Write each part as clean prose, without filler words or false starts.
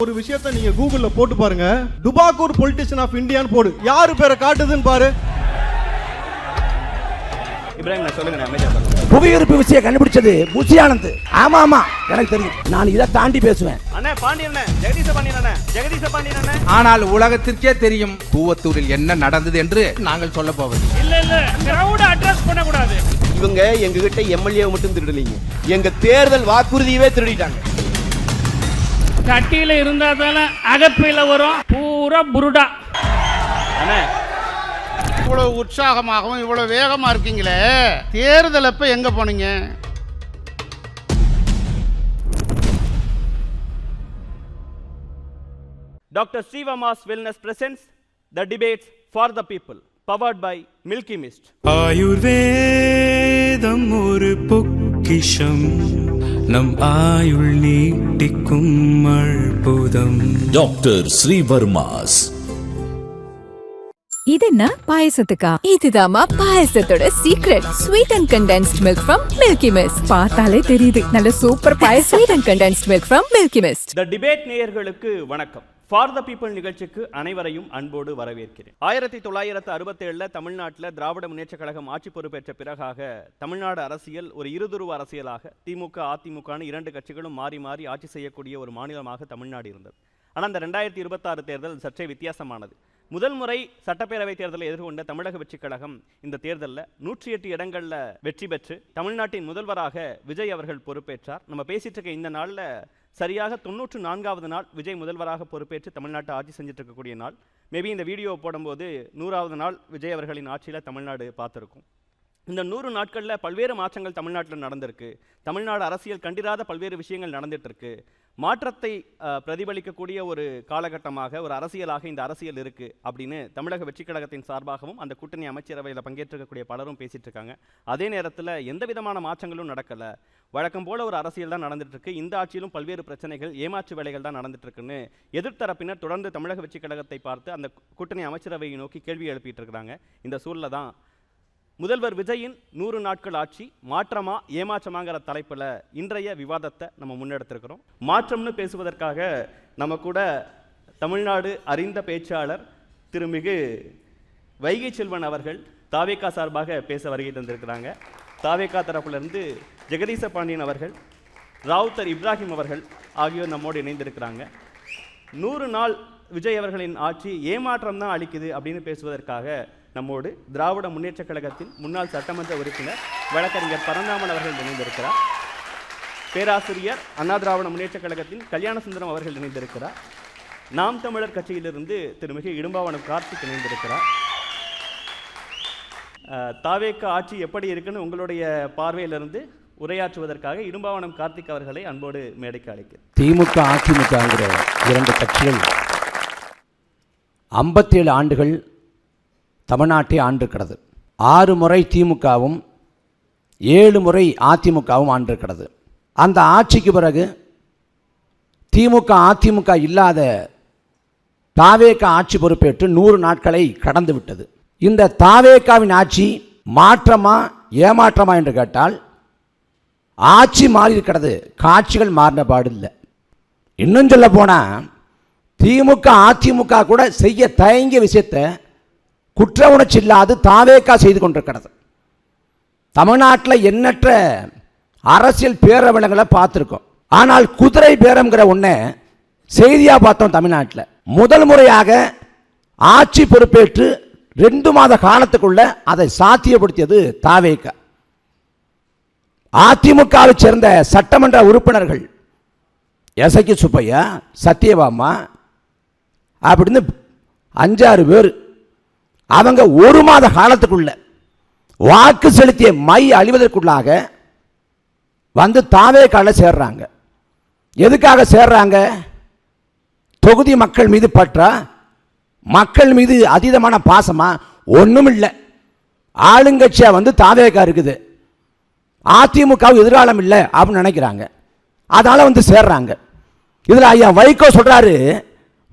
ஒரு விஷயத்தை நீங்க கூகுள்ல போட்டு பாருங்க, டுபாக்கூர் பொலிட்டிஷியன் ஆஃப் இந்தியான்னு போடு, யாரு பேரை காட்டுதுன்னு பாரு. இப்ராஹிம் சொல்லுங்க, அமைதியா சொல்லுங்க. புவியீர்ப்பு விஷயம் கண்டுபிடிச்சது புஷியானந்த். ஆமா ஆமா எனக்கு தெரியும், நான் இதை தாண்டி பேசுவேன். அண்ணே பாண்டியண்ணே, ஜெகதீச பாண்டியண்ணே. ஆனால் உலகத்திற்கே தெரியும் கூவத்தூரில் என்ன நடந்தது என்று நாங்கள் சொல்ல போவது இல்ல கிரவுட் அட்ரஸ் பண்ண கூடாது. இவங்க எங்க கிட்ட எம்எல்ஏ மட்டும் திருடலீங்க, எங்க தேர்தல் வாக்குறுதியவே திருடிட்டாங்க. கட்டியில இருந்தா தானே அகப்பையில வரும், பூரா புருடா. அண்ணே இவ்வளவு உற்சாகமாகவும் இவ்வளவு வேகமா இருக்கீங்களே, தேர்தல் அப்ப எங்க போனீங்க? Dr. Srivamas Wellness presents the debates for the people, powered by Milky Mist. ஆயுர்வேதம் ஒரு பொக்கிஷம், நம் ஆயுள் நீட்டிக்கும் அற்புதம். டாக்டர் ஸ்ரீவர்மாஸ். இது என்ன பாயசத்துக்கா? இதுதாமா பாயசத்தோட secret. Sweet and condensed milk from Milky Mist. பார்த்தாலே தெரியுது, நல்ல சூப்பர் பாயசம். Sweet and condensed milk from Milky Mist. The debate நேயர்களுக்கு வணக்கம். ஃபார் த பீப்புள் நிகழ்ச்சிக்கு அனைவரையும் அன்போடு வரவேற்கிறேன். 1967 தமிழ்நாட்டில் திராவிட முன்னேற்ற கழகம் ஆட்சி பொறுப்பேற்ற பிறகாக தமிழ்நாடு அரசியல் ஒரு இருதுருவ அரசியலாக திமுக அதிமுகன்னு இரண்டு கட்சிகளும் மாறி மாறி ஆட்சி செய்யக்கூடிய ஒரு மாநிலமாக தமிழ்நாடு இருந்தது. ஆனால் அந்த 2026 தேர்தல் சற்றே வித்தியாசமானது. முதல் முறை சட்டப்பேரவை தேர்தலை எதிர்கொண்ட தமிழக வெற்றிக் கழகம் இந்த தேர்தலில் 108 இடங்களில் வெற்றி பெற்று தமிழ்நாட்டின் முதல்வராக விஜய் அவர்கள் பொறுப்பேற்றார். நம்ம பேசிட்டு இருக்க இந்த நாளில் சரியாக 94வது நாள் விஜய் முதல்வராக பொறுப்பேற்று தமிழ்நாட்டை ஆட்சி செஞ்சுட்டு இருக்கக்கூடிய நாள். மேபி இந்த வீடியோ போடும்போது 100வது நாள் விஜய் அவர்களின் ஆட்சியில் தமிழ்நாடு பார்த்துருக்கும். இந்த 100 நாட்களில் பல்வேறு மாற்றங்கள் தமிழ்நாட்டில் நடந்திருக்கு. தமிழ்நாடு அரசியல் கண்டிராத பல்வேறு விஷயங்கள் நடந்துட்டு இருக்கு. மாற்றத்தை பிரதிபலிக்கக்கூடிய ஒரு காலகட்டமாக, ஒரு அரசியலாக இந்த அரசியல் இருக்கு அப்படின்னு தமிழக வெற்றி கழகத்தின் சார்பாகவும் அந்த கூட்டணி அமைச்சரவையில் பங்கேற்றிருக்கக்கூடிய பலரும் பேசிட்டு இருக்காங்க. அதே நேரத்தில் எந்த விதமான மாற்றங்களும் நடக்கலை, வழக்கம் போல ஒரு அரசியல் தான் நடந்துட்டு இருக்கு. இந்த ஆட்சியிலும் பல்வேறு பிரச்சனைகள், ஏமாற்று வேலைகள் தான் நடந்துட்டு இருக்குன்னு எதிர்த்தரப்பினர் தொடர்ந்து தமிழக வெற்றி கழகத்தை பார்த்து அந்த கூட்டணி அமைச்சரவையை நோக்கி கேள்வி எழுப்பிட்டு இருக்கிறாங்க. இந்த சூழலில் தான் முதல்வர் விஜயின் 100 நாட்கள் ஆட்சி மாற்றமா ஏமாற்றமாங்கிற தலைப்பில் இன்றைய விவாதத்தை நம்ம முன்னெடுத்திருக்கிறோம். மாற்றம்னு பேசுவதற்காக நம்ம கூட தமிழ்நாடு அறிந்த பேச்சாளர் திருமிகு வைகை செல்வன் அவர்கள் தாவேகா சார்பாக பேச வருகை தந்திருக்கிறாங்க. தாவேகா தரப்பிலிருந்து ஜெகதீச பாண்டியன் அவர்கள், ராவுத்தர் இப்ராஹிம் அவர்கள் ஆகியோர் நம்மோடு இணைந்திருக்கிறாங்க. 100 நாள் விஜய் அவர்களின் ஆட்சி ஏமாற்றம் தான் அளிக்குது அப்படின்னு பேசுவதற்காக நம்மோடு திராவிட முன்னேற்ற கழகத்தின் முன்னாள் சட்டமன்ற உறுப்பினர் வழக்கறிஞர் பரந்தாமன் அவர்கள் இணைந்திருக்கிறார். பேராசிரியர் அண்ணா திராவிட முன்னேற்ற கழகத்தின் கல்யாணசுந்தரம் அவர்கள் இணைந்திருக்கிறார். நாம் தமிழர் கட்சியிலிருந்து திருமிகு இடும்பாவனம் கார்த்திக் இணைந்திருக்கிறார். தாவேக ஆட்சி எப்படி இருக்குன்னு உங்களுடைய பார்வையிலிருந்து உரையாற்றுவதற்காக இடும்பாவனம் கார்த்திக் அவர்களை அன்போடு மேடைக்கு அழைக்கிறேன். திமுக அதிமுகங்கிற இரண்டு கட்சிகள் 57 ஆண்டுகள் தமிழ்நாட்டை ஆண்டிருக்கிறது. 6 முறை திமுகவும் 7 முறை அதிமுகவும் ஆண்டிருக்கிறது. அந்த ஆட்சிக்கு பிறகு திமுக அதிமுக இல்லாத தாவேக ஆட்சி பொறுப்பேற்று 100 நாட்களை கடந்து விட்டது. இந்த தாவேகாவின் ஆட்சி மாற்றமா ஏமாற்றமா என்று கேட்டால் ஆட்சி மாறி இருக்கிறது, காட்சிகள் மாறின பாடு இல்லை. இன்னும் சொல்ல போனால் திமுக அதிமுக கூட செய்ய தயங்கிய விஷயத்தை குற்ற உணர்ச்சி இல்லாது தாவேகா செய்து கொண்டிருக்கிறது. தமிழ்நாட்டில் எண்ணற்ற அரசியல் பேரவலங்களை பார்த்துருக்கோம். ஆனால் குதிரை பேரம்ங்கிற ஒன்றை செய்தியாக பார்த்தோம். தமிழ்நாட்டில் முதல் முறையாக ஆட்சி பொறுப்பேற்று 2 மாத காலத்துக்குள்ள அதை சாத்தியப்படுத்தியது தாவேகா. அதிமுகவை சேர்ந்த சட்டமன்ற உறுப்பினர்கள் எசகி சுப்பையா, சத்யபாமா அப்படின்னு 5-6 பேர் அவங்க 1 மாத காலத்துக்குள்ள வாக்கு செலுத்திய மை அழிவதற்குள்ளாக வந்து தாவேகால சேர்றாங்க. எதுக்காக சேர்றாங்க? தொகுதி மக்கள் மீது பற்றா, மக்கள் மீது அதீதமான பாசமா? ஒன்றும் இல்லை. ஆளுங்கட்சியாக வந்து தாவேகா இருக்குது, அதிமுக எதிர்காலம் இல்லை அப்படின்னு நினைக்கிறாங்க. அதனால வந்து சேர்றாங்க. இதில் ஐயா வைகோ சொல்றாரு,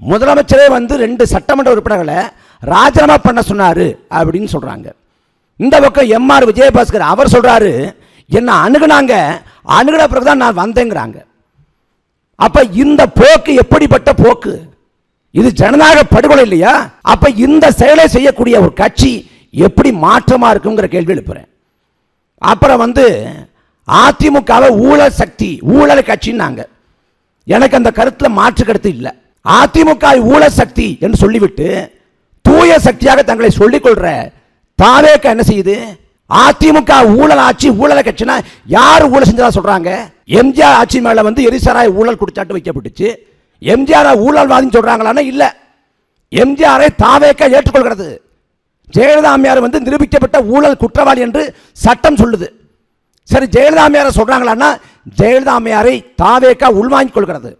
முதலமைச்சரே வந்து 2 சட்டமன்ற உறுப்பினர்களை ராஜினாமா பண்ண சொன்னாரு அப்படின்னு சொல்றாங்க. இந்த பக்கம் எம்ஆர் விஜயபாஸ்கர் அவர் சொல்றாரு, என்ன அணுகுனாங்க, அணுகுன பிறகுதான் நான் வந்தேங்கிறாங்க. அப்ப இந்த போக்கு எப்படிப்பட்ட போக்கு? இது ஜனநாயக படுகொலை இல்லையா? அப்ப இந்த செயலை செய்யக்கூடிய ஒரு கட்சி எப்படி மாற்றமா இருக்குங்கிற கேள்வி எழுப்புறேன். அப்புறம் அதிமுகவை ஊழல் சக்தி, ஊழல் கட்சின்னாங்க. எனக்கு அந்த கருத்துல மாற்று கருத்து இல்லை. அதிமுக ஊழல் சக்தி என்று சொல்லிவிட்டு தூய சக்தியாக தங்களை சொல்லிக் கொள்ற தாவேக என்ன செய்யுது? அதிமுக ஊழல் ஆட்சி, ஊழல் கட்சினா யார் ஊழல் செஞ்சதா சொல்றாங்க? எம்ஜிஆர் ஆட்சி மேல எரிசராய் ஊழல் குற்றச்சாட்டு வைக்கப்பட்டுச்சு. எம்ஜிஆர் ஊழல்வாதின்னு சொல்றாங்களா? இல்ல. எம்ஜிஆரை தாவேக ஏற்றுக்கொள்கிறது. ஜெயலலிதா அம்மையார் நிரூபிக்கப்பட்ட ஊழல் குற்றவாளி என்று சட்டம் சொல்லுது. சரி, ஜெயலலிதா அம்மையாரை சொல்றாங்களா? ஜெயலலிதா அம்மையாரை தாவேக உள்வாங்கிக் கொள்கிறது.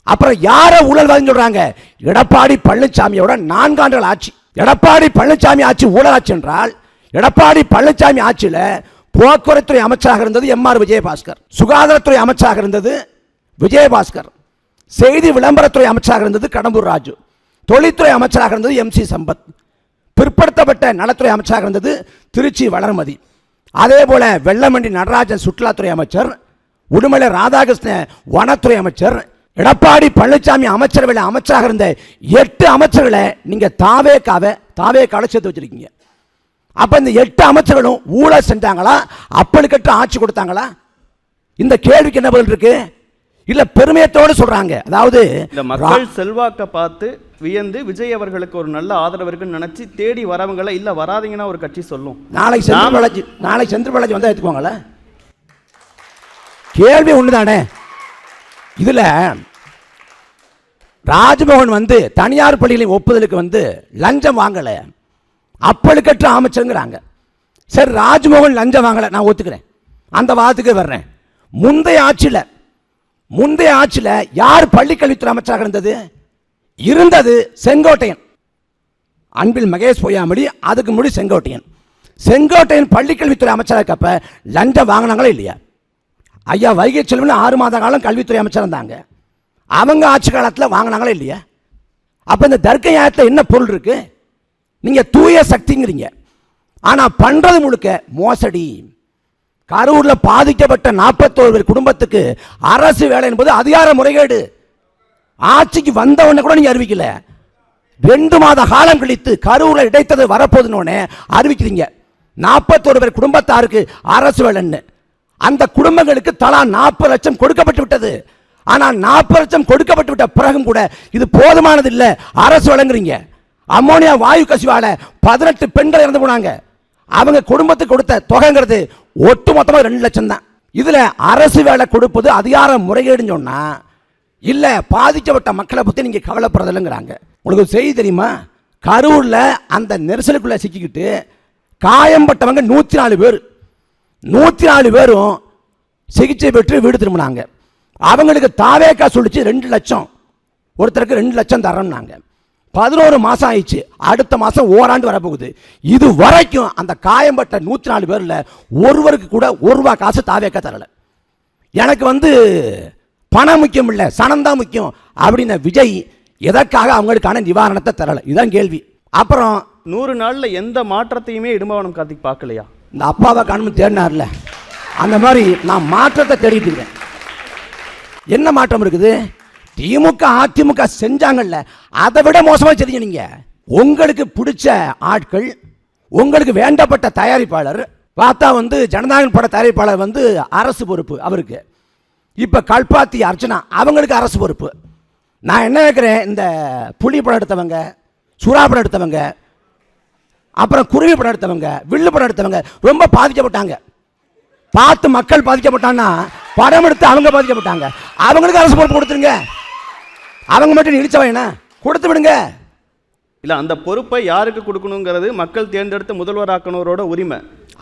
அப்புறம் யார ஊழல்வாதின்னு சொல்றாங்க? எடப்பாடி பழனிசாமியோட 4 ஆண்டுகள் ஆட்சி. எடப்பாடி பழனிசாமி ஆட்சி ஊழல் ஆட்சி என்றால், எடப்பாடி பழனிசாமி ஆட்சியில போக்குவரத்துறை அமைச்சராக இருந்தது எம்ஆர் விஜயபாஸ்கர், சுகாதாரத்துறை அமைச்சராக இருந்தது விஜயபாஸ்கர், செய்தி விளம்பரத்துறை அமைச்சராக இருந்தது கடம்பூர் ராஜு, தொழில்துறை அமைச்சராக இருந்தது எம்சி சம்பத், பிற்படுத்தப்பட்ட நலத்துறை அமைச்சராக இருந்தது திருச்சி வளர்மதி. அதே போல வெள்ளமண்டி நடராஜன் சுற்றுலாத்துறை அமைச்சர், உடுமலை ராதாகிருஷ்ணன் வனத்துறை அமைச்சர், எடப்பாடி பழனிசாமி அமைச்சரவையில் அமைச்சராக இருந்த 8 அமைச்சர்களை நீங்க தாவேக்காவை சேர்த்து வச்சிருக்கீங்க. அப்ப இந்த 8 அமைச்சர்களும் ஊழல் செஞ்சாங்களா? அப்பழுக்கற்ற ஆட்சி கொடுத்தாங்களா? இந்த கேள்விக்கு என்ன பதில் இருக்கு? இல்ல பெருமையத்தோடு சொல்றாங்க. அதாவது இந்த மக்கள் செல்வாக்க பார்த்து வியந்து விஜய் அவர்களுக்கு ஒரு நல்ல ஆதரவு இருக்குன்னு நினைச்சு தேடி வரவங்களை இல்ல வராதீங்கன்னா ஒரு கட்சி சொல்லும். நாளை செந்தில் பாலாஜி வந்தா எடுத்துக்கோங்கள. கேள்வி ஒண்ணுதானே. இதுல ராஜ்மோகன் தனியார் பள்ளிகளின் ஒப்புதலுக்கு லஞ்சம் வாங்கல, அப்பழுக்கற்ற அமைச்சருங்கிறாங்க. சரி, ராஜ்மோகன் லஞ்சம் வாங்கல, நான் ஒத்துக்கிறேன், அந்த வாதத்துக்கு வர்றேன். முந்தைய ஆட்சியில் யார் பள்ளிக்கல்வித்துறை அமைச்சராக இருந்தது செங்கோட்டையன், அன்பில் மகேஷ் பொய்யாமொழி, அதுக்கு முடி செங்கோட்டையன் பள்ளிக்கல்வித்துறை அமைச்சராக இருக்கப்ப லஞ்சம் வாங்கினாங்களா இல்லையா? ஐயா வைகை செல்வன் 6 மாத காலம் கல்வித்துறை அமைச்சர் இருந்தாங்க, அவங்க ஆட்சி காலத்தில் வாங்கினாங்களா இல்லையா? அப்ப இந்த தர்க்க நியாயத்தில் என்ன பொருள் இருக்கு? நீங்க தூய சக்திங்கிறீங்க, ஆனா பண்றது முழுக்க மோசடி. கரூர்ல பாதிக்கப்பட்ட 41 பேர் குடும்பத்துக்கு அரசு வேலை என்பது அதிகார முறைகேடு. ஆட்சிக்கு வந்தவன கூட நீங்க அறிவிக்கல. 2 மாத காலம் கழித்து கரூர்ல இடைத்தது வரப்போதுன்னு அறிவிக்கிறீங்க. 41 பேர் குடும்பத்தாருக்கு அரசு வேலைன்னு. அந்த குடும்பங்களுக்கு தலா 40 லட்சம் கொடுக்கப்பட்டு விட்டது. ஆனால் 40 லட்சம் கொடுக்கப்பட்டு விட்ட பிறகும் கூட இது போதுமானது இல்லை, அரசு வழங்குறீங்க. அம்மோனியா வாயு கசிவால 18 பெண்கள் இறந்து போனாங்க. அவங்க குடும்பத்துக்கு கொடுத்த தொகைங்கிறது ஒட்டு மொத்தமாக 2 லட்சம் தான். இதுல அரசு வேலை கொடுப்பது அதிகார முறைகேடுன்னு சொன்னா இல்ல பாதிக்கப்பட்ட மக்களை பத்தி நீங்க கவலைப்படுறதில்லைங்கிறாங்க. உங்களுக்கு செய்தி தெரியுமா? கரூர்ல அந்த நெரிசலுக்குள்ள சிக்கிக்கிட்டு காயம்பட்டவங்க 104 பேரும் சிகிச்சை பெற்று வீடு திரும்பினாங்க. அவங்களுக்கு தாவேக்கா சொல்லிச்சு 2 லட்சம், ஒருத்தருக்கு 2 லட்சம் தரோம்னாங்க. 11 மாசம் ஆயிடுச்சு, அடுத்த மாசம் ஓராண்டு வரப்போகுது. இது வரைக்கும் அந்த காயம்பட்ட 104 பேர்ல ஒருவருக்கு கூட 1 ரூபா காசு தாவேக்கா தரல. எனக்கு பணம் முக்கியம் இல்லை, சனம்தான் முக்கியம் அப்படின்னு விஜய் எதற்காக அவங்களுக்கான நிவாரணத்தை தரல? இதுதான் கேள்வி. அப்புறம் 100 நாள்ல எந்த மாற்றத்தையுமே இடும்பவனம் கார்த்திக் பார்க்கலையா? இந்த அப்பாவை காணும் தேடினார்ல, அந்த மாதிரி நான் மாற்றத்தை தேடிட்டு இருக்கேன். என்ன மாற்றம் இருக்குது? திமுக அதிமுக செஞ்சாங்கல்ல, அதை விட மோசமா செய்றீங்க நீங்க. உங்களுக்கு பிடிச்ச ஆட்கள், உங்களுக்கு வேண்டப்பட்ட தயாரிப்பாளர் பார்த்தா ஜனநாயகன் பட தயாரிப்பாளர் அரசு பொறுப்பு அவருக்கு. இப்ப கல்பாத்தி அர்ச்சனா அவங்களுக்கு அரசு பொறுப்பு. நான் என்ன கேட்கிறேன், இந்த புலி படம் எடுத்தவங்க, சுறா படம் எடுத்தவங்க, அப்புறம் குருவி படம் எடுத்தவங்க, வில்லு படம் எடுத்தவங்க ரொம்ப பாதிக்கப்பட்டாங்க. பார்த்து மக்கள் பாதிக்கப்பட்டாங்கன்னா படம் எடுத்து அவங்க பாதிக்கப்பட்டாங்க. அவங்களுக்கு அரசு பொறுப்பு கொடுத்துருங்க. அவங்க மட்டும் இடிச்சவன கொடுத்து விடுங்க. இல்ல, அந்த பொறுப்பை யாருக்கு கொடுக்கணுங்கிறது மக்கள் தேர்ந்தெடுத்த முதல்வராக்கனோரோட உரிமை.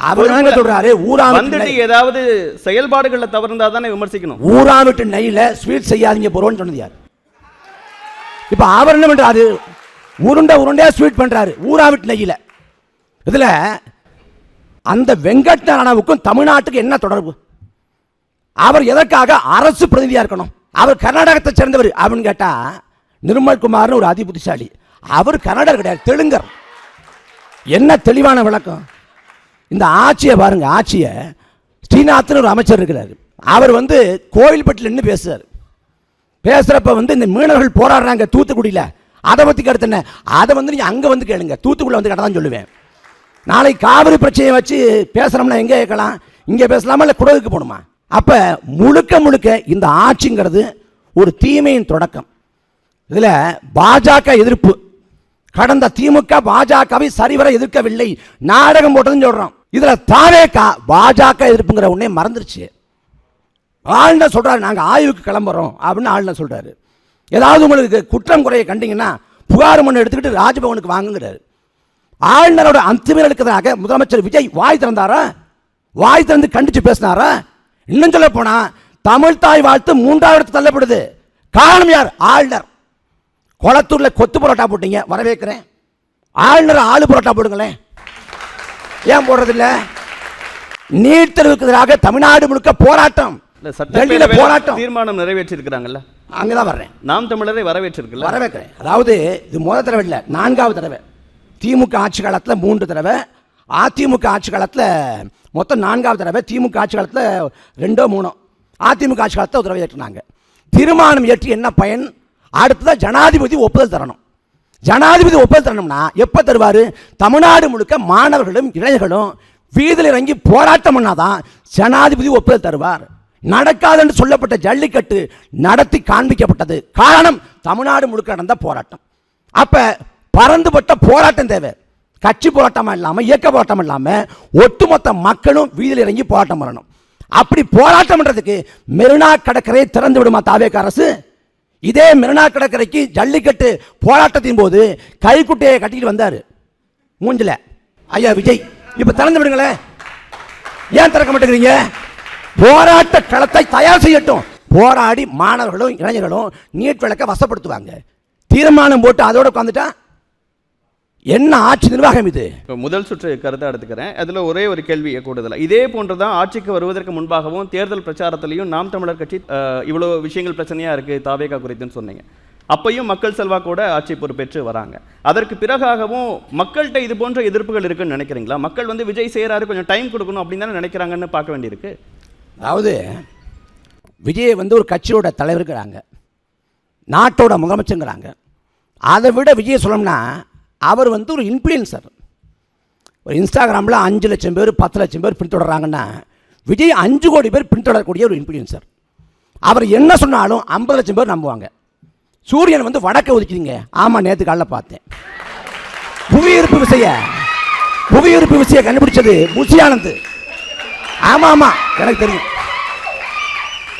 அவர் சொல்றாரு வந்துட்டு ஏதாவது செயல்பாடுகள்ல தவறுந்தா தானே விமர்சிக்கணும். ஊரா விட்டு நெய்ல ஸ்வீட் செய்யாதீங்க போறோம்னு சொன்னது யார்? இப்ப அவர் என்ன பண்றாரு? உருண்டையா ஸ்வீட் பண்றாரு ஊரா விட்டு நெய்யில. இதுல அந்த வெங்கட் நாராயணவுக்கும் தமிழ்நாட்டுக்கு என்ன தொடர்பு? அவர் எதற்காக அரசு பிரதிநிதியா இருக்கணும்? அவர் கர்நாடகத்தை சேர்ந்தவர் அப்படின்னு கேட்டா, நிர்மல் குமார்னு ஒரு அதி புத்திசாலி, அவர் கர்நாடகர் கிடையாது, தெலுங்கர். என்ன தெளிவான விளக்கம்! இந்த ஆட்சியை பாருங்க, ஆட்சியை ஸ்ரீநாத்னு ஒரு அமைச்சர் இருக்கிறார், அவர் கோவில்பட்டில் நின்று பேசுறாரு. பேசுறப்ப வந்து இந்த மீனவர்கள் போராடுறாங்க தூத்துக்குடியில், அதை பற்றி கருத்து என்ன? அதை வந்து நீங்கள் அங்கே வந்து கேளுங்க, தூத்துக்குடியில் வந்து கேட்டால் தான் சொல்லுவேன். நாளை காவிரி பிரச்சனையை வச்சு பேசுகிறோம்னா எங்கே கேட்கலாம்? இங்கே பேசலாமா இல்லை குடகுக்கு போகணுமா? அப்போ முழுக்க முழுக்க இந்த ஆட்சிங்கிறது ஒரு தீமையின் தொடக்கம். இதில் பாஜக எதிர்ப்பு, கடந்த திமுக பாஜகவை சரிவர எதிர்க்கவில்லை, நாடகம் போட்டதுன்னு சொல்கிறோம். இதில் தாவேகா பாஜக எதிர்ப்புங்கிற ஒன்றே மறந்துருச்சு. ஆளுநர் சொல்கிறாரு நாங்கள் ஆய்வுக்கு கிளம்புறோம் அப்படின்னு ஆளுநர் சொல்கிறாரு. ஏதாவது உங்களுக்கு குற்றம் குறையை கண்டிங்கன்னா புகார் மனு எடுத்துக்கிட்டு ராஜ்பவனுக்கு வாங்குங்கிறாரு. ஆளுநரோட அத்துமீறலுக்கு முதலமைச்சர் விஜய் வாய் திறந்தாரா? வாய் திறந்து கண்டிச்சு பேசினாரா? இன்னும் சொல்ல போனா தமிழ் தாய் வாழ்த்து 3வது தள்ளப்படுது. காரணம் யார்? ஆளுநர். கொளத்தூர்ல கொத்து பரோட்டா போட்டீங்க, வரவேற்கிறேன். ஆளுநர் ஆளு பரோட்டா போடுங்களேன், ஏன் போடுறதில்ல? நீட் தேர்வுக்கு எதிராக தமிழ்நாடு முழுக்க போராட்டம், டெல்லியில போராட்டம், தீர்மானம் நிறைவேற்றி இருக்கிறாங்கல்ல, அங்கதான் வர்றேன். நாம் தமிழரை வரவேற்றிருக்கல, வரவேற்கிறேன். அதாவது இது முதல் தடவை இல்லை, 4வது தடவை. திமுக ஆட்சி காலத்தில் 3 தடவை, அதிமுக ஆட்சி காலத்தில் மொத்தம் 4வது தடவை, திமுக ஆட்சி காலத்தில் 2ஓ 3ஓ, அதிமுக ஆட்சி காலத்தில் ஒரு தடவை ஏற்றினாங்க. தீர்மானம் ஏற்றி என்ன பயன்? அடுத்ததான் ஜனாதிபதி ஒப்புதல் தரணும். ஜனாதிபதி ஒப்புதல் தரணும்னா எப்போ தருவார்? தமிழ்நாடு முழுக்க மாணவர்களும் இளைஞர்களும் வீதியில் இறங்கி போராட்டம் பண்ணாதான் ஜனாதிபதி ஒப்புதல் தருவார். நடக்காது என்று சொல்லப்பட்ட ஜல்லிக்கட்டு நடத்தி காண்பிக்கப்பட்டது. காரணம் தமிழ்நாடு முழுக்க நடந்த போராட்டம். அப்ப பரந்துபட்ட போராட்டம் தேவை. கட்சி போராட்டமா இல்லாம, இயக்க போராட்டம் இல்லாம ஒட்டுமொத்த மக்களும் வீதியில் இறங்கி போராட்டம் பண்ணணும். அப்படி போராட்டம் பண்றதுக்கு மெரினா கடற்கரை திறந்து விடுமா தாவேக அரசு? இதே மெரினா கடற்கரைக்கு ஜல்லிக்கட்டு போராட்டத்தின் போது கைக்குட்டையை கட்டிட்டு வந்தாரு மூஞ்சில ஐயா விஜய். இப்ப திறந்து விடுங்களேன், ஏன் திறக்க மாட்டேங்கிறீங்க? போராட்ட களத்தை தயார் செய்யட்டும். போராடி மாணவர்களும் இளைஞர்களும் நீட் விளக்க வசப்படுத்துவாங்க. தீர்மானம் போட்டு அதோட உட்காந்துட்டா என்ன ஆட்சி நிர்வாகம் இது? முதல் சுற்று கருத்தை எடுத்துக்கிறேன். அதில் ஒரே ஒரு கேள்வி கூடுதல். இதே போன்றுதான் ஆட்சிக்கு வருவதற்கு முன்பாகவும் தேர்தல் பிரச்சாரத்திலையும் நாம் தமிழர் கட்சி இவ்வளோ விஷயங்கள் பிரச்சனையா இருக்கு தாவேகா குறித்துன்னு சொன்னீங்க. அப்பையும் மக்கள் செல்வாக்கோட ஆட்சி பொறுப்பேற்று வராங்க. அதற்கு பிறகாகவும் மக்கள்கிட்ட இது போன்ற எதிர்ப்புகள் இருக்குன்னு நினைக்கிறீங்களா? மக்கள் வந்து விஜய் செய்யறாரு, கொஞ்சம் டைம் கொடுக்கணும் அப்படின்னு தானே நினைக்கிறாங்கன்னு பார்க்க வேண்டியிருக்கு. அதாவது விஜய் வந்து ஒரு கட்சியோட தலைவருங்கிறாங்க, நாட்டோட முதலமைச்சருங்கிறாங்க. அதை விட விஜய் சொல்லணும்னா அவர் வந்து ஒரு இன்ஃப்ளூயன்சர். ஒரு இன்ஸ்டாகிராமில் 5 லட்சம் பேர் 10 லட்சம் பேர் பின்தொடர்றாங்கன்னா விஜய் 5 கோடி பேர் பின்தொடரக்கூடிய ஒரு இன்ஃப்ளூயன்சர். அவர் என்ன சொன்னாலும் 50 லட்சம் பேர் நம்புவாங்க. சூரியன் வந்து வடக்கை ஒதுக்கிங்க. ஆமாம், நேற்று காலைல பார்த்தேன். புவியீர்ப்பு விசையை கண்டுபிடிச்சது முசியானந்த். ஆமாம் ஆமாம், எனக்கு தெரியும்.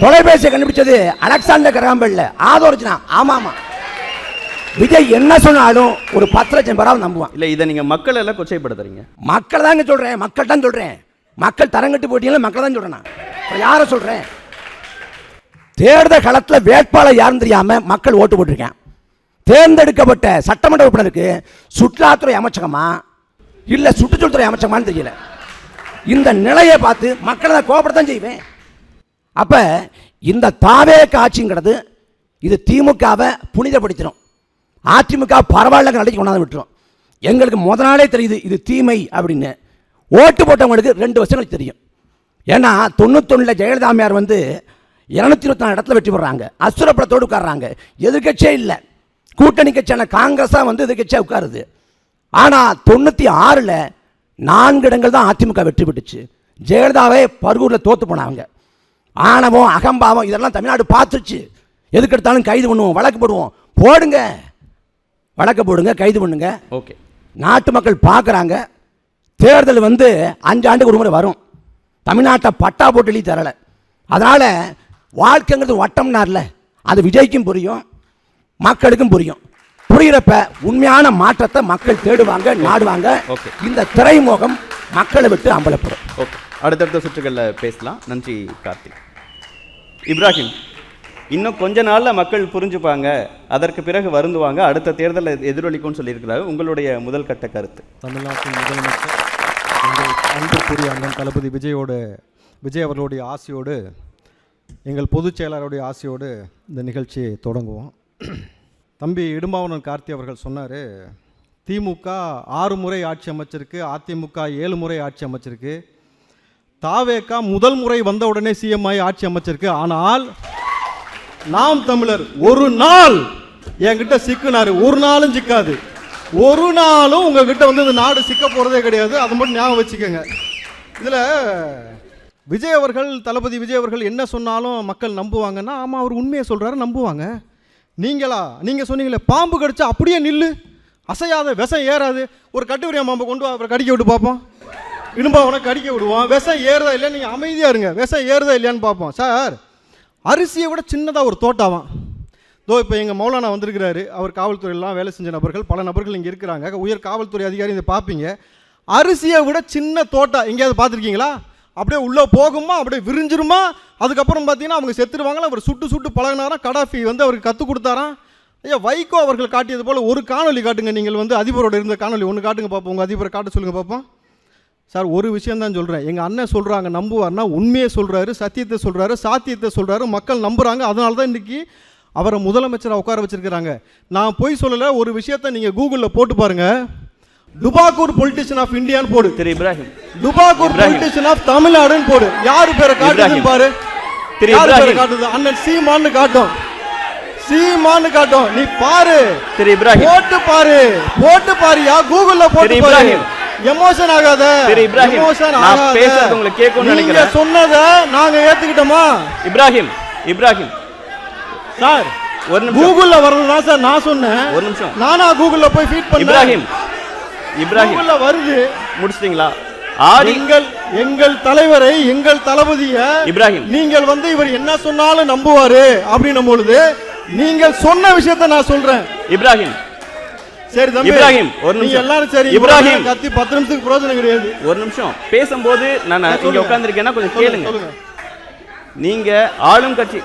தொலைபேசியை கண்டுபிடிச்சது அலெக்சாண்டர் கிரகாம்பெல். ஆதோரிச்சுனா ஆமாம் ஆமாம். விஜய் என்ன சொன்னாலும் ஒரு 10 லட்சம் பேராவது நம்புவான். இல்லை, இதை நீங்கள் மக்கள் எல்லாம் கொச்சைப்படுத்துறீங்க. மக்கள் தாங்க சொல்கிறேன், மக்கள் தான் சொல்கிறேன். மக்கள் தரங்கட்டு போட்டீங்களா? மக்கள் தான் சொல்கிறேன். நான் யாரை சொல்கிறேன்? தேர்தல் களத்தில் வேட்பாளர் யாருன்னு தெரியாமல் மக்கள் ஓட்டு போட்டிருக்கேன். தேர்ந்தெடுக்கப்பட்ட சட்டமன்ற உறுப்பினருக்கு சுற்றுலாத்துறை அமைச்சகமா இல்லை சுற்றுச்சூழல்துறை அமைச்சகமானு தெரியல. இந்த நிலையை பார்த்து மக்களை தான் கோபப்படத்தான் செய்வேன். அப்போ இந்த தாவேக ஆட்சிங்கிறது இது திமுகவை புனிதப்படுத்திடும், அதிமுக பரவாயில்ல நடத்தி கொண்டாந்து விட்டுரும். எங்களுக்கு முத நாளே தெரியுது இது தீமை அப்படின்னு. ஓட்டு போட்டவங்களுக்கு 2 வருஷங்களுக்கு தெரியும். ஏன்னா 91 ஜெயலலிதாமையார் வந்து 224 இடத்துல வெற்றி பெறாங்க, அசுரப்படத்தோடு உட்கார்றாங்க. எதிர்கட்சியே இல்லை, கூட்டணி கட்சியான காங்கிரஸா வந்து எதிர்கட்சியாக உட்காருது. ஆனால் 96 4 இடங்கள் தான் அதிமுக வெற்றி பெற்றுச்சு. ஜெயலலிதாவே பர்கூரில் தோத்து போனாங்க. ஆணவம் அகம்பாவம் இதெல்லாம் தமிழ்நாடு பார்த்துச்சு. எதுக்கு எடுத்தாலும் கைது பண்ணுவோம், வழக்கு போடுவோம். போடுங்க, வழக்கு போடுங்க, கைது பண்ணுங்க. ஓகே, நாட்டு மக்கள் பார்க்குறாங்க. தேர்தல் வந்து 5 ஆண்டுக்கு ஒரு முறை வரும். தமிழ்நாட்டை பட்டா போட்டு எழுதி தரலை. அதனால் வாழ்க்கைங்கிறது வட்டம்னார்ல, அது விஜய்க்கும் புரியும், மக்களுக்கும் புரியும். புரிகிறப்ப உண்மையான மாற்றத்தை மக்கள் தேடுவாங்க, நாடுவாங்க. இந்த திரைமுகம் மக்களை விட்டு அம்பலப்படும். ஓகே, அடுத்தடுத்த சுற்றுகளில் பேசலாம். நன்றி கார்த்திக். இப்ராஹிம், இன்னும் கொஞ்ச நாளில் மக்கள் புரிஞ்சுப்பாங்க, அதற்கு பிறகு வருந்துவாங்க, அடுத்த தேர்தலில் எதிரொலிக்கும்னு சொல்லியிருக்கிறாரு. உங்களுடைய முதல் கட்ட கருத்து? தமிழ்நாட்டின் முதலமைச்சர் எங்கள் அன்புக்குரிய அண்ணன் தளபதி விஜய் அவர்களுடைய ஆசையோடு, எங்கள் பொதுச் செயலாளருடைய ஆசையோடு இந்த நிகழ்ச்சியை தொடங்குவோம். தம்பி இடும்பாவனன் கார்த்தி அவர்கள் சொன்னார், திமுக 6 முறை ஆட்சி அமைச்சிருக்கு, அதிமுக 7 முறை ஆட்சி அமைச்சிருக்கு, தாவேகா முதல் முறை வந்த உடனே சிஎம் ஆகி ஆட்சி அமைச்சிருக்கு. ஆனால் நாம் தமிழர் ஒரு நாள் என்கிட்ட சிக்குனாரு, ஒரு நாளும் சிக்காது. ஒரு நாளும் உங்ககிட்ட வந்து இந்த நாடு சிக்க போறதே கிடையாது. அது மட்டும் ஞாபகம் வச்சுக்கோங்க. இதுல விஜய் அவர்கள், தளபதி விஜய் அவர்கள் என்ன சொன்னாலும் மக்கள் நம்புவாங்கன்னா, ஆமா அவர் உண்மையை சொல்றாரு, நம்புவாங்க. நீங்க சொன்னீங்களே பாம்பு கடிச்சா அப்படியே நில்லு, அசையாத, விஷம் ஏறாது. ஒரு கட்டுவரியா பாம்பை கொண்டு வா, அப்புறம் கடிக்க விட்டு பார்ப்போம். இடும்பாவனை கடிக்க விடுவோம். விஷம் ஏறுதா இல்லையா, நீங்கள் அமைதியாக இருங்க, விஷம் ஏறுதா இல்லையான்னு பார்ப்போம். சார், அரிசியை விட சின்னதாக ஒரு தோட்டாவான். இப்போ எங்கள் மௌலானா வந்திருக்கிறாரு, அவர் காவல்துறையெல்லாம் வேலை செஞ்ச நபர்கள், பல நபர்கள் இங்கே இருக்கிறாங்க, உயர் காவல்துறை அதிகாரி இதை பார்ப்பீங்க. அரிசியை விட சின்ன தோட்டா எங்கேயாவது பார்த்துருக்கீங்களா? அப்படியே உள்ளே போகுமா, அப்படியே விரிஞ்சிருமா, அதுக்கப்புறம் பார்த்தீங்கன்னா அவங்க செத்துருவாங்களா. அவர் சுட்டு சுட்டு பழகினாராம், கடாஃபி வந்து அவருக்கு கற்றுக் கொடுத்தாராம். ஐயா, வைகோ அவர்கள் காட்டியது போல் ஒரு காணொலி காட்டுங்க. நீங்கள் வந்து அதிபரோட இருந்த காணொலி ஒன்று காட்டுங்க பார்ப்போம். உங்கள் அதிபரை காட்ட சொல்லுங்கள் பார்ப்போம். சார், ஒரு விஷயம் தான் சொல்கிறேன். எங்கள் அண்ணன் சொல்கிறாங்க, நம்புவார்னா உண்மையை சொல்கிறாரு, சத்தியத்தை சொல்கிறாரு, சாத்தியத்தை சொல்கிறாரு, மக்கள் நம்புகிறாங்க. அதனால தான் இன்றைக்கி அவரை முதலமைச்சராக உட்கார வச்சிருக்கிறாங்க. நான் போய் சொல்லலை. ஒரு விஷயத்தை நீங்கள் கூகுளில் போட்டு பாருங்கள். டுபாக்கூர் பொலிட்டிஷியன் ஆஃப் இந்தியான்னு போடு. திரு இப்ராஹிம். டுபாக்கூர் பொலிட்டிஷியன் ஆஃப் தமிழ்நாடுன்னு போடு. யாரு பேரை காட்டுதுன்னு பாரு. யாரு பேரை காட்டுது? அண்ணன் சீமான்னு காட்டும். சீமான்னு காட்டும். நீ பாரு. திரு இப்ராஹிம். போட்டு பாருயா, கூகுள்ல போட்டு பாரு. எமோஷன் ஆகாத. திரு இப்ராஹிம், நான் பேசுறது உங்களுக்கு கேட்கும்னு நினைக்கிறேன். நீங்க சொன்னதை நாங்க ஏத்துக்கிட்டோமா? இப்ராஹிம் சார், ஒரு நிமிஷம். கூகுள்ல வரதுதான் சார் நான் சொன்னேன். ஒரு நிமிஷம். நானா கூகுள்ல போய் ஃபீட் பண்ணேன். இப்ராஹிம் கூகுள்ல வருது. முடிச்சிட்டீங்களா? எங்கள் தலைவரை, எங்கள் தளபதியை இப்ராஹிம், நீங்கள் வந்து இவர் என்ன சொன்னாலும் நம்புவாரு அப்படின்னும் பொழுது நீங்கள் சொன்ன விஷயத்தை நான் சொல்றேன். இப்ராஹிம், சரி தம்பி. இப்ராஹிம், ஒரு நிமிஷம். எல்லாரும் சரி. இப்ராஹிம், கத்தி 10 நிமிஷத்துக்கு பிரயோஜனம் கிடையாது. ஒரு நிமிஷம். பேசும்போது நான் இங்க உட்கார்ந்திருக்கேன்னா கொஞ்சம் கேளுங்க. நீங்க ஆளும் கட்சி,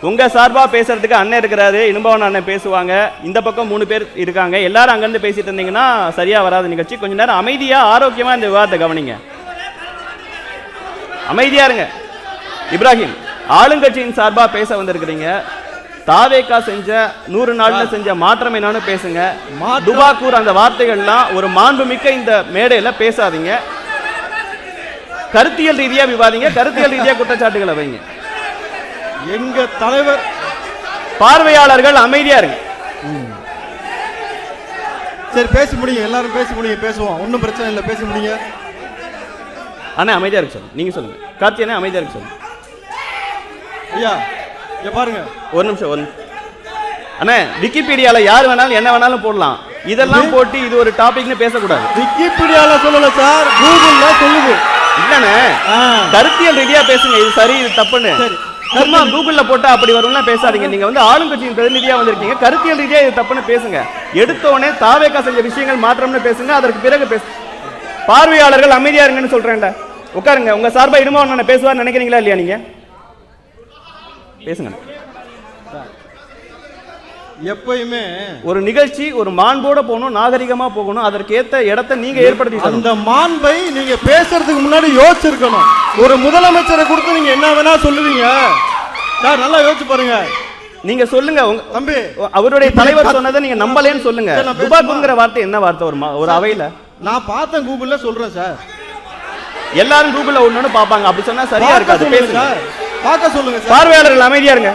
உங்க சார்பா பேசுறதுக்கு அண்ணன் இருக்கிறாரு, இனும்பவன் அண்ணன் பேசுவாங்க, இந்த பக்கம் 3 பேர் இருக்காங்க. எல்லாரும் அங்கிருந்து பேசிட்டு இருந்தீங்கன்னா சரியா வராத நிகழ்ச்சி. கொஞ்ச நேரம் அமைதியா ஆரோக்கியமா இந்த விவாதத்தை கவனிங்க. அமைதியா இருங்க. இப்ராஹிம், ஆளுங்கட்சியின் சார்பா பேச வந்திருக்கிறீங்க. தாவேகா செஞ்ச 100 நாள்ல செஞ்ச மாற்றம் என்னன்னு பேசுங்க. துபாக்கூர் அந்த வார்த்தைகள்லாம் ஒரு மாண்புமிக்க இந்த மேடையில பேசாதீங்க. கருத்தியல் ரீதியா விவாதிங்க, கருத்தியல் ரீதியா குற்றச்சாட்டுகளை வைங்க. எங்க தலைவர், பார்வையாளர்கள் அமைதியா இருங்க. சரி, பேச முடியுங்க. எல்லாரும் பேச முடியுங்க, பேசுவோம். ஒன்றும் பிரச்சனை இல்லை, பேச முடியுங்க. அண்ணா அமைதியா இருக்கு சொல்லுங்க. நீங்க சொல்லுங்க. கார்த்தி அண்ணா அமைதியா இருக்கு சொல்லுங்க. ஐயா, இங்க பாருங்க. ஒரு நிமிஷம். அண்ணா, விக்கிபீடியால யார் வேணாலும் என்ன வேணாலும் போடலாம். இதெல்லாம் போட்டு இது ஒரு டாபிக்னு பேசக்கூடாது. விக்கிபீடியால சொல்லல சார், கூகுள்ல சொல்லுது. இல்லண்ணே, கருத்தியல் ரீதியா பேசுங்க. இது சரி, இது தப்புன்னு. சும்மா கூகுள்ல போட்டா அப்படி வரும்னா பேசாதீங்க. நீங்க வந்து ஆளுங்கட்சியின் பிரதிநிதியா வந்திருக்கீங்க. கருத்தியல் ரீதியா இது தப்புன்னு பேசுங்க. எடுத்தோடனே தாவேகா செஞ்ச விஷயங்கள் மாற்றம்னு பேசுங்க. அதற்கு பிறகு பேசு. பார்வையாளர்கள் அமைதியா இருங்கன்னு சொல்றேன்ல. உட்காருங்க. உங்க சார்பா இடும்பவன் பேசுவார் நினைக்கிறீங்களா இல்லையா? நீங்க பேசுங்க. எப்பயுமே ஒரு நிகழ்ச்சி ஒரு மாண்போட போகணும், நாகரிகமா போகணும். அதற்கேற்ற இடத்தை நீங்க ஏற்படுத்தி, அந்த மாண்பை நீங்க பேசுறதுக்கு முன்னாடி யோசிச்சிருக்கணும். ஒரு முதலமைச்சரை கொடுத்து நீங்க என்ன வேணா சொல்லுவீங்க சார். நல்லா யோசிச்சு பாருங்க. நீங்க சொல்லுங்க. தம்பி, அவருடைய தலைவர் சொன்னதை நீங்க நம்பலேன்னு சொல்லுங்க. துபாக்குங்கிற வார்த்தை என்ன வார்த்தை ஒரு அவையில? நான் பார்த்தேன், கூகுள்ல சொல்றேன் சார். எல்லாரும் கூகுள்ல ஒண்ணு பாப்பாங்க. அப்படி சொன்னா சரியா இருக்காது. பேசுங்க, பார்க்க சொல்லுங்க. பார்வையாளர்கள் அமைதியா இருங்க.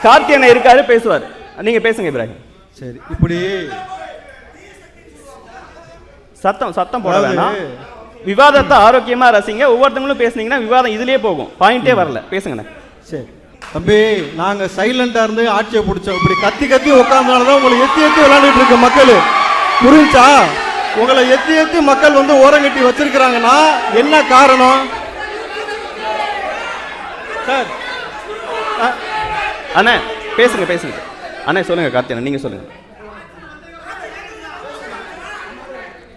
கார்த்தி அண்ணா இருக்காரு, பேசுவார். நீங்க பேசுங்க இப்ராஹிம். சரி, இப்படி சத்தம் போட வேணாம். விவாதத்தை ஆரோக்கியமா ரசிங்க. ஒவ்வொருத்தங்களும் பேசுனீங்கன்னா விவாதம் இதுலயே போகும். பாயிண்டே வரல. பேசுங்க. சரி தம்பி, நாங்க சைலண்டா இருந்து ஆட்சியை பிடிச்சோம். இப்படி கத்தி கத்தி உட்கார்ந்தனாலதான் உங்களை எத்தி எத்தி விளையாண்டுட்டு இருக்க மக்கள். புரிஞ்சா? உங்களை எத்தி எத்தி மக்கள் வந்து ஓரங்கட்டி வச்சிருக்கிறாங்கன்னா என்ன காரணம் சார்? அண்ணா பேசுங்க. அண்ணா சொல்லுங்க. கார்த்தி அண்ணா நீங்க சொல்லுங்க.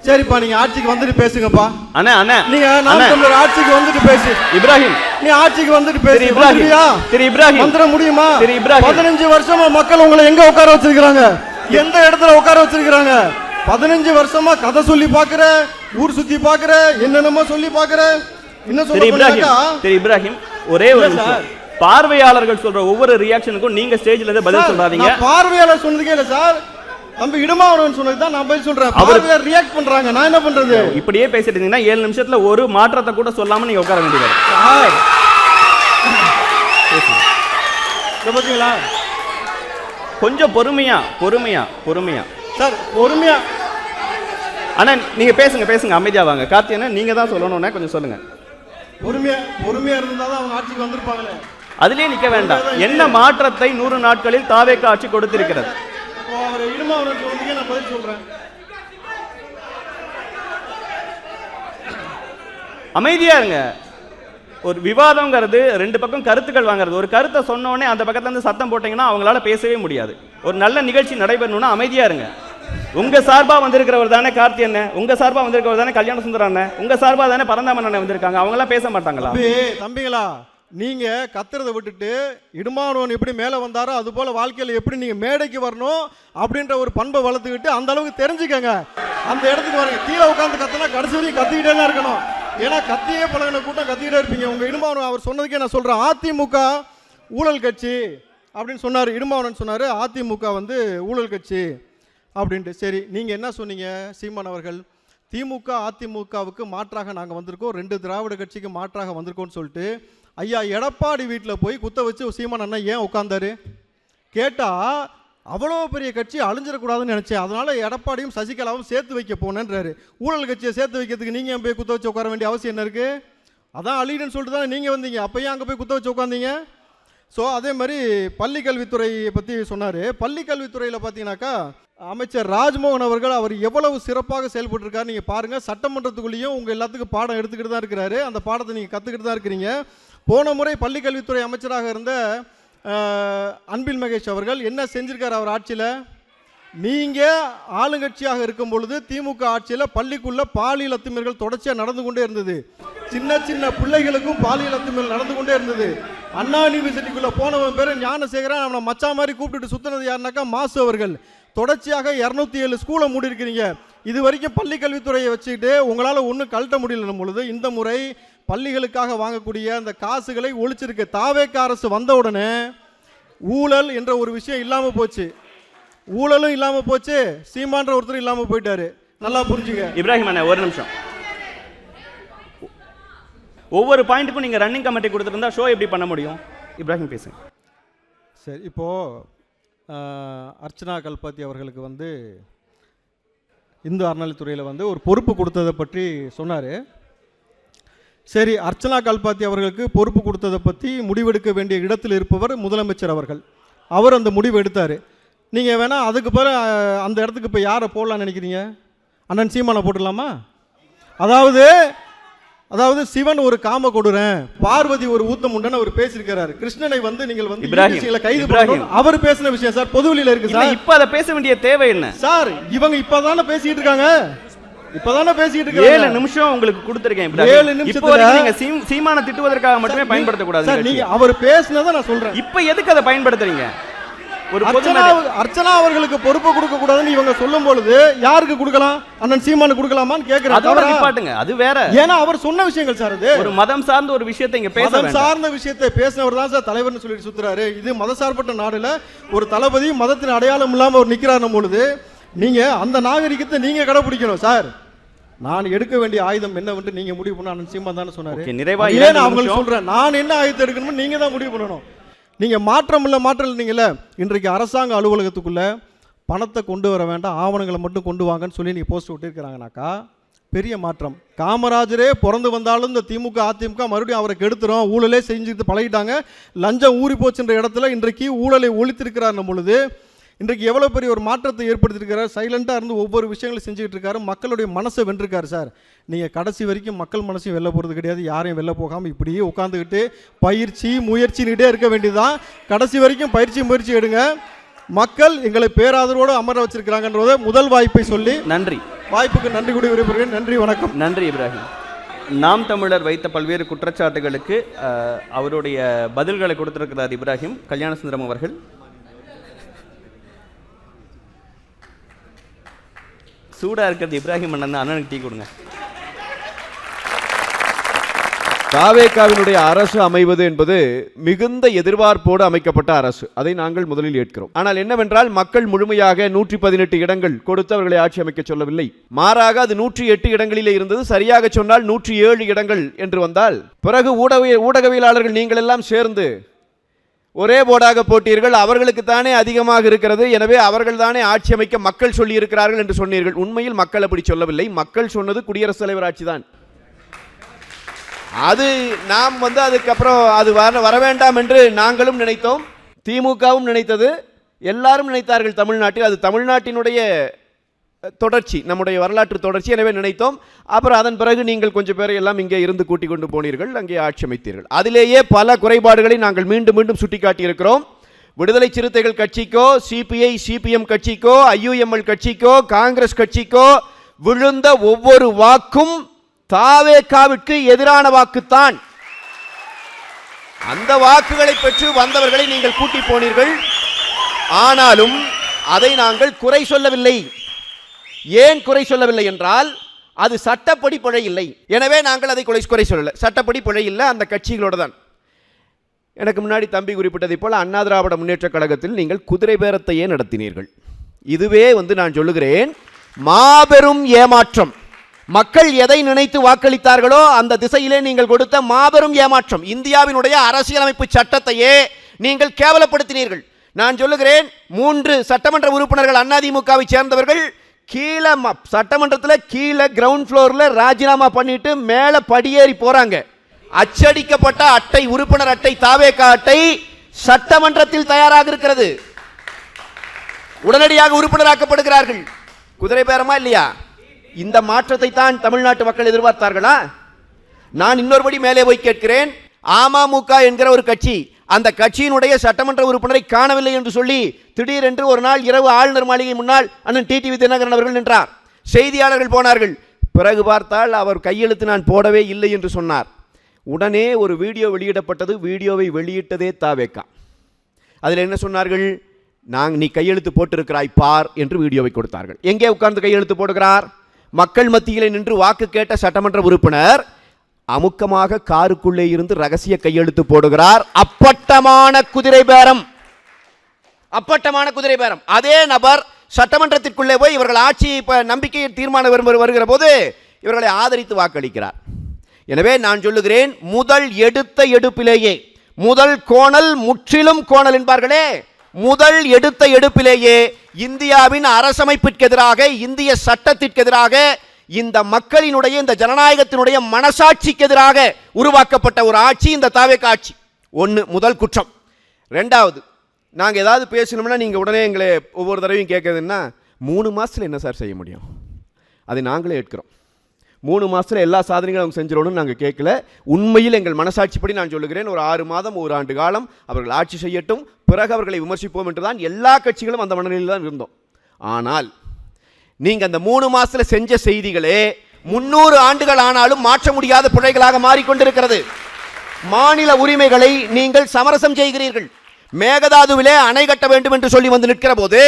சரிப்பா, நீங்க ஆட்சிக்கு வந்துட்டு பேசுங்கப்பா. அண்ணா நீங்க நாம் தமிழர் ஆட்சிக்கு வந்துட்டு பேசு. இப்ராஹிம், நீ ஆட்சிக்கு வந்துட்டு பேசு. திரு இப்ராஹிம், வந்துட முடியுமா? திரு இப்ராஹிம், 15 வருஷமா மக்கள் உங்களை எங்க உட்கார வச்சிருக்காங்க? எந்த இடத்துல உட்கார வச்சிருக்காங்க? 15 வருஷமா கதை சொல்லி பாக்குற, ஊர் சுத்தி பாக்குற, என்னென்னமோ சொல்லி பாக்குற. இன்னும் திரு இப்ராஹிம், ஒரே ஒரு நிமிஷம். பார்வையாளர்கள் சொல்ற ஒவ்வொரு ரியாக்ஷனுக்கும் நீங்க ஸ்டேஜ்ல பதில் சொல்றாதீங்க. பார்வையாளர் சொன்னதுக்கே இல்ல சார், தம்பி இடுமாவரவன் சொன்னதுதான் நான் பதில் சொல்றேன். பார்வையாளர் ரியாக்ட் பண்றாங்க, நான் என்ன பண்றது? இப்படியே பேசிட்டு இருந்தீங்கன்னா 7 நிமிஷத்துல ஒரு மாற்றத்தை கூட சொல்லாம நீங்க உட்கார வேண்டியது. இதை பார்த்தீங்களா கொஞ்சம் பொறுமையா சார்? பொறுமையா அண்ணா நீங்க பேசுங்க அமைதியா வாங்க. கார்த்தி அண்ணா நீங்க தான் சொல்லணும்னா கொஞ்சம் சொல்லுங்க. பொறுமையா இருந்தா தான் அவங்க ஆட்சிக்கு வந்திருப்பாங்களே. அதிலே நிக்க வேண்டாம். என்ன மாற்றத்தை 100 நாட்களில் தாவேகா ஆட்சி கொடுத்திருக்கிறது? அவர் இடுமாவனம் சொல்றீங்க, நான் பதில் சொல்றேன். அமைதியா இருங்க. ஒரு விவாதம்ங்கிறது ரெண்டு பக்கம் கருத்துக்கள் வாங்குறது. ஒரு கருத்தை சொன்ன உடனே அந்த பக்கத்துல இருந்து சத்தம் போட்டீங்கன்னா அவங்களால பேசவே முடியாது. ஒரு நல்ல நிகழ்ச்சி நடைபெறணும்னா அமைதியா இருங்க. உங்க சார்பா வந்திருக்கிறவர் தானே கார்த்தி அண்ணன், உங்க சார்பா வந்திருக்கிறவர் தானே கல்யாண சுந்தரம் அண்ணன், உங்க சார்பா தானே பரந்தாமன் அண்ணன் வந்திருக்காங்க. அவங்க எல்லாம் பேச மாட்டாங்களா? தம்பிங்களா, நீங்க கத்துறதை விட்டுட்டு இடுமானவன் எப்படி மேலே வந்தாரோ அது போல வாழ்க்கையில் எப்படி நீங்க மேடைக்கு வரணும் அப்படின்ற ஒரு பண்பை வளர்த்துக்கிட்டு அந்த அளவுக்கு தெரிஞ்சுக்கங்க. அந்த இடத்துக்கு வரீங்க. கீழே உட்காந்து கத்தினா கடைசி வரைக்கும் கத்திக்கிட்டே தான் இருக்கணும். ஏன்னா கத்தியே பழகின கூட்டம் கத்திக்கிட்டே இருப்பீங்க. உங்க இடுமாவனம் அவர் சொன்னதுக்கே நான் சொல்றேன். அதிமுக ஊழல் கட்சி அப்படின்னு சொன்னார். இடுமாவனன் சொன்னார் அதிமுக வந்து ஊழல் கட்சி அப்படின்ட்டு. சரி, நீங்கள் என்ன சொன்னீங்க சீமான் அவர்கள்? திமுக அதிமுகவுக்கு மாற்றாக நாங்கள் வந்திருக்கோம், 2 திராவிட கட்சிக்கு மாற்றாக வந்திருக்கோம்னு சொல்லிட்டு ஐயா எடப்பாடி வீட்டில் போய் குத்த வச்சு சீமான் அண்ணா ஏன் உட்காந்தாரு கேட்டால், அவ்வளோ பெரிய கட்சி அழிஞ்சிடக்கூடாதுன்னு நினச்சேன், அதனால் எடப்பாடியும் சசிகலாவும் சேர்த்து வைக்க போனேன்றாரு. ஊழல் கட்சியை சேர்த்து வைக்கிறதுக்கு நீங்கள் ஏன் போய் குத்த வச்சு உட்கார வேண்டிய அவசியம் என்ன இருக்குது? அதான் அழிடுன்னு சொல்லிட்டு தானே நீங்கள் வந்தீங்க. அப்போ ஏன் அங்கே போய் குத்த வச்சு உட்காந்தீங்க? ஸோ அதே மாதிரி பள்ளிக்கல்வித்துறையை பற்றி சொன்னார். பள்ளிக்கல்வித்துறையில் பார்த்தீங்கன்னாக்கா அமைச்சர் ராஜ்மோகன் அவர்கள் அவர் எவ்வளவு சிறப்பாக செயல்பட்டுருக்காரு நீங்கள் பாருங்கள். சட்டமன்றத்துக்குள்ளேயும் உங்கள் எல்லாத்துக்கும் பாடம் எடுத்துக்கிட்டு தான் இருக்கிறாரு. அந்த பாடத்தை நீங்கள் கற்றுக்கிட்டு தான் இருக்கிறீங்க. போன முறை பள்ளிக்கல்வித்துறை அமைச்சராக இருந்த அன்பில் மகேஷ் அவர்கள் என்ன செஞ்சிருக்காரு அவர் ஆட்சியில்? நீங்கள் ஆளுங்கட்சியாக இருக்கும் பொழுது திமுக ஆட்சியில் பள்ளிக்குள்ள பாலியல் அத்துமீறல்கள் தொடர்ச்சியாக நடந்து கொண்டே இருந்தது. சின்ன சின்ன பிள்ளைகளுக்கும் பாலியல் அத்துமீறல் நடந்து கொண்டே இருந்தது. அண்ணா யூனிவர்சிட்டிக்குள்ளே போனவன் பேர் ஞானசேகரன், அவனை மச்சா மாதிரி கூப்பிட்டுட்டு சுத்தினது யாருனாக்கா மாசு அவர்கள். தொடர்ச்சியாக 207 ஸ்கூலை மூடி இருக்கிறீங்க. இது வரைக்கும் பள்ளி கல்வித்துறையை வச்சுக்கிட்டு உங்களால் ஒன்றும் கழட்ட முடியல பொழுது இந்த முறை பள்ளிகளுக்காக வாங்கக்கூடிய அந்த காசுகளை ஒழிச்சிருக்கு. தாவேகா அரசு வந்த உடனே ஊழல் என்ற ஒரு விஷயம் இல்லாமல் போச்சு. ஊழலும் இல்லாமல் போச்சு, சீமான்ற ஒருத்தர் இல்லாமல் போயிட்டாரு. நல்லா புரிஞ்சுங்க. இப்ராஹிம் அண்ணா ஒரு நிமிஷம். ஒவ்வொரு பாயிண்ட்டுக்கும் நீங்கள் ரன்னிங் கமிட்டி கொடுத்துருந்தா ஷோ எப்படி பண்ண முடியும்? இப்ராஹிம் பேசுங்க. சரி, இப்போது அர்ச்சனா கல்பாத்தி அவர்களுக்கு வந்து இந்து அறநிலைத்துறையில் வந்து ஒரு பொறுப்பு கொடுத்ததை பற்றி சொன்னார். சரி, அர்ச்சனா கல்பாத்தி அவர்களுக்கு பொறுப்பு கொடுத்ததை பற்றி முடிவெடுக்க வேண்டிய இடத்தில் இருப்பவர் முதலமைச்சர் அவர்கள். அவர் அந்த முடிவு எடுத்தார். நீங்கள் வேணால் அதுக்கு பிறகு அந்த இடத்துக்கு இப்போ யாரை போடலான்னு நினைக்கிறீங்க? அண்ணன் சீமானை போட்டுடலாமா? அதாவது சிவன் ஒரு காம கொடுறேன், பார்வதி ஒரு ஊத்தம் உண்டன்னு அவர் பேசியிருக்கிறாரு. கிருஷ்ணனை வந்து நீங்கள் வந்து கைது பண்ணணும் அவர் பேசின விஷயம் சார், பொதுவெளியில இருக்கு சார். இப்ப அதை பேச வேண்டிய தேவை என்ன சார்? இவங்க இப்பதானே பேசிட்டு இருக்காங்க. 7 நிமிஷம் உங்களுக்கு கொடுத்திருக்கேன். 7 நிமிஷத்துல நீங்க சீமானை திட்டுவதற்காக மட்டுமே பயன்படுத்த கூடாது சார். நீங்க அவர் பேசினதை நான் சொல்றேன். இப்ப எதுக்கு அதை பயன்படுத்துறீங்க? அர்ச்சனா அவர்களுக்கு பொறுப்பு கொடுக்க கூடாதுன்னு இவங்க சொல்லும் பொழுது யாருக்கு கொடுக்கலாம்? அண்ணன் சீமானு கொடுக்கலாமான்னு கேக்குறாங்க. அது வேற. ஏன்னா அவர் சொன்ன விஷயங்கள் சார், அது ஒரு மதம் சார்ந்த ஒரு விஷயத்தை இங்க பேச வேண்டாம். மதம் சார்ந்த விஷயத்தை பேசினவர் தான் சார் தலைவர்னு சொல்லிட்டு சுத்துறாரு. இது மதசார்பற்ற நாடுல ஒரு தளபதி மதத்தின் அடையாளம் இல்லாம அவர் நிக்கிறார் பொழுது நீங்க அந்த நாகரிகத்தை நீங்க கடைபிடிக்கணும் சார். நான் எடுக்க வேண்டிய ஆயுதம் என்னவென்று நீங்க முடிவு பண்ண அண்ணன் சீமான் தானே சொன்னாரு. நான் அவங்களுக்கு சொல்றேன், நான் என்ன ஆயுதத்தை எடுக்கணும்னு நீங்க தான் முடிவு பண்ணணும். நீங்கள் மாற்றம் இல்லைங்கள. இன்றைக்கு அரசாங்க அலுவலகத்துக்குள்ளே பணத்தை கொண்டு வர வேண்டாம், ஆவணங்களை மட்டும் கொண்டு வாங்கன்னு சொல்லி நீங்கள் போஸ்ட் விட்டுருக்கிறாங்கனாக்கா பெரிய மாற்றம். காமராஜரே பிறந்து வந்தாலும் இந்த திமுக அதிமுக மறுபடியும் அவரை கெடுத்துரும், ஊழலே செஞ்சுட்டு பழகிட்டாங்க, லஞ்சம் ஊறி போச்சுன்ற இடத்துல இன்றைக்கு ஊழலை ஒழித்திருக்கிறார் பொழுது இன்றைக்கு எவ்வளோ பெரிய ஒரு மாற்றத்தை ஏற்படுத்தியிருக்கிறார். சைலண்டாக இருந்து ஒவ்வொரு விஷயங்களும் செஞ்சுக்கிட்டு இருக்காரு. மக்களுடைய மனசை வென்றிருக்காரு சார். நீங்கள் கடைசி வரைக்கும் மக்கள் மனசையும் வெளில போகிறது கிடையாது, யாரையும் வெளில போகாமல் இப்படியே உட்காந்துக்கிட்டு பயிற்சி முயற்சின்னுட்டே இருக்க வேண்டியதுதான். கடைசி வரைக்கும் முயற்சி எடுங்க. மக்கள் எங்களை பேராதரோடு அமர வச்சிருக்கிறாங்கன்றத முதல் வாய்ப்பை சொல்லி நன்றி. வாய்ப்புக்கு நன்றி கூடி விரும்புகிறேன். நன்றி, வணக்கம். நன்றி இப்ராஹிம். நாம் தமிழர் வைத்த பல்வேறு குற்றச்சாட்டுகளுக்கு அவருடைய பதில்களை கொடுத்திருக்கிறார் இப்ராஹிம். கல்யாண சுந்தரம் அவர்கள் சூடா இருக்கிறது. இப்ராஹிம் அண்ணனுக்கு டீ கொடுங்க. தாவேகாவினுடைய அரசு அமைவது என்பது மிகுந்த எதிர்பார்ப்போடு அமைக்கப்பட்ட அரசு. அதை நாங்கள் முதலில் ஏற்கிறோம். ஆனால் என்னவென்றால் மக்கள் முழுமையாக 118 இடங்கள் கொடுத்து அவர்களை ஆட்சி அமைக்க சொல்லவில்லை. மாறாக அது 108 இடங்களிலே இருந்தது. சரியாக சொன்னால் 107 இடங்கள் என்று வந்தால் பிறகு ஊடகவியலாளர்கள் நீங்கள் எல்லாம் சேர்ந்து ஒரே போர்டாக போட்டீர்கள், அவர்களுக்கு தானே அதிகமாக இருக்கிறது, எனவே அவர்கள் தானே ஆட்சி அமைக்க மக்கள் சொல்லி இருக்கிறார்கள் என்று சொன்னீர்கள். உண்மையில் மக்கள் அப்படி சொல்லவில்லை. மக்கள் சொன்னது குடியரசுத் தலைவர் ஆட்சி தான். அது நாம் அதுக்கப்புறம் அது வர வேண்டாம் என்று நாங்களும் நினைத்தோம், திமுகவும் நினைத்தது, எல்லாரும் நினைத்தார்கள் தமிழ்நாட்டில். அது தமிழ்நாட்டினுடைய தொடர்ச்சி, நம்முடைய வரலாற்று தொடர்ச்சி. எனவே நினைத்தோம். அப்புறம் அதன் பிறகு நீங்கள் கொஞ்சம் பேரை எல்லாம் இங்கே இருந்து கூட்டிக் கொண்டு போனீர்கள், அங்கே ஆட்சி அமைத்தீர்கள். அதிலேயே பல குறைபாடுகளை நாங்கள் மீண்டும் மீண்டும் சுட்டிக்காட்டியிருக்கிறோம். விடுதலை சிறுத்தைகள் கட்சிக்கோ, சிபிஐ சிபிஎம் கட்சிக்கோ, ஐயுஎம்எல் கட்சிக்கோ, காங்கிரஸ் கட்சிக்கோ விழுந்த ஒவ்வொரு வாக்கும் தாவேகாவிற்கு எதிரான வாக்குத்தான். அந்த வாக்குகளை பெற்று வந்தவர்களை நீங்கள் கூட்டி போனீர்கள். ஆனாலும் அதை நாங்கள் குறை சொல்லவில்லை. ஏன் குறை சொல்லவில்லை என்றால் அது சட்டப்படி பிழை இல்லை. எனவே நாங்கள் அதை குறை சொல்லல. சட்டப்படி பிழை இல்லை, அந்த கட்சிகளோட தான். எனக்கு முன்னாடி தம்பி குறிப்பிட்டதை போல அண்ணா திராவிட முன்னேற்ற கழகத்தில் நீங்கள் குதிரை பேரத்தையே நடத்தினீர்கள். இதுவே நான் சொல்லுகிறேன், மாபெரும் ஏமாற்றம். மக்கள் எதை நினைத்து வாக்களித்தார்களோ அந்த திசையிலே நீங்கள் கொடுத்த மாபெரும் ஏமாற்றம். இந்தியாவினுடைய அரசியலமைப்பு சட்டத்தையே நீங்கள் கேவலப்படுத்தினீர்கள். நான் சொல்லுகிறேன், 3 சட்டமன்ற உறுப்பினர்கள் அதிமுகவை சேர்ந்தவர்கள் கீழே சட்டமன்றத்தில் கீழே கிரவுண்ட் ஃப்ளோர்ல ராஜினாமா பண்ணிட்டு மேல படியேறி போறாங்க. அச்சடிக்கப்பட்ட அட்டை, உறுப்பினர் அட்டை, தாவேகா அட்டை சட்டமன்றத்தில் தயாராக இருக்கிறது. உடனடியாக உறுப்பினராக்கப்படுகிறார்கள். குதிரை பேரமா இல்லையா? இந்த மாற்றத்தை தான் தமிழ்நாட்டு மக்கள் எதிர்பார்த்தார்களா? நான் இன்னொருபடி மேலே போய் கேட்கிறேன். அமமுக என்கிற ஒரு கட்சி, அந்த கட்சியினுடைய சட்டமன்ற உறுப்பினரை காணவில்லை என்று சொல்லி திடீரென்று ஒரு நாள் இரவு ஆளுநர் மாளிகை முன்னால் அண்ணன் டிடிவி தினகரன் அவர்கள் நின்றார். செய்தியாளர்கள் போனார்கள். பிறகு பார்த்தால் அவர் கையெழுத்து நான் போடவே இல்லை என்று சொன்னார். உடனே ஒரு வீடியோ வெளியிடப்பட்டது. வீடியோவை வெளியிட்டதே தாவேகா. அதில் என்ன சொன்னார்கள்? நீ கையெழுத்து போட்டிருக்கிறாய் பார் என்று வீடியோவை கொடுத்தார்கள். எங்கே உட்கார்ந்து கையெழுத்து போடுகிறார்? மக்கள் மத்தியிலே நின்று வாக்கு கேட்ட சட்டமன்ற உறுப்பினர் அமுக்கமாக காருக்குள்ளே இருந்து ரகசிய கையெழுத்து போடுகிறார். அப்பட்டமான குதிரை பேரம், அப்பட்டமான குதிரை பேரம். அதே நபர் சட்டமன்றத்திற்குள்ளே போய் இவர்கள் ஆட்சி நம்பிக்கை தீர்மானம் வருகிற போது இவர்களை ஆதரித்து வாக்களிக்கிறார். எனவே நான் சொல்லுகிறேன், முதல் எடுத்த எடுப்பிலேயே, முதல் கோணல் முற்றிலும் கோணல் என்பார்களே, முதல் எடுத்த எடுப்பிலேயே இந்தியாவின் அரசமைப்பிற்கு எதிராக, இந்திய சட்டத்திற்கு எதிராக, இந்த மக்களினுடைய, இந்த ஜனநாயகத்தினுடைய மனசாட்சிக்கு எதிராக உருவாக்கப்பட்ட ஒரு ஆட்சி இந்த தாவேகா ஆட்சி. முதல் குற்றம். ரெண்டாவது, நாங்கள் ஏதாவது பேசணும்னா நீங்கள் உடனே எங்களை ஒவ்வொரு தடவையும் கேட்குறதுன்னா 3 மாதத்தில் என்ன சார் செய்ய முடியும்? அதை நாங்களே ஏற்கிறோம். 3 மாதத்தில் எல்லா சாதனைகளும் அவங்க செஞ்சிடணும்னு நாங்கள் கேட்கல. உண்மையில் எங்கள் மனசாட்சிப்படி நான் சொல்லுகிறேன், ஒரு 6 மாதம் 1 ஆண்டு காலம் அவர்கள் ஆட்சி செய்யட்டும், பிறகு அவர்களை விமர்சிப்போம் என்று தான் எல்லா கட்சிகளும் அந்த மனநிலையில் தான் இருந்தோம். ஆனால் நீங்கள் அந்த 3 மாதத்தில் செஞ்ச செய்திகளே 300 ஆண்டுகள் ஆனாலும் மாற்ற முடியாத பிழைகளாக மாறிக்கொண்டிருக்கிறது. மாநில உரிமைகளை நீங்கள் சமரசம் செய்கிறீர்கள். மேகதாதுவிலே அணை கட்ட வேண்டும் என்று சொல்லி வந்து நிற்கிற போது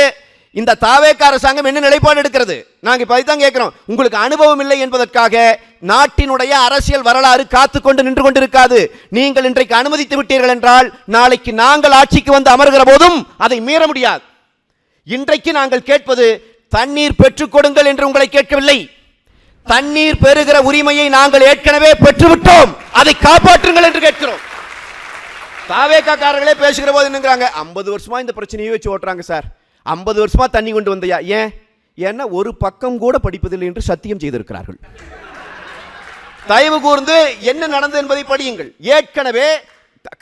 இந்த தாவேகா அரசாங்கம் என்ன நிலைப்பாடு எடுக்கிறது? நாங்கள் இப்போ தான் கேட்கிறோம். உங்களுக்கு அனுபவம் இல்லை என்பதற்காக நாட்டினுடைய அரசியல் வரலாறு காத்துக்கொண்டு நின்று கொண்டிருக்காது. நீங்கள் இன்றைக்கு அனுமதித்து விட்டீர்கள் என்றால் நாளைக்கு நாங்கள் ஆட்சிக்கு வந்து அமர்கிற போதும் அதை மீற முடியாது. இன்றைக்கு நாங்கள் கேட்பது தண்ணீர் பெற்றுக் கொடுங்கள் என்று உங்களை கேட்கவில்லை. தண்ணீர் பெறுகிற உரிமையை நாங்கள் ஏற்கனவே பெற்றுவிட்டோம், அதை காப்பாற்றுங்கள் என்று கேட்கிறோம். தாவேகா காரர்களே பேசுகிற போது என்னங்கிறாங்க, 50 வருஷமா இந்த பிரச்சனையை வச்சு ஓட்டுறாங்க சார், 50 வருஷமா தண்ணி கொண்டு வந்தையா? ஏன்னா ஒரு பக்கம் கூட படிப்பதில்லை என்று சத்தியம் செய்திருக்கிறார்கள். தயவு கூர்ந்து என்ன நடந்தது என்பதை படியுங்கள். ஏற்கனவே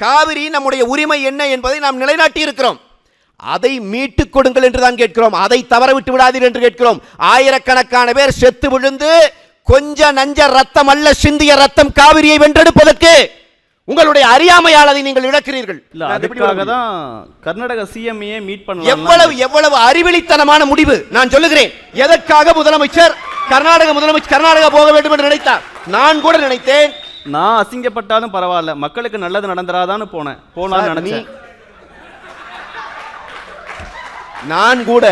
காவிரி நம்முடைய உரிமை என்ன என்பதை நாம் நிலைநாட்டி இருக்கிறோம். அதை மீட்டுக் கொடுங்கள் என்று தான் கேட்கிறோம். அதை தவறவிட்டு விடாதீர்கள் என்று கேட்கிறோம். ஆயிரக்கணக்கான பேர் செத்து விழுந்து கொஞ்ச நஞ்ச ரத்தம் அல்ல சிந்திய ரத்தம் காவிரியை வென்றெடுப்பதற்கு உங்களுடைய அறியாமையால் அதை நீங்கள் இழக்கிறீர்கள். அதுக்காக தான் கர்நாடக சிஎம்ஏ மீட் பண்ணலாம். எவ்வளவு அறிவிலித்தனமான முடிவு. நான் சொல்லுகிறேன், எதற்காக முதலமைச்சர் கர்நாடகா போக வேண்டும் என்று நினைத்தார்? நான் கூட நினைத்தேன். நான் அசிங்கப்பட்டாலும் பரவாயில்ல, மக்களுக்கு நல்லது நடந்துராதான்னு போனான்னு நினைச்சேன். நான் கூட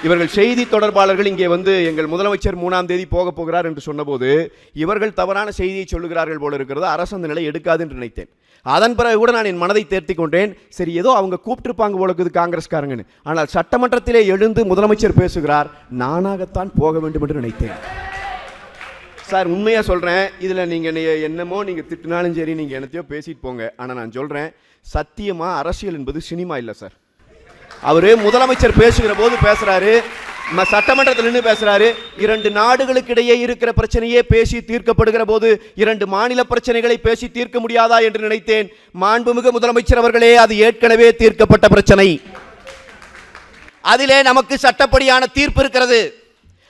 இவர்கள் செய்தி தொடர்பாளர்கள் இங்கே வந்து எங்கள் முதலமைச்சர் 3ஆம் தேதி போக போகிறார் என்று சொன்னபோது இவர்கள் தவறான செய்தியை சொல்லுகிறார்கள் போல இருக்கிறது, அரசு அந்த நிலை எடுக்காது என்று நினைத்தேன். அதன் பிறகு கூட நான் என் மனதை தேர்த்தி கொண்டேன். சரி, ஏதோ அவங்க கூப்பிட்டுருப்பாங்க போல இருக்குது காங்கிரஸ்காரங்கன்னு. ஆனால் சட்டமன்றத்திலே எழுந்து முதலமைச்சர் பேசுகிறார், நானாகத்தான் போக வேண்டும் என்று நினைத்தேன். சார், உண்மையாக சொல்கிறேன், இதில் நீங்கள் என்னமோ நீங்கள் திட்டினாலும் சரி, நீங்கள் என்னத்தையோ பேசிட்டு போங்க. ஆனால் நான் சொல்கிறேன், சத்தியமா அரசியல் என்பது சினிமா இல்லை சார். அவரு முதலமைச்சர் பேசுகிற போது பேசுறாரு, சட்டமன்றத்தில் நின்று பேசுறாரு, 2 நாடுகளுக்கு இடையே இருக்கிற பிரச்சனையே பேசி தீர்க்கப்படுகிற போது 2 மாநில பிரச்சனைகளை பேசி தீர்க்க முடியாதா என்று நினைத்தேன். மாண்புமிகு முதலமைச்சர் அவர்களே, அது ஏற்கனவே தீர்க்கப்பட்ட பிரச்சனை. அதிலே நமக்கு சட்டப்படியான தீர்ப்பு இருக்கிறது.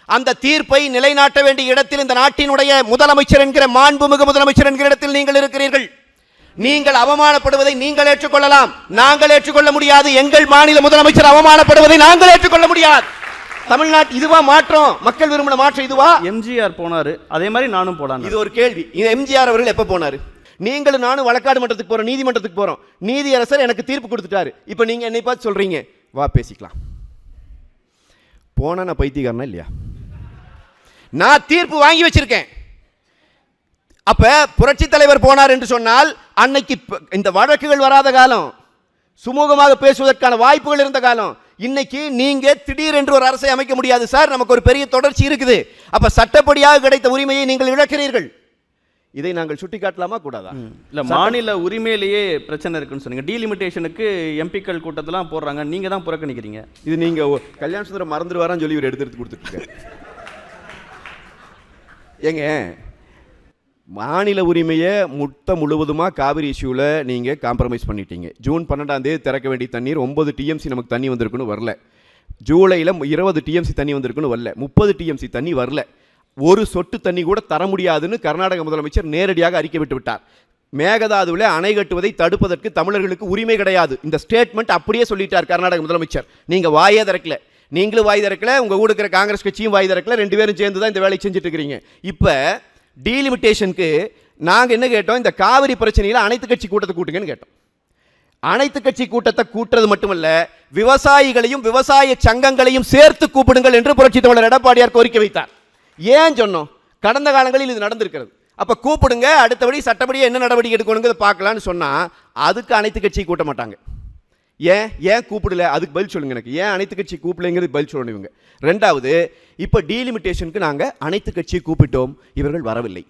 அந்த தீர்ப்பை நிலைநாட்ட வேண்டிய இடத்தில் இந்த நாட்டினுடைய முதலமைச்சர் என்கிற மாண்புமிகு முதலமைச்சர் என்கிற இடத்தில் நீங்கள் இருக்கிறீர்கள். நீங்கள் அவமானப்படுவதை நீங்கள் ஏற்றுக்கொள்ளலாம், நாங்கள் ஏற்றுக்கொள்ள முடியாது. எங்கள் மாநில முதலமைச்சர் அவமானப்படுவதை நாங்கள் ஏற்றுக்கொள்ள முடியாது. தமிழ்நாட்டு இதுவா மாற்றம்? மக்கள் விரும்பின மாற்றம் இதுவா? எம்ஜிஆர் போனாரு, அதே மாதிரி நானும் போனான். இது ஒரு கேள்வி. எம்ஜிஆர் அவர்கள் எப்ப போனாரு? நீங்களும் நானும் வழக்காடு மன்றத்துக்கு போறோம், நீதிமன்றத்துக்கு போறோம். நீதியரசர் எனக்கு தீர்ப்பு கொடுத்துட்டாரு. இப்ப நீங்க என்னை பார்த்து சொல்றீங்க, வா பேசிக்கலாம். போனா நான் பைத்தியக்காரனா இல்லையா? நான் தீர்ப்பு வாங்கி வச்சிருக்கேன். அப்ப புரட்சி தலைவர் போனார் என்று சொன்னால் அன்னைக்கு இந்த வழக்குகள் வராத காலம், சுமூகமாக பேசுவதற்கான வாய்ப்புகள் இருந்த காலம். இன்னைக்கு நீங்க திடீரென்று ஒரு அரசை அமைக்க முடியாது சார். நமக்கு ஒரு பெரிய தொடர்ச்சி இருக்குது. அப்ப சட்டப்படியாக கிடைத்த உரிமையை நீங்கள் இழக்கிறீர்கள். இதை நாங்கள் சுட்டிக்காட்டலாமா கூடாதா? இல்ல, மாநில உரிமையிலேயே பிரச்சனை இருக்குன்னு சொன்னீங்க. டீலிமிட்டேஷனுக்கு எம்பிக்கள் கூட்டத்தெல்லாம் போடுறாங்க, நீங்க தான் புறக்கணிக்கிறீங்க. இது நீங்க கல்யாண சுந்தரம் மறந்துடுவாரான்னு சொல்லி ஒரு எடுத்து கொடுத்துட்டு ஏங்க, மாநில உரிமையை முழுவதுமாக காவிரி இஷ்யூவில் நீங்கள் காம்ப்ரமைஸ் பண்ணிட்டீங்க. ஜூன் 12ஆம் தேதி திறக்க வேண்டிய தண்ணீர் 9 TMC நமக்கு தண்ணி வந்திருக்குன்னு வரல. ஜூலையில் 20 TMC தண்ணி வந்திருக்குன்னு வரல. 30 TMC தண்ணி வரல. ஒரு சொட்டு தண்ணி கூட தர முடியாதுன்னு கர்நாடக முதலமைச்சர் நேரடியாக அறிக்கை விட்டு விட்டார். மேகதாதுவில் அணை கட்டுவதை தடுப்பதற்கு தமிழர்களுக்கு உரிமை கிடையாது. இந்த ஸ்டேட்மெண்ட் அப்படியே சொல்லிட்டார் கர்நாடக முதலமைச்சர். நீங்கள் வாயே திறக்கல, நீங்களும் வாய் திறக்கல, உங்கள் கூட இருக்கிற காங்கிரஸ் கட்சியும் வாய் திறக்கல. 2 பேரும் சேர்ந்து தான் இந்த வேலையை செஞ்சுட்டு இருக்கிறீங்க. இப்போ டீலிமிட்டேஷனுக்கு நாங்கள் என்ன கேட்டோம்? இந்த காவிரி பிரச்சனையில் அனைத்து கட்சி கூட்டத்தை கூட்டுங்கன்னு கேட்டோம். அனைத்து கட்சி கூட்டத்தை கூட்டுறது மட்டுமல்ல, விவசாயிகளையும் விவசாய சங்கங்களையும் சேர்த்து கூப்பிடுங்கள் என்று புரட்சி தமிழர் எடப்பாடியார் கோரிக்கை வைத்தார். ஏன் சொன்னோம்? கடந்த காலங்களில் இது நடந்திருக்கிறது. அப்போ கூப்பிடுங்க, அடுத்தபடி சட்டப்படியே என்ன நடவடிக்கை எடுக்கணுங்கிறத பார்க்கலான்னு சொன்னால் அதுக்கு அனைத்து கட்சி கூட்ட மாட்டாங்க. ஏன் கூப்பிடல? அதுக்கு பதில் சொல்லுங்க. எனக்கு ஏன் அனைத்து கட்சி கூப்பிடலைங்கிறது பதில் சொல்லணும் இவங்க. ரெண்டாவது, இப்போ டீலிமிட்டேஷனுக்கு நாங்கள் அனைத்து கட்சியை கூப்பிட்டோம், இவர்கள் வரவில்லை.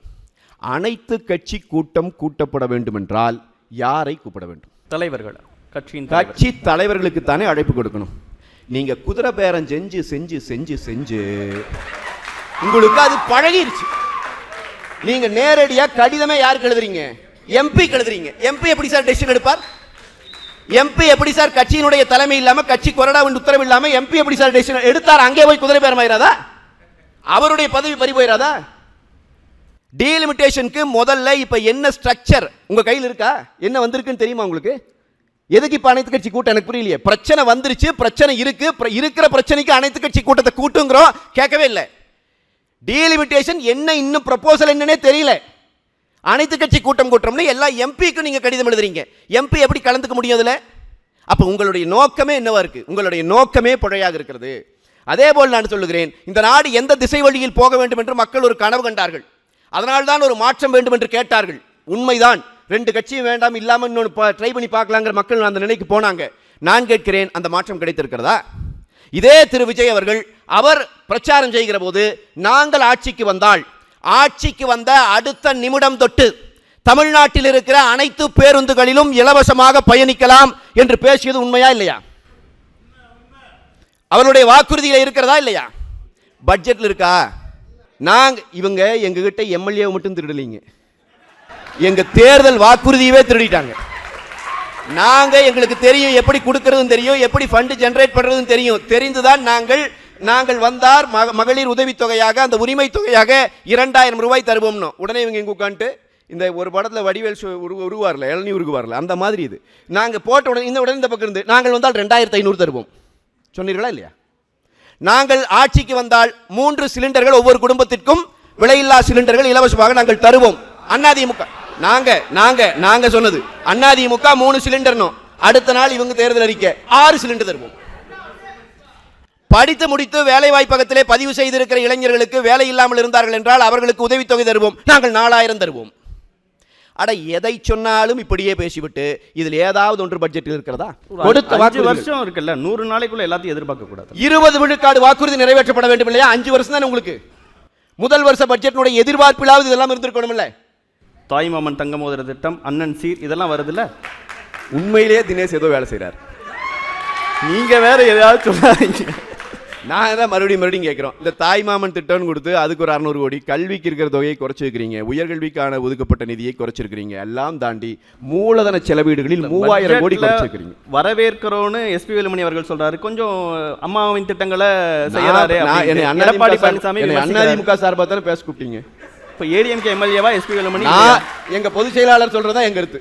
அனைத்து கட்சி கூட்டம் கூட்டப்பட வேண்டும் என்றால் யாரை கூப்பிட வேண்டும்? தலைவர்கள், கட்சி தலைவர்களுக்கு தானே அழைப்பு கொடுக்கணும். நீங்க குதிரை பேரம் செஞ்சு செஞ்சு செஞ்சு செஞ்சு உங்களுக்கு அது பழகிருச்சு. நீங்க நேரடியா கடிதமே யாருக்கு எழுதுறீங்க? எம்பி எழுதுறீங்க. எம்பி எப்படி சார் டெசிஷன் எடுப்பார்? எம்பி எப்படி சார் கட்சியினுடைய தலைமை இல்லாம, கட்சி கொறடா உத்தரவு இல்லாம எம்பி எப்படி சார் டெசிஷன் எடுத்தார்? அங்கே போய் குதிரை பேரம் ஆயிராதா? அவருடைய பதவி பறி போயிராதா? டீலிமிட்டேஷனுக்கு முதல்ல இப்ப என்ன ஸ்ட்ரக்சர் உங்க கையில் இருக்கா? என்ன வந்திருக்குன்னு தெரியுமா உங்களுக்கு? எதுக்கு இப்ப அனைத்து கட்சி கூட்டம்? எனக்கு புரியலையே. பிரச்சனை வந்துருச்சு, பிரச்சனை இருக்கு, இருக்கிற பிரச்சனைக்கு அனைத்து கட்சி கூட்டத்தை கூட்டுங்கிறோம், கேட்கவே இல்லை. டீலிமிட்டேஷன் என்ன இன்னும் ப்ரொபோசல் என்னன்னே தெரியல. அனைத்து கட்சி கூட்டம் கூட்டுறோம்னு எல்லா எம்பிக்கும் நீங்க கடிதம் எழுதுறீங்க. எம்பி எப்படி கலந்துக்க முடியும் அதுல? அப்ப உங்களுடைய நோக்கமே என்னவா இருக்கு? உங்களுடைய நோக்கமே பிழையாக இருக்கிறது. அதே போல் நான் சொல்லுகிறேன், இந்த நாடு எந்த திசை வழியில் போக வேண்டும் என்று மக்கள் ஒரு கனவு கண்டார்கள். அதனால்தான் ஒரு மாற்றம் வேண்டும் என்று கேட்டார்கள். உண்மைதான், 2 கட்சியும் வேண்டாம், இல்லாம இன்னொன்று ட்ரை பண்ணி பார்க்கலாங்கிற மக்கள் அந்த நிலைக்கு போனாங்க. நான் கேட்கிறேன், அந்த மாற்றம் கிடைத்திருக்கிறதா? இதே திரு விஜய் அவர்கள் அவர் பிரச்சாரம் செய்கிற போது, நாங்கள் ஆட்சிக்கு வந்தால், ஆட்சிக்கு வந்த அடுத்த நிமிடம் தொட்டு தமிழ்நாட்டில் இருக்கிற அனைத்து பேருந்துகளிலும் இலவசமாக பயணிக்கலாம் என்று பேசியது உண்மையா இல்லையா? அவருடைய வாக்குறுதியில் இருக்கிறதா இல்லையா? பட்ஜெட்ல இருக்கா? இவங்க எங்ககிட்ட எம்எல்ஏ மட்டும் திருடலீங்க, எங்க தேர்தல் வாக்குறுதியவே திருடிட்டாங்க. எங்களுக்கு தெரியும் எப்படி கொடுக்கறதுன்னு தெரியும், எப்படி ஃபண்ட் ஜெனரேட் பண்றதுன்னு தெரியும். தெரிந்துதான் நாங்கள் வந்தார் மகளிர் உதவித்தொகையாக, அந்த உரிமை தொகையாக 2000 ரூபாய் தருவோம்னு. உடனே இவங்க இங்கே உட்காந்துட்டு இந்த ஒரு படத்தில் வடிவேல் உருவார்ல, இளநீ உருகுவார்ல, அந்த மாதிரி இது. நாங்கள் போட்ட உடனே இந்த பக்கம் இருந்து நாங்கள் வந்தால் 2500 தருவோம் சொன்னீர்களா இல்லையா? நாங்கள் ஆட்சிக்கு வந்தால் 3 சிலிண்டர்கள் ஒவ்வொரு குடும்பத்திற்கும் விலையில்லா சிலிண்டர்கள் இலவசமாக நாங்கள் தருவோம். அதிமுக நாங்க சொன்னது அதிமுக 3 சிலிண்டர்னோ, அடுத்த நாள் இவங்க தேர்தல் அறிக்கை 6 சிலிண்டர் தருவோம். படித்து முடித்து வேலை வாய்ப்பகத்திலே பதிவு செய்திருக்கிற இளைஞர்களுக்கு வேலை இல்லாமல் இருந்தார்கள் என்றால் அவர்களுக்கு உதவித்தொகை தருவோம், நாங்கள் 4000 தருவோம். அட எதை சொன்னாலும் இப்படியே பேசிவிட்டு இதில் ஏதாவது ஒன்று பட்ஜெட்டில் இருக்கிறதா? கொடுத்த 5 வருஷம் இருக்குல்ல, 100 நாளைக்குள்ள எல்லாத்தையும் எதிர்பார்க்க கூடாது. 20 விழுக்காடு வாக்குறுதி நிறைவேற்றப்பட வேண்டும் இல்லையா? 5 வருஷம் தானே உங்களுக்கு. முதல் வருஷ பட்ஜெட்டினுடைய எதிர்பார்ப்பிலாவது இதெல்லாம் இருந்திருக்கணும் இல்ல? தாய்மாமன் தங்க மோதிர திட்டம், அண்ணன் சீர், இதெல்லாம் வருது இல்ல? உண்மையிலேயே தினேஷ் ஏதோ வேலை செய்கிறார். நீங்க வேற ஏதாவது சொல்லாதீங்க. நான் தான் மறுபடியும் கேட்குறோம். இந்த தாய்மாமன் திட்டம்னு கொடுத்து அதுக்கு ஒரு 600 கோடி, கல்விக்கு இருக்கிற தொகையை குறைச்சிருக்கிறீங்க, உயர்கல்விக்கான ஒதுக்கப்பட்ட நிதியை குறைச்சிருக்கிறீங்க, எல்லாம் தாண்டி மூலதன செலவீடுகளில் 3000 கோடி குறைச்சிருக்கிறீங்க. வரவேற்கிறோன்னு எஸ்பி வேலுமணி அவர்கள் சொல்றாரு. கொஞ்சம் அம்மாவின் திட்டங்களை செய்யறாரு. எடப்பாடி பழனிசாமி அதிமுக சார்பாக தானே பேச கூப்பிட்டீங்க. இப்போ ஏடிஎம்கே எம்எல்ஏவா எஸ்பி வேலுமணி? எங்க பொதுச் செயலாளர் சொல்றதா என் கருத்து.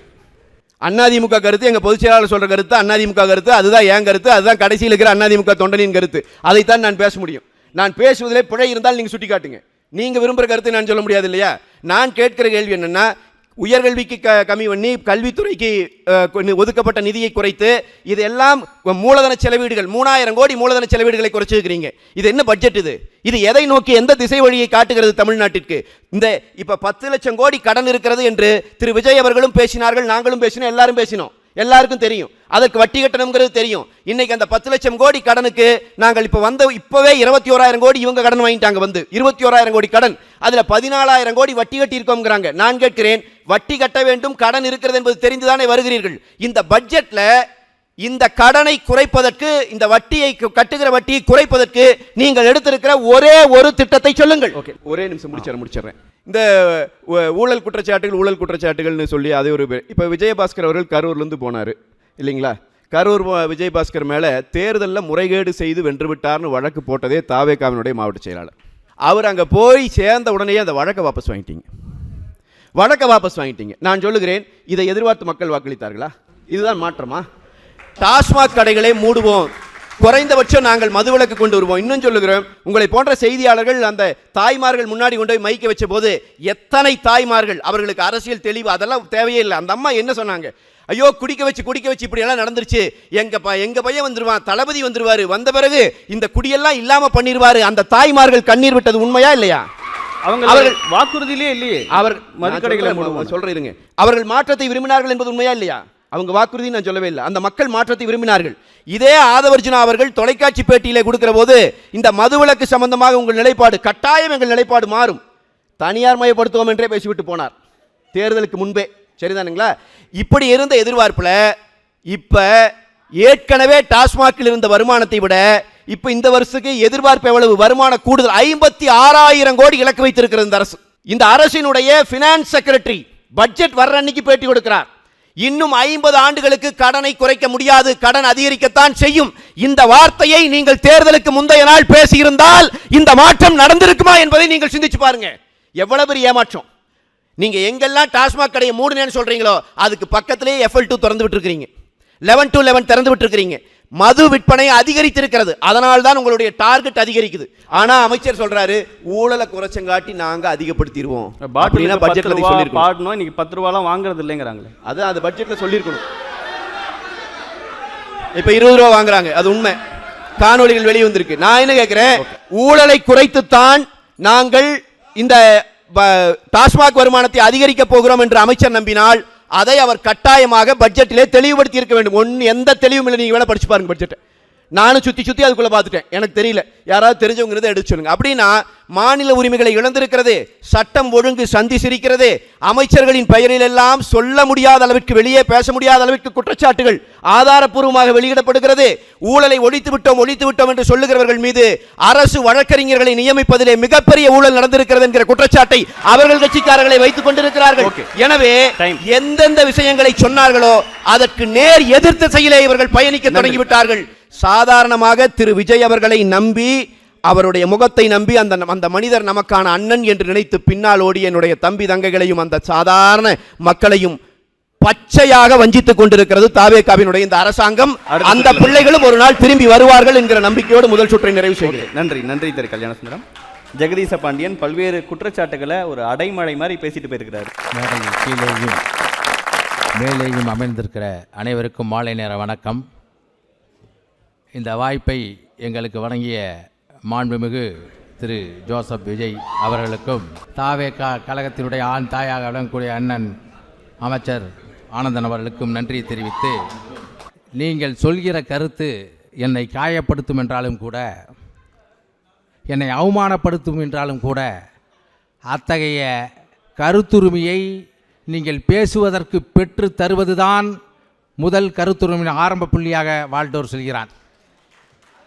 அதிமுக கருத்து, எங்க பொதுச் செயலாளர் சொல்ற கருத்து அதிமுக கருத்து, அதுதான் என் கருத்து, அதுதான் கடைசியில் இருக்கிற அதிமுக தொண்டனின் கருத்து. அதைத்தான் நான் பேச முடியும். நான் பேசுவதிலே பிழை இருந்தால் நீங்க சுட்டி காட்டுங்க. நீங்க விரும்புகிற கருத்தை நான் சொல்ல முடியாது இல்லையா? நான் கேட்கிற கேள்வி என்னன்னா, உயர்கல்விக்கு கம்மி பண்ணி கல்வித்துறைக்கு ஒதுக்கப்பட்ட நிதியை குறைத்து இதெல்லாம் மூலதன செலவீடுகள் 3000 கோடி மூலதன செலவீடுகளை குறைச்சிருக்கிறீங்க. இது என்ன பட்ஜெட்? இது எதை நோக்கி, எந்த திசை வழியை காட்டுகிறது தமிழ்நாட்டிற்கு? இந்த இப்ப 10 லட்சம் கோடி கடன் இருக்கிறது என்று திரு விஜய் அவர்களும் பேசினார்கள், நாங்களும் பேசினோம், எல்லாரும் பேசினோம், எல்லாருக்கும் தெரியும். அதற்கு வட்டி கட்டணம்ங்கிறது தெரியும். இன்னைக்கு அந்த 10 லட்சம் கோடி கடனுக்கு நாங்கள் இப்பவே 21,000 கோடி இவங்க கடன் வாங்கிட்டாங்க. 21,000 கோடி கடன், அதுல 14,000 கோடி வட்டி கட்டி இருக்கோம்ங்கறாங்க. நான் கேட்கிறேன், வட்டி கட்ட வேண்டும், கடன் இருக்கிறது என்பது தெரிந்துதானே வருகிறீர்கள்? இந்த பட்ஜெட்ல இந்த கடனை குறைப்பதற்கு, இந்த வட்டியை கட்டுகிற வட்டியை குறைப்பதற்கு நீங்கள் எடுத்திருக்கிற ஒரே ஒரு திட்டத்தை சொல்லுங்கள். ஓகே, ஒரே நிமிஷம் முடிச்சிடுறேன். இந்த ஊழல் குற்றச்சாட்டுகள்னு சொல்லி அதே ஒரு இப்போ விஜயபாஸ்கர் அவர்கள் கரூர்லேருந்து போனார் இல்லைங்களா? கரூர் விஜயபாஸ்கர் மேலே தேர்தலில் முறைகேடு செய்து வென்று விட்டார்னு வழக்கு போட்டதே தாவேகாவினுடைய மாவட்ட செயலாளர். அவர் அங்கே போய் சேர்ந்த உடனே அந்த வழக்கை வாபஸ் வாங்கிட்டீங்க. நான் சொல்லுகிறேன், இதை எதிர்பார்த்து மக்கள் வாக்களித்தார்களா? இதுதான் மாற்றமா? டாஸ்மாக் கடைகளை மூடுவோம், குறைந்தபட்சம் நாங்கள் மதுவிலக்கு கொண்டு வருவோம். இன்னும் சொல்லுகிறோம், உங்களை போன்ற செய்தியாளர்கள் அந்த தாய்மார்கள் முன்னாடி கொண்டு போய் மைக்க வச்ச போது எத்தனை தாய்மார்கள், அவர்களுக்கு அரசியல் தெளிவு அதெல்லாம் தேவையே இல்லை. அந்த அம்மா என்ன சொன்னாங்க? ஐயோ, குடிக்க வச்சு இப்படி எல்லாம் நடந்துருச்சு, எங்க பையன் வந்துருவான், தளபதி வந்துருவாரு, வந்த பிறகு இந்த குடியெல்லாம் இல்லாம பண்ணிடுவாரு. அந்த தாய்மார்கள் கண்ணீர் விட்டது உண்மையா இல்லையா? அவர்கள் வாக்குறுதியிலே இல்லையே. அவர் மதுக்கடைகளை சொல்றீங்க, அவர்கள் மாற்றத்தை விரும்பினார்கள் என்பது உண்மையா இல்லையா? அவங்க வாக்குறுதி நான் சொல்லவே இல்லை. அந்த மக்கள் மாற்றத்தை விரும்பினார்கள். இதே ஆதவர்ஜுனா அவர்கள் தொலைக்காட்சி பேட்டியிலே கொடுக்கிற போது இந்த மதுவிலக்கு சம்பந்தமாக உங்கள் நிலைப்பாடு, கட்டாயம் எங்கள் நிலைப்பாடு மாறும், தனியார் மயப்படுத்துவோம் என்றே பேசிவிட்டு போனார் தேர்தலுக்கு முன்பே. சரிதானுங்களா? இப்படி இருந்த எதிர்பார்ப்புல இப்ப ஏற்கனவே டாஸ்மாகில் இருந்த வருமானத்தை விட இப்ப இந்த வருஷத்துக்கு எதிர்பார்ப்பு எவ்வளவு? வருமான கூடுதல் 56,000 கோடி இலக்கு வைத்திருக்கிறது இந்த அரசு. இந்த அரசினுடைய பினான்ஸ் செக்ரட்டரி பட்ஜெட் வர்ற அன்னைக்கு பேட்டி கொடுக்கிறார். இன்னும் 50 ஆண்டுகளுக்கு கடனை குறைக்க முடியாது, கடன் அதிகரிக்கத்தான் செய்யும். இந்த வார்த்தையை நீங்கள் தேர்தலுக்கு முந்தைய நாள் பேசியிருந்தால் இந்த மாற்றம் நடந்திருக்குமா என்பதை நீங்கள் சிந்திச்சு பாருங்க. எவ்வளவு பெரிய ஏமாற்றம்! நீங்க எங்கெல்லாம் டாஸ்மாக் கடையை மூடுனேன்னு சொல்றீங்களோ அதுக்கு பக்கத்திலேயே FL2 திறந்து விட்டுருக்கீங்க, 11 to 11 திறந்து விட்டுருக்கீங்க. மது விற்பனை அதிகரித்திருக்கிறது, அதனால் தான் உங்களுடைய டார்கெட் அதிகரிக்குது. ஆனா அமைச்சர் சொல்றாரு, ஊழலை குறைச்சங்காட்டி நாங்க அதிகப்படுத்திடுவோம். அப்படின்னா பட்ஜெட்ல பாடணும், இன்னைக்கு 10 ரூபாலாம் வாங்குறது இல்லைங்கிறாங்களே. அது அந்த பட்ஜெட்ல சொல்லியிருக்கணும். இப்ப 20 ரூபா வாங்குறாங்க, அது உண்மை, காணொலிகள் வெளியே வந்திருக்கு. நான் என்ன கேட்கிறேன், ஊழலை குறைத்துத்தான் நாங்கள் இந்த டாஸ்மாக் வருமானத்தை அதிகரிக்க போகிறோம் என்று அமைச்சர் நம்பினால் அதை அவர் கட்டாயமாக பட்ஜெட்டிலே தெளிவுபடுத்தி இருக்க வேண்டும். எந்த தெளிவும் இல்லை. நீங்க வேணா படிச்சு பாருங்க பட்ஜெட். நானும் சுத்தி அதுக்குள்ள பார்த்துட்டேன், எனக்கு தெரியல, யாராவது தெரிஞ்சவங்க எடுத்து சொல்லுங்க. அப்படின்னா மாநில உரிமைகளை இழந்திருக்கிறது, சட்டம் ஒழுங்கு சந்தி சிரிக்கிறது, அமைச்சர்களின் பெயரில் எல்லாம் சொல்ல முடியாத அளவிற்கு, வெளியே பேச முடியாத அளவிற்கு குற்றச்சாட்டுகள் ஆதாரப்பூர்வமாக வெளியிடப்படுகிறது. ஊழலை ஒழித்து விட்டோம் என்று சொல்லுகிறவர்கள் மீது அரசு வழக்கறிஞர்களை நியமிப்பதிலே மிகப்பெரிய ஊழல் நடந்திருக்கிறது என்கிற குற்றச்சாட்டை அவர்கள் கட்சிக்காரர்களை வைத்துக் கொண்டிருக்கிறார்கள். எனவே எந்தெந்த விஷயங்களை சொன்னார்களோ அதற்கு நேர் எதிர்த்த செயலை இவர்கள் பயணிக்க தொடங்கிவிட்டார்கள். சாதாரணமாக திரு விஜய் அவர்களை நம்பி, அவருடைய முகத்தை நம்பி, அந்த மனிதர் நமக்கான அண்ணன் என்று நினைத்து பின்னால் ஓடி என்னுடைய தம்பி தங்கைகளையும் அந்த சாதாரண மக்களையும் பச்சையாக வஞ்சித்துக் கொண்டிருக்கிறது தாவேகாவினுடைய இந்த அரசாங்கம். அந்த பிள்ளைகளும் ஒரு நாள் திரும்பி வருவார்கள் என்கிற நம்பிக்கையோடு முதல் சுற்றை நிறைவு செய்கிறேன். நன்றி திரு கல்யாணசுந்தரம். ஜெகதீச பாண்டியன் பல்வேறு குற்றச்சாட்டுகளை ஒரு அடைமழை மாதிரி பேசிட்டு போயிருக்கிறார். கீழேயும் மேலேயும் அமர்ந்திருக்கிற அனைவருக்கும் மாலை நேர வணக்கம். இந்த வாய்ப்பை எங்களுக்கு வழங்கிய மாண்புமிகு திரு ஜோசப் விஜய் அவர்களுக்கும், தாவேகா கழகத்தினுடைய ஆண் தாயாக விளங்கக்கூடிய அண்ணன் அமைச்சர் ஆனந்தன் அவர்களுக்கும் நன்றி தெரிவித்து, நீங்கள் சொல்கிற கருத்து என்னை காயப்படுத்தும் என்றாலும் கூட, என்னை அவமானப்படுத்தும் என்றாலும் கூட, அத்தகைய கருத்துரிமையை நீங்கள் பேசுவதற்கு பெற்று தருவதுதான் முதல் கருத்துரிமையின் ஆரம்ப புள்ளியாக வால்டோர் சொல்கிறான்.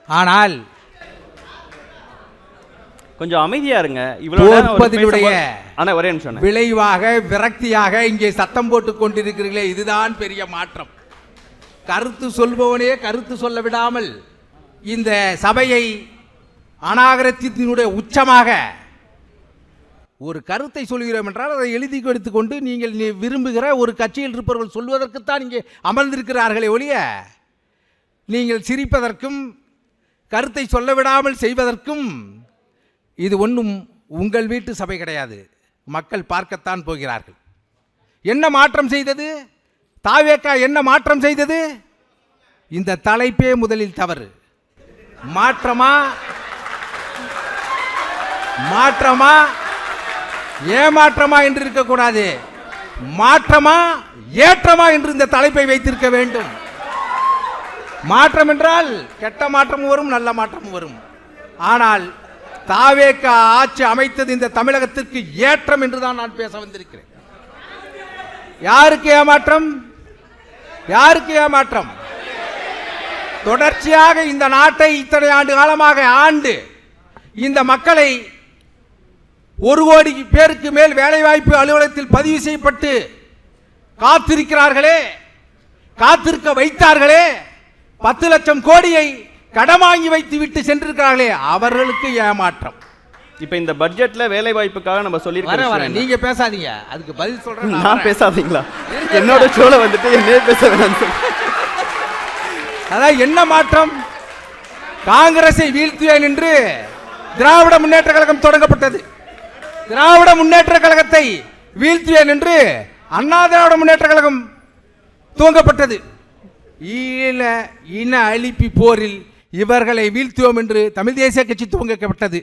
ஆனால் கொஞ்சம் அமைதியா இருங்க. இவ்வளவு நேரம் அவர் தோற்பதினுடைய ஆனா ஒரே நிமிஷம் அண்ணே. விளைவாக விரக்தியாக இங்கே சத்தம் போட்டு கொண்டிருக்கிறீர்களே, இதுதான் பெரிய மாற்றம். கருத்து சொல்பவனே கருத்து சொல்ல விடாமல் இந்த சபையை அநாகரிகத்தினுடைய உச்சமாக ஒரு கருத்தை சொல்கிறோம் என்றால் அதை எழுதி எடுத்துக்கொண்டு நீங்கள் விரும்புகிற ஒரு கட்சியில் இருப்பவர்கள் சொல்வதற்குத்தான் இங்கே அமர்ந்திருக்கிறார்களே ஒழிய நீங்கள் சிரிப்பதற்கும் கருத்தை சொல்ல விடாமல் செய்வதற்கும் இது ஒன்றும் உங்கள் வீட்டு சபை கிடையாது. மக்கள் பார்க்கத்தான் போகிறார்கள். என்ன மாற்றம் செய்தது தாவேகா? என்ன மாற்றம் செய்தது? இந்த தலைப்பே முதலில் தவறு. மாற்றமா மாற்றமா ஏமாற்றமா என்று இருக்கக்கூடாது. மாற்றமா ஏற்றமா என்று இந்த தலைப்பை வைத்திருக்க வேண்டும். மாற்றம் என்றால் கெட்ட மாற்றமும் வரும், நல்ல மாற்றமும் வரும். ஆனால் தாவேகா ஆட்சி அமைத்தது இந்த தமிழகத்திற்கு ஏற்றம் என்றுதான் நான் பேச வந்திருக்கிறேன். யாருக்கு ஏமாற்றம்? யாருக்கு ஏமாற்றம்? தொடர்ச்சியாக இந்த நாட்டை இத்தனை ஆண்டு காலமாக ஆண்டு இந்த மக்களை 1 கோடி பேருக்கு மேல் வேலைவாய்ப்பு அலுவலகத்தில் பதிவு செய்யப்பட்டு காத்திருக்கிறார்களே, காத்திருக்க வைத்தார்களே, 10 லட்சம் கோடியை கடன் வாங்கி வைத்து விட்டு சென்றிருக்கிறார்களே, அவர்களுக்கு ஏமாற்றம். இப்ப இந்த பட்ஜெட்ல வேலை வாய்ப்புக்காக நம்ம சொல்லிருக்கோம். நீங்க பேசாதீங்க, அதுக்கு பதில் சொல்றேன். நான் பேசாதீங்களா? என்னோட ஷோல வந்துட்டு என்னையே பேச வேணாம். அதான் என்ன மாற்றம்? காங்கிரஸை வீழ்த்துவேன் என்று திராவிட முன்னேற்ற கழகம் தொடங்கப்பட்டது. திராவிட முன்னேற்ற கழகத்தை வீழ்த்துவேன் என்று அண்ணா திராவிட முன்னேற்ற கழகம் துவங்கப்பட்டது. ஈழ இன அழிப்பு போரில் இவர்களை வீழ்த்துவோம் என்று தமிழ் தேசிய கட்சி துவங்கப்பட்டது.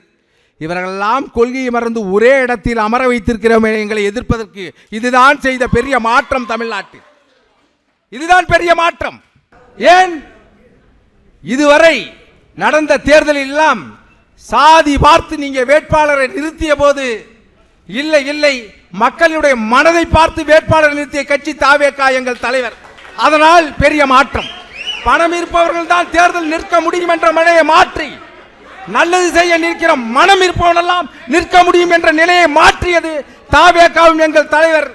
இவர்களெல்லாம் கொள்கையை மறந்து ஒரே இடத்தில் அமர வைத்திருக்கிறோம் எங்களை எதிர்ப்பதற்கு. இதுதான் செய்த பெரிய மாற்றம் தமிழ்நாட்டில். இதுதான் பெரிய மாற்றம். ஏன் இதுவரை நடந்த தேர்தலில் எல்லாம் சாதி பார்த்து நீங்க வேட்பாளரை நிறுத்திய போது இல்லை இல்லை, மக்களுடைய மனதை பார்த்து வேட்பாளரை நிறுத்திய கட்சி தாவேகா எங்கள் தலைவர். அதனால் பெரிய மாற்றம். பணம் இருப்பவர்கள் தான் தேர்தல் நிற்க முடியும் என்ற மனையை மாற்றி நல்லது செய்ய நிற்கிற மனம் இருப்பவனெல்லாம் நிற்க முடியும் என்ற நிலையை மாற்றியது தாவேகாவும் எங்கள் தலைவர்,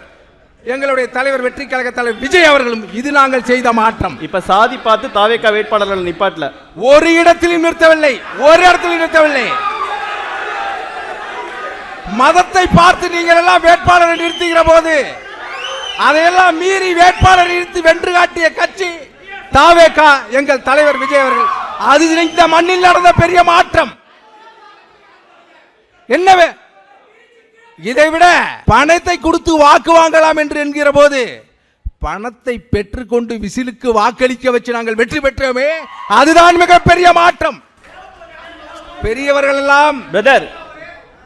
எங்களுடைய தலைவர் வெற்றி கழக தலைவர் விஜய் அவர்களும். இது நாங்கள் செய்த மாற்றம். இப்ப சாதி பார்த்து தாவேகா வேட்பாளர்கள் நிப்பாட்டல, ஒரு இடத்திலும் நிறுத்தவில்லை, ஒரு இடத்திலும் நிறுத்தவில்லை. மதத்தை பார்த்து நீங்கள் எல்லாம் வேட்பாளரை நிறுத்துகிற போது அதையெல்லாம் மீறி வேட்பாளரை நிறுத்தி வென்று காட்டிய கட்சி தாவேகா எங்கள் தலைவர் விஜய் அவர்கள். அது இந்த மண்ணில் நடந்த பெரிய மாற்றம். என்னவே இதைவிட பணத்தை கொடுத்து வாக்கு வாங்கலாம் என்று என்கிற போது பணத்தை பெற்றுக்கொண்டு விசிலுக்கு வாக்களிக்க வச்சு நாங்கள் வெற்றி பெற்றோமே, அதுதான் மிகப்பெரிய மாற்றம். பெரியவர்கள் எல்லாம் பிரதர்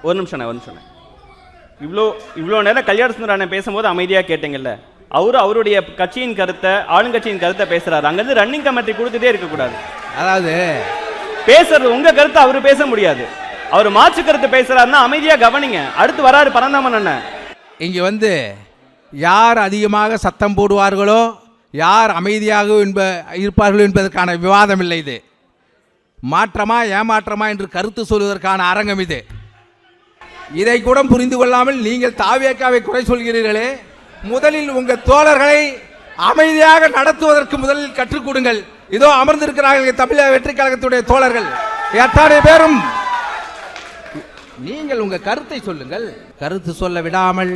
ஒரு நிமிஷம். இவ்வளோ நேரம் கல்யாண சுந்தர பேசும்போது அமைதியா கேட்டீங்கல்ல, அவருடைய கட்சியின் கருத்தை ஆளுங்கட்சியின் கருத்தை பேசுறாரு. அங்கிருந்து ரன்னிங் கமிட்டி கொடுத்துட்டே இருக்க கூடாது. அதாவது பேசுறது உங்க கருத்தை அவரு பேச முடியாது. அவர் மாற்று கருத்து பேசுறாருன்னா அமைதியா கவனிங்க. அடுத்து வராரு பரந்தாமன் அண்ணன். இங்க யார் அதிகமாக சத்தம் போடுவார்களோ, யார் அமைதியாக இருப்பார்களோ என்பதற்கான விவாதம் இல்லை. இது மாற்றமா ஏமாற்றமா என்று கருத்து சொல்வதற்கான அரங்கம் இது. இதை கூட புரிந்து கொள்ளாமல் நீங்கள் தாவேகாவை குறை சொல்கிறீர்களே. முதலில் உங்கள் தோழர்களை அமைதியாக நடத்துவதற்கு முதலில் கற்றுக் கொடுங்கள். இதோ அமர்ந்திருக்கிறார்கள் தமிழக வெற்றி கழகத்துடைய தோழர்கள் எத்தனை பேரும். நீங்கள் உங்க கருத்தை சொல்லுங்கள். கருத்து சொல்ல விடாமல்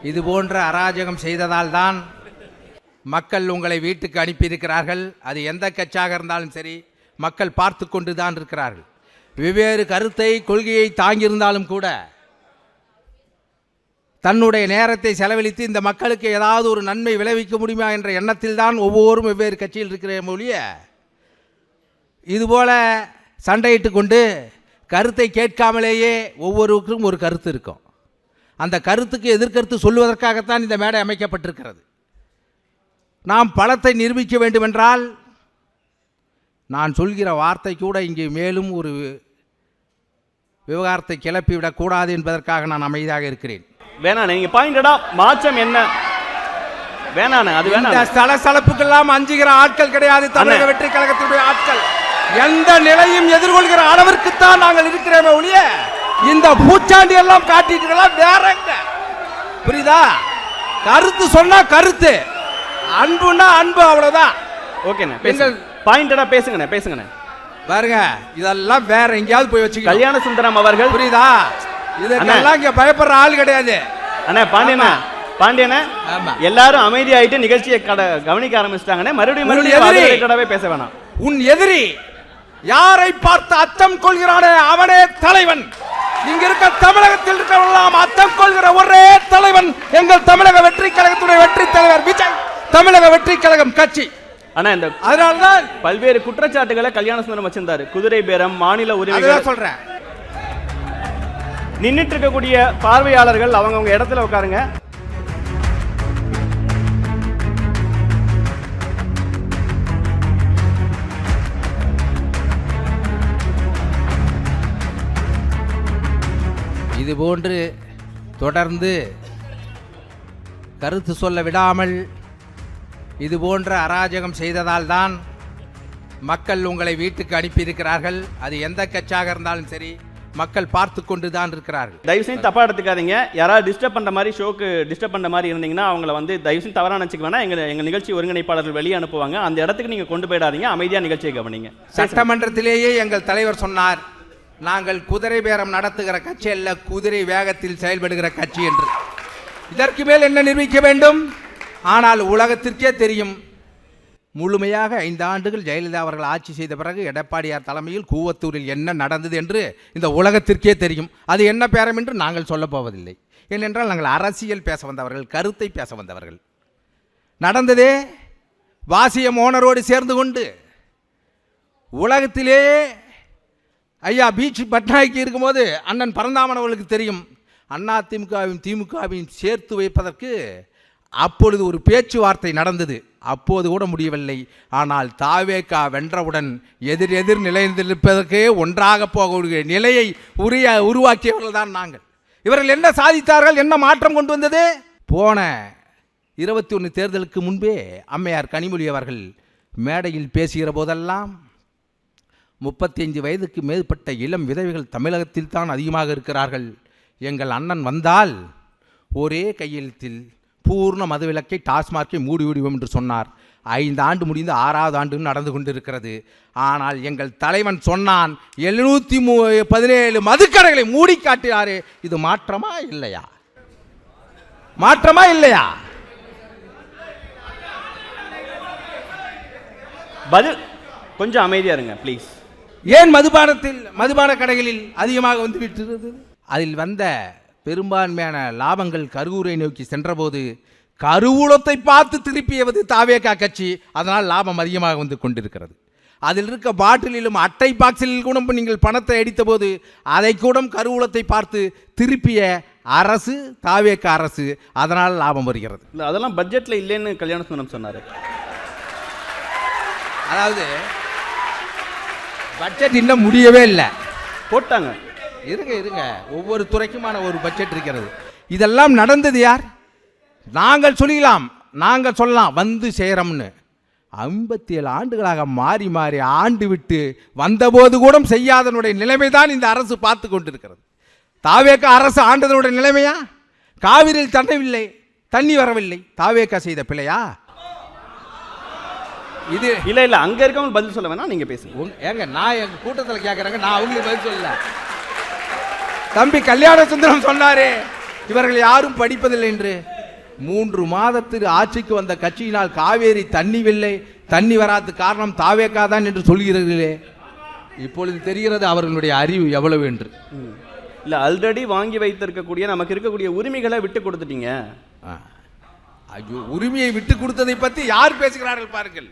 இது போன்ற அராஜகம் செய்ததால் தான் மக்கள் உங்களை வீட்டுக்கு அனுப்பியிருக்கிறார்கள். அது எந்த கட்சியாக இருந்தாலும் சரி, மக்கள் பார்த்து கொண்டு தான் இருக்கிறார்கள். வெவ்வேறு கருத்தை கொள்கையை தாங்கியிருந்தாலும் கூட தன்னுடைய நேரத்தை செலவழித்து இந்த மக்களுக்கு ஏதாவது ஒரு நன்மை விளைவிக்க முடியுமா என்ற எண்ணத்தில் தான் ஒவ்வொருவரும் வெவ்வேறு கட்சியில் இருக்கிற மொழிய இதுபோல சண்டையிட்டு கொண்டு கருத்தை கேட்காமலேயே ஒவ்வொருவருக்கும் ஒரு கருத்து இருக்கும். அந்த கருத்துக்கு எதிர்கருத்து சொல்லுவதற்காகத்தான் இந்த மேடை அமைக்கப்பட்டிருக்கிறது. நாம் பலத்தை நிரூபிக்க வேண்டுமென்றால் நான் சொல்கிற வார்த்தை கூட இங்கே மேலும் ஒரு விவகாரத்தை கிளப்பிவிடக்கூடாது என்பதற்காக நான் அமைதியாக இருக்கிறேன். வேணா நீங்க பாயிண்டடா மாற்றம் என்ன? வேணாண்ணே, அது வேணாம். இந்த சலசலப்புக்கெல்லாம் அஞ்சுகிற ஆட்கள் கிடையாது தமிழக வெற்றி கழகத்தினுடைய ஆட்கள். எந்த நிலையும் எதிர்கொள்கிற அளவிற்குத்தான் நாங்கள் இருக்கிறோமே ஒழிய இந்த பூச்சாண்டி எல்லாம் காட்டிட்டு வேறங்க. புரியுதா? கருத்து சொன்னா கருத்து, அன்புனா அன்பு, அவ்வளவுதான். ஓகேண்ணே, பேசுங்க. பாயிண்டடா பேசுங்கண்ணே, பேசுங்கண்ணே. பாருங்க, இதெல்லாம் வேற எங்கேயாவது போய் வச்சு. கல்யாண சுந்தரம் அவர்கள், புரியுதா? இதெல்லாம் இங்க பயப்படுற ஆள் கிடையாது. அண்ணா பாண்டியண்ணே, எல்லாரும் அமைதியாயிட்டு நிகழ்ச்சியை கவனிக்க ஆரம்பிச்சிட்டாங்கண்ணே. மறுபடியும் பேச வேணாம். உன் எதிரி யாரை பார்த்து அச்சம் கொள்கிறானே அவனே தலைவன். இங்க இருக்க தமிழகத்தில் இருக்கிறவெல்லாம் அச்சம் கொள்கிற ஒரே தலைவன் எங்கள் தமிழக வெற்றி கழகத்துடைய வெற்றி தலைவர் விஜய். தமிழக வெற்றி கழகம் கட்சி. ஆனா இந்த அதனால்தான் பல்வேறு குற்றச்சாட்டுகளை கல்யாண சுந்தரம் வச்சிருந்தாரு. குதிரை பேரம், மாநில உரிமைகள் சொல்றேன். நின்னுட்டு இருக்கக்கூடிய பார்வையாளர்கள் அவங்க இடத்துல உட்காருங்க. இதுபோன்று தொடர்ந்து கருத்து சொல்ல விடாமல் இது போன்ற அராஜகம் செய்ததால் தான் மக்கள் உங்களை வீட்டுக்கு அனுப்பியிருக்கிறார்கள். அது எந்த கட்சியாக இருந்தாலும் சரி, மக்கள் பார்த்து கொண்டு தான் இருக்கிறார்கள். தயவு செஞ்சு தப்பா எடுத்துக்காதீங்க. யாராவது டிஸ்டர்ப் பண்ற மாதிரி, ஷோக்கு டிஸ்டர்ப் பண்ற மாதிரி இருந்தீங்கன்னா அவங்கள வந்து தயவு செஞ்சு தவறா நினைச்சுக்க வேணா. எங்க நிகழ்ச்சி ஒருங்கிணைப்பாளர்கள் வெளியே அனுப்புவாங்க. அந்த இடத்துக்கு நீங்க கொண்டு போயிடாதீங்க. அமைதியா நிகழ்ச்சியை கவனிங்க. சட்டமன்றத்திலேயே எங்கள் தலைவர் சொன்னார், நாங்கள் குதிரை பேரம் நடத்துகிற கட்சி அல்ல, குதிரை வேகத்தில் செயல்படுகிற கட்சி என்று. இதற்கு மேல் என்ன நிரூபிக்க வேண்டும்? ஆனால் உலகத்திற்கே தெரியும், முழுமையாக 5 ஆண்டுகள் ஜெயலலிதா அவர்கள் ஆட்சி செய்த பிறகு எடப்பாடியார் தலைமையில் கூவத்தூரில் என்ன நடந்தது என்று இந்த உலகத்திற்கே தெரியும். அது என்ன பேரம் என்று நாங்கள் சொல்ல போவதில்லை. ஏனென்றால் நாங்கள் அரசியல் பேச வந்தவர்கள், கருத்தை பேச வந்தவர்கள். நடந்ததே வாசியம் ஓனரோடு சேர்ந்து கொண்டு உலகத்திலே ஐயா பீச் பட்நாயக்கி இருக்கும்போது அண்ணன் பரந்தாமன் அவர்களுக்கு தெரியும், அதிமுகவையும் திமுகவையும் சேர்த்து வைப்பதற்கு அப்பொழுது ஒரு பேச்சுவார்த்தை நடந்தது. அப்போது கூட முடியவில்லை. ஆனால் தாவேகா வென்றவுடன் எதிர் நிலைநிற்பதற்கே ஒன்றாக போகக்கூடிய நிலையை உருவாக்கியவர்கள் தான் நாங்கள். இவர்கள் என்ன சாதித்தார்கள்? என்ன மாற்றம் கொண்டு வந்தது? போன 21 தேர்தலுக்கு முன்பே அம்மையார் கனிமொழி அவர்கள் மேடையில் பேசுகிற போதெல்லாம் 35 வயதுக்கு மேற்பட்ட இளம் விதவைகள் தமிழகத்தில் தான் அதிகமாக இருக்கிறார்கள். எங்கள் அண்ணன் வந்தால் ஒரே கையெழுத்தில் பூர்ண மதுவிலக்கை டாஸ்மார்க்கை மூடிவிடுவோம் என்று சொன்னார். 5 ஆண்டு முடிந்து 6வது ஆண்டு நடந்து கொண்டிருக்கிறது. ஆனால் எங்கள் தலைவன் சொன்னான் 717 மதுக்கடைகளை மூடி காட்டினாரே. இது மாற்றமா இல்லையா? மாற்றமா இல்லையா? பதில் கொஞ்சம் அமைதியா இருங்க ப்ளீஸ். ஏன் மதுபான கடைகளில் அதிகமாக வந்து விட்டுறது? அதில் வந்த பெரும்பான்மையான லாபங்கள் கருவூரை நோக்கி சென்றபோது கருவூலத்தை பார்த்து திருப்பியவது தாவேகா கட்சி. அதனால் லாபம் அதிகமாக வந்து கொண்டிருக்கிறது. அதில் இருக்க பாட்டிலும் அட்டை பாக்ஸில் கூட நீங்கள் பணத்தை அடித்த போது அதை கூட கருவூலத்தை பார்த்து திருப்பிய அரசு தாவேகா அரசு. அதனால் லாபம் வருகிறது. அதெல்லாம் பட்ஜெட்ல இல்லைன்னு கல்யாண சுந்தரம் சொன்னார். அதாவது பட்ஜெட் இன்னும் முடியவே இல்லை, போட்டாங்க. இருங்க ஒவ்வொரு துறைக்குமான ஒரு பட்ஜெட் இருக்கிறது. இதெல்லாம் நடந்தது யார்? நாங்கள் சொல்லலாம் வந்து சேரம்னு. 57 ஆண்டுகளாக மாறி ஆண்டு விட்டு வந்தபோது கூட செய்யாதனுடைய நிலைமைதான் இந்த அரசு பார்த்து கொண்டிருக்கிறது. தாவேகா அரசு ஆண்டதனுடைய நிலைமையா? காவிரியில் தண்ணி வரவில்லை, தாவேகா செய்த பிழையா இது? இல்ல அங்க இருக்கவங்க பதில் சொல்ல வேணாம், நீங்க பேசுங்க. ஏங்க நான் எங்க கூட்டத்தில் கேட்கறேங்க, நான் அவங்களுக்கு பதில் சொல்லல. தம்பி கல்யாண சுந்தரம் சொன்னாரே இவர்கள் யாரும் படிப்பதில்லை என்று. 3 மாதத்தில் ஆட்சிக்கு வந்த கட்சியினால் காவேரி தண்ணி வராத காரணம் தாவேகா தான் என்று சொல்கிறீர்களே. இப்பொழுது தெரிகிறது அவர்களுடைய அறிவு எவ்வளவு என்று. இல்ல ஆல்ரெடி வாங்கி வைத்திருக்கக்கூடிய நமக்கு இருக்கக்கூடிய உரிமைகளை விட்டு கொடுத்துட்டீங்க. ஐயோ, உரிமையை விட்டு கொடுத்ததை பற்றி யார் பேசுகிறார்கள் பாருங்கள்.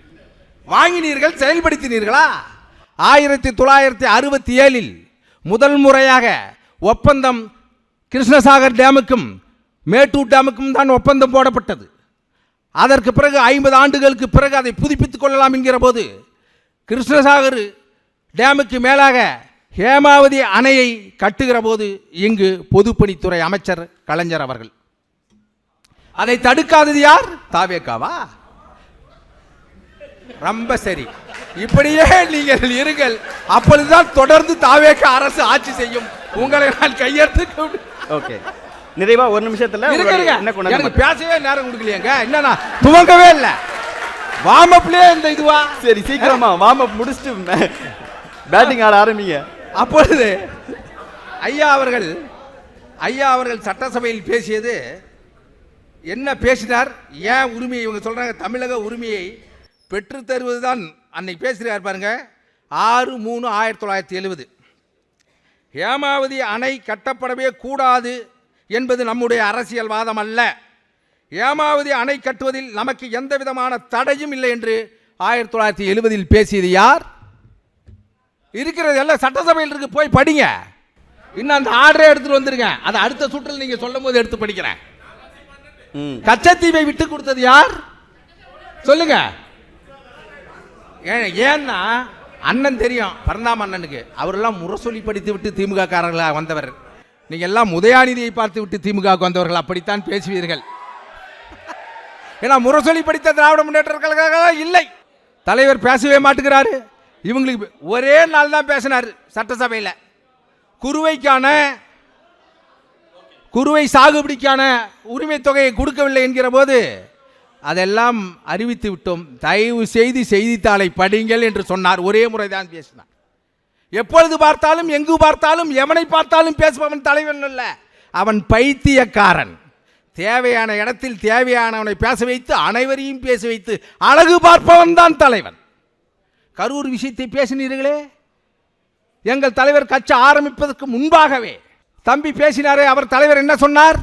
வாங்கினீர்கள், செயல்படுத்தினீர்களா? 1967 முதல் முறையாக ஒப்பந்தம் கிருஷ்ணசாகர் டேமுக்கும் மேட்டூர் டேமுக்கும் தான் ஒப்பந்தம் போடப்பட்டது. அதற்கு பிறகு 50 ஆண்டுகளுக்கு பிறகு அதை புதுப்பித்துக் கொள்ளலாம் என்கிற போது கிருஷ்ணசாகர் டேமுக்கு மேலாக ஹேமாவதி அணையை கட்டுகிற போது இங்கு பொதுப்பணித்துறை அமைச்சர் கலைஞர் அவர்கள். அதை தடுக்காதது யார்? தாவேக்காவா? ரொம்ப சரி, இப்படியே நீங்கள் இருங்கள், அப்பொழுதுதான் தொடர்ந்து தாவேக்கா அரசு ஆட்சி செய்யும். உங்களை நான் கையெழுத்து. ஓகே, நிறைவா ஒரு நிமிஷத்துல எனக்கு பேசவே நேரம் கொடுக்கலையேங்க. என்னன்னா துவங்கவே இல்லை, வார்ம் அப்லயே இந்த இதுவா? சரி, சீக்கிரமா வார்ம் அப் முடிச்சுட்டு பேட்டிங் ஆட ஆரம்பிங்க. அப்பொழுது ஐயா அவர்கள் சட்டசபையில் பேசியது என்ன பேசினார்? ஏன் உரிமையை இவங்க சொல்றாங்க, தமிழக உரிமையை பெற்று தருவதுதான் அன்னைக்கு பேசுகிறார் பாருங்க. 6/3/1970 ஹேமாவதி அணை கட்டப்படவே கூடாது என்பது நம்முடைய அரசியல் வாதம் அல்ல. ஹேமாவதி அணை கட்டுவதில் நமக்கு எந்த விதமான தடையும் இல்லை என்று 1970 பேசியது யார்? இருக்கிறது எல்லாம் சட்டசபையில் இருக்கு, போய் படிங்க. இன்னும் அந்த ஆர்டரே எடுத்துட்டு வந்துருங்க, அதை அடுத்த சுற்றில் நீங்க சொல்லும் போது எடுத்து படிக்கிறேன். கச்சத்தீவை விட்டு கொடுத்தது யார் சொல்லுங்க? ஏன்னா அண்ணன் தெரியும், பரந்தாம அண்ணனுக்கு, அவரெல்லாம் முரசொலி படித்து விட்டு திமுக காரர்களாக வந்தவர். நீங்க எல்லாம் உதயாநிதியை பார்த்து விட்டு திமுக வந்தவர்கள், அப்படித்தான் பேசுவீர்கள். ஏன்னா முரசொலி படித்த திராவிட முன்னேற்ற கழகம் இல்லை. தலைவர் பேசவே மாட்டுகிறாரு. இவங்களுக்கு ஒரே நாள் தான் பேசினார் சட்டசபையில். குறுவை சாகுபடிக்கான உரிமை தொகையை கொடுக்கவில்லை என்கிற போது அதெல்லாம் அறிவித்து விட்டோம், தயவு செய்து செய்தித்தாளை படிங்கள் என்று சொன்னார். ஒரே முறை தான் பேசினார். எப்பொழுது பார்த்தாலும் எங்கு பார்த்தாலும் எவனை பார்த்தாலும் பேசுபவன் தலைவன் அல்ல, அவன் பைத்தியக்காரன். தேவையான இடத்தில் தேவையானவனை பேச வைத்து அனைவரையும் பேச வைத்து அழகு பார்ப்பவன் தான் தலைவன். கரூர் விஷயத்தை பேசினீர்களே, எங்கள் தலைவர் கட்சி ஆரம்பிப்பதற்கு முன்பாகவே தம்பி பேசினாரே, அவர் தலைவர் என்ன சொன்னார்?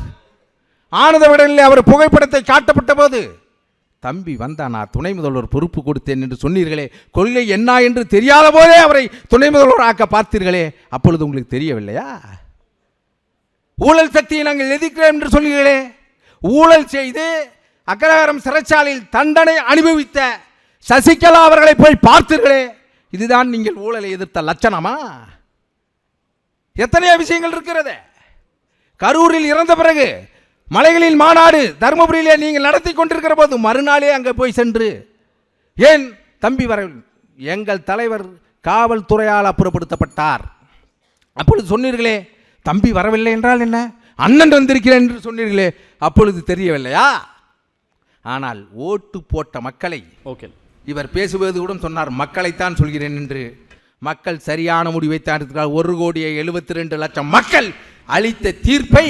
ஆனந்தவிடலில் அவர் புகைப்படத்தை காட்டப்பட்ட போது, தம்பி வந்தா நான் துணை முதல்வர் பொறுப்பு கொடுத்தேன் என்று சொன்னீர்களே, கொள்கை என்ன என்று தெரியாத போதே அவரை துணை முதல்வர் ஆக்க பார்த்தீர்களே, அப்பொழுது உங்களுக்கு தெரியவில்லையா? ஊழல் சக்தியை நாங்கள் எதிர்க்கிறோம் என்று சொல்கிறீர்களே, ஊழல் செய்து அக்ரஹாரம் சிறைச்சாலையில் தண்டனை அனுபவித்த சசிகலா அவர்களை போய் பார்த்தீர்களே, இதுதான் நீங்கள் ஊழலை எதிர்த்த லட்சணமா? எத்தனையோ விஷயங்கள் இருக்கிறது. கரூரில் இறந்த பிறகு மலைகளில் மாநாடு தருமபுரியிலே நீங்கள் நடத்தி கொண்டிருக்கிற போது மறுநாளே அங்கே போய் சென்று, ஏன் தம்பி வரவில்லை? எங்கள் தலைவர் காவல்துறையால் அப்புறப்படுத்தப்பட்டார். அப்பொழுது சொன்னீர்களே, தம்பி வரவில்லை என்றால் என்ன, அண்ணன் வந்திருக்கிறேன் என்று சொன்னீர்களே, அப்பொழுது தெரியவில்லையா? ஆனால் ஓட்டு போட்ட மக்களை, ஓகே, இவர் பேசுவது கூட சொன்னார் மக்களைத்தான் சொல்கிறேன் என்று. மக்கள் சரியான முடிவை தான் எடுத்தார். 1,72,00,000 மக்கள் அளித்த தீர்ப்பை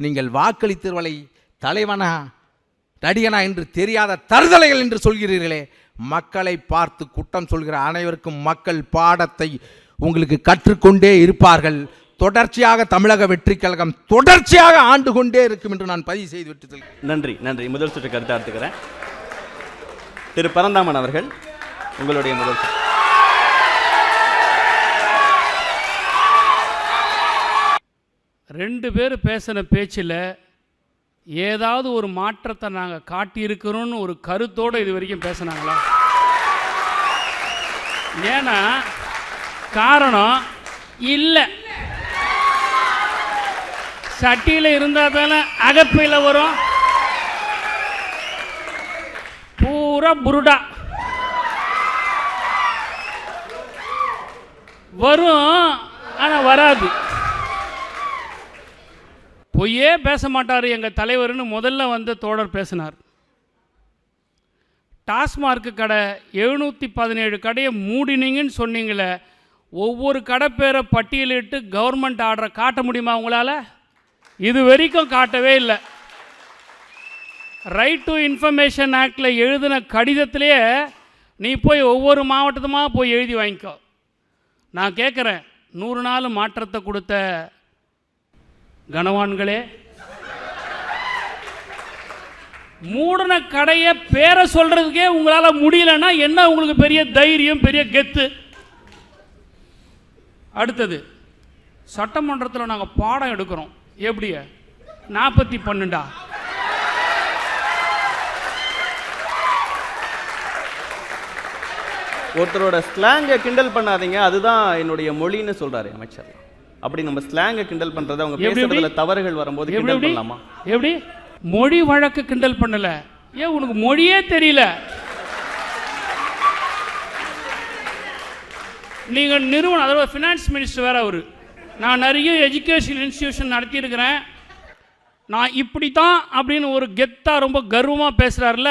நீங்கள் வாக்களித்தவர்களை தலைவனா நடிகனா என்று தெரியாத தருதலைகள் என்று சொல்கிறீர்களே. மக்களை பார்த்து குற்றம் சொல்கிற அனைவருக்கும் மக்கள் பாடத்தை உங்களுக்கு கற்றுக்கொண்டே இருப்பார்கள். தொடர்ச்சியாக தமிழக வெற்றி கழகம் தொடர்ச்சியாக ஆண்டு கொண்டே இருக்கும் என்று நான் பதிவு செய்து விட்டு நன்றி. முதல் சுற்று கருத்தை எடுத்துக்கிறேன். திரு பரந்தாமன் அவர்கள், உங்களுடைய முதல் சுற்று. ரெண்டு பேர் பேசின பேச்சில் ஏதாவது ஒரு மாற்றத்தை நாங்கள் காட்டியிருக்கிறோன்னு ஒரு கருத்தோடு இது வரைக்கும் பேசினாங்களா? ஏன்னா காரணம் இல்லை, சட்டியில் இருந்தால் தானே அகப்பையில் வரும். பூரா புருடா வரும், ஆனால் வராது. பொய்யே பேச மாட்டார் எங்கள் தலைவர்னு முதல்ல வந்து தோழர் பேசினார். டாஸ்மார்க்கு கடை 717 கடையை மூடினீங்கன்னு சொன்னீங்களே, ஒவ்வொரு கடை பேரை பட்டியலிட்டு கவர்மெண்ட் ஆர்டரை காட்ட முடியுமா உங்களால்? இது வரைக்கும் காட்டவே இல்லை. ரைட் டு இன்ஃபர்மேஷன் ஆக்டில் எழுதின கடிதத்திலேயே நீ போய் ஒவ்வொரு மாவட்டத்துமாக போய் எழுதி வாங்கிக்கோ. நான் கேட்குறேன், 100 நாள் மாற்றத்தை கொடுத்த கனவான்களே, மூடன கடையை பேரை சொல்கிறதுக்கே உங்களால் முடியலன்னா என்ன உங்களுக்கு பெரிய தைரியம், பெரிய கெத்து? அடுத்தது, சட்டமன்றத்தில் நாங்கள் பாடம் எடுக்கிறோம். எப்படியா 40-12 ஒருத்தரோட ஸ்லாங்கை கிண்டல் பண்ணாதீங்க, அதுதான் என்னுடைய மொழின்னு சொல்றாரு அமைச்சர். அப்படி நம்ம ஸ்லாங்கை கிண்டல் பண்றது, அவங்க பேசுறதுல தவறுகள் வரும்போது கிண்டல் பண்ணலாமா? எப்படி மொழி வழக்கு கிண்டல் பண்ணல. ஏன் உனக்கு மொழியே தெரியல? நீங்கள் நிறுவனம், அதாவது ஃபினான்ஸ் மினிஸ்டர் வேறு அவர். நான் நிறைய எஜுகேஷன் இன்ஸ்டிடியூஷன் நடத்தியிருக்கிறேன். நான் இப்படி தான் அப்படின்னு ஒரு கெத்தாக ரொம்ப கர்வமாக பேசுகிறார்ல.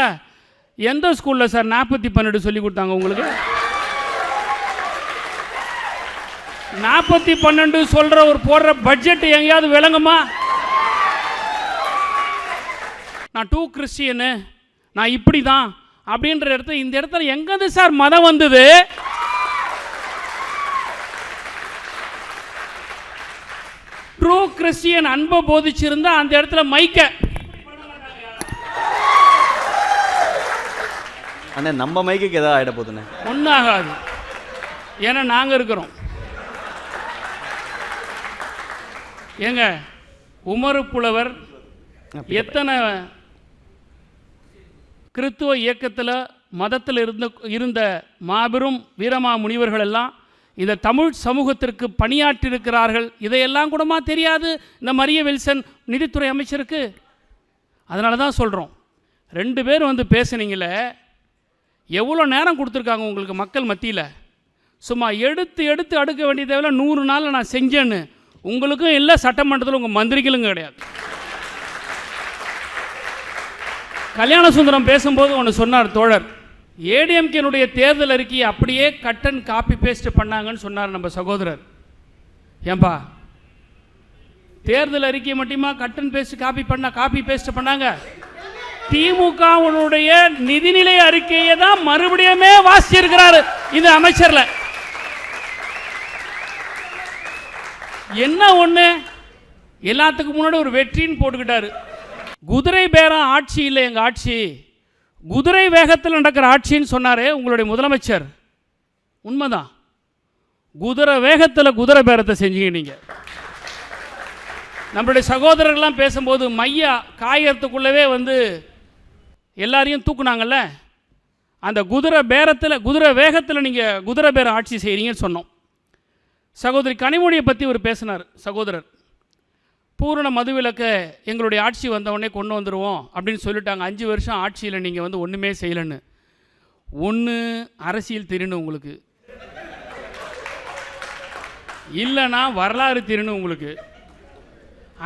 எந்த ஸ்கூலில் சார் 40-12 சொல்லி கொடுத்தாங்க உங்களுக்கு? 40-12 சொல்கிற ஒரு போடுற பட்ஜெட் எங்கேயாவது விளங்குமா? நான் டூ கிறிஸ்டியனு, நான் இப்படி தான் அப்படின்ற இடத்துல, இந்த இடத்துல எங்கேருந்து சார் மதம் வந்தது? ட்ரூ கிறிஸ்டியன் அன்பை போதிச்சிருந்தா அந்த இடத்துல மைக்க அண்ணே நம்ம மைக்குக்கு எதாவது ஆகிட போதுண்ணே. ஒன்றும் ஆகாது, ஏன்னா நாங்கள் இருக்கிறோம். ஏங்க உமரு புலவர் எத்தனை கிறித்துவ இயக்கத்தில் மதத்தில் இருந்த மாபெரும் வீரமா முனிவர்கள் எல்லாம் இந்த தமிழ் சமூகத்திற்கு பணியாற்றியிருக்கிறார்கள். இதையெல்லாம் கூடமா தெரியாது இந்த மரிய வில்சன் நிதித்துறை அமைச்சருக்கு? அதனால தான் சொல்கிறோம், 2 பேர் வந்து பேசுனீங்களே, எவ்வளோ நேரம் கொடுத்துருக்காங்க உங்களுக்கு மக்கள் மத்தியில். சும்மா எடுத்து அடுக்க வேண்டிய தேவையில்ல. 100 நாளில் நான் செஞ்சேன்னு உங்களுக்கும் இல்லை, சட்டமன்றத்தில் உங்கள் மந்திரிகளும் கிடையாது. கல்யாண சுந்தரம் பேசும்போது ஒன்று சொன்னார் தோழர், ஏடிஎம்கேனுடைய தேர்தல் அறிக்கையை அப்படியே கட் அண்ட் காப்பி பேஸ்ட் பண்ணாங்கன்னு சொன்னார் நம்ம சகோதரர். ஏன்பா தேர்தல் அறிக்கையை மட்டுமா cut and paste copy paste பண்ணாங்க? திமுகவுடைய நிதிநிலை அறிக்கையை தான் மறுபடியுமே வாசிச்சிருக்கிறாரு இந்த அமைச்சர்ல. என்ன ஒன்று, எல்லாத்துக்கும் முன்னாடி ஒரு வெற்றின்னு போட்டுக்கிட்டாரு. குதிரை பேரம் ஆட்சி இல்லை எங்கள் ஆட்சி, குதிரை வேகத்தில் நடக்கிற ஆட்சின்னு சொன்னாரே உங்களுடைய முதலமைச்சர். உண்மைதான், குதிரை வேகத்தில் குதிரை பேரத்தை செஞ்சீங்க நீங்கள். நம்மளுடைய சகோதரர்கள்லாம் பேசும்போது மையா காயறதுக்குள்ளவே வந்து எல்லாரையும் தூக்குனாங்கல்ல, அந்த குதிரை வேகத்தில் நீங்கள் குதிரை பேரம் ஆட்சி செய்கிறீங்கன்னு சொன்னோம். சகோதரி கனிமொழியை பற்றி ஒரு பேசினார் சகோதரர். பூரண மதுவிலக்கை எங்களுடைய ஆட்சி வந்தவுடனே கொண்டு வந்துடுவோம் அப்படின்னு சொல்லிட்டாங்க. 5 வருஷம் ஆட்சியில் நீங்கள் வந்து ஒன்றுமே செய்யலைன்னு. ஒன்று அரசியல் தெரியணும் உங்களுக்கு, இல்லைன்னா வரலாறு தெரியணும் உங்களுக்கு.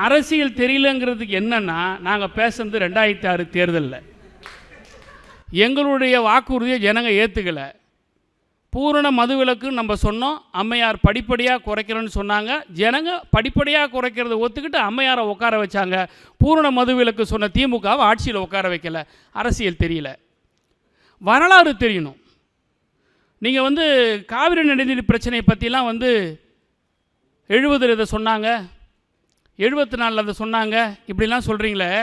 அரசியல் தெரியலங்கிறதுக்கு என்னன்னா, நாங்கள் பேசுறது 2006 தேர்தலில் எங்களுடைய வாக்குறுதியை ஜனங்க ஏற்றுக்கலை. பூரண மதுவிலக்கு நம்ம சொன்னோம், அம்மையார் படிப்படியாக குறைக்கிறேன்னு சொன்னாங்க. ஜனங்க படிப்படியாக குறைக்கிறத ஒத்துக்கிட்டு அம்மையாரை உட்கார வச்சாங்க. பூரண மதுவிலக்கு சொன்ன திமுகவை ஆட்சியில் உட்கார வைக்கல. அரசியல் தெரியல, வரலாறு தெரியணும். நீங்கள் வந்து காவிரி நதிநீர் பிரச்சனை பற்றிலாம் வந்து 70 இதை சொன்னாங்க, 74 அதை சொன்னாங்க, இப்படிலாம் சொல்கிறீங்களே.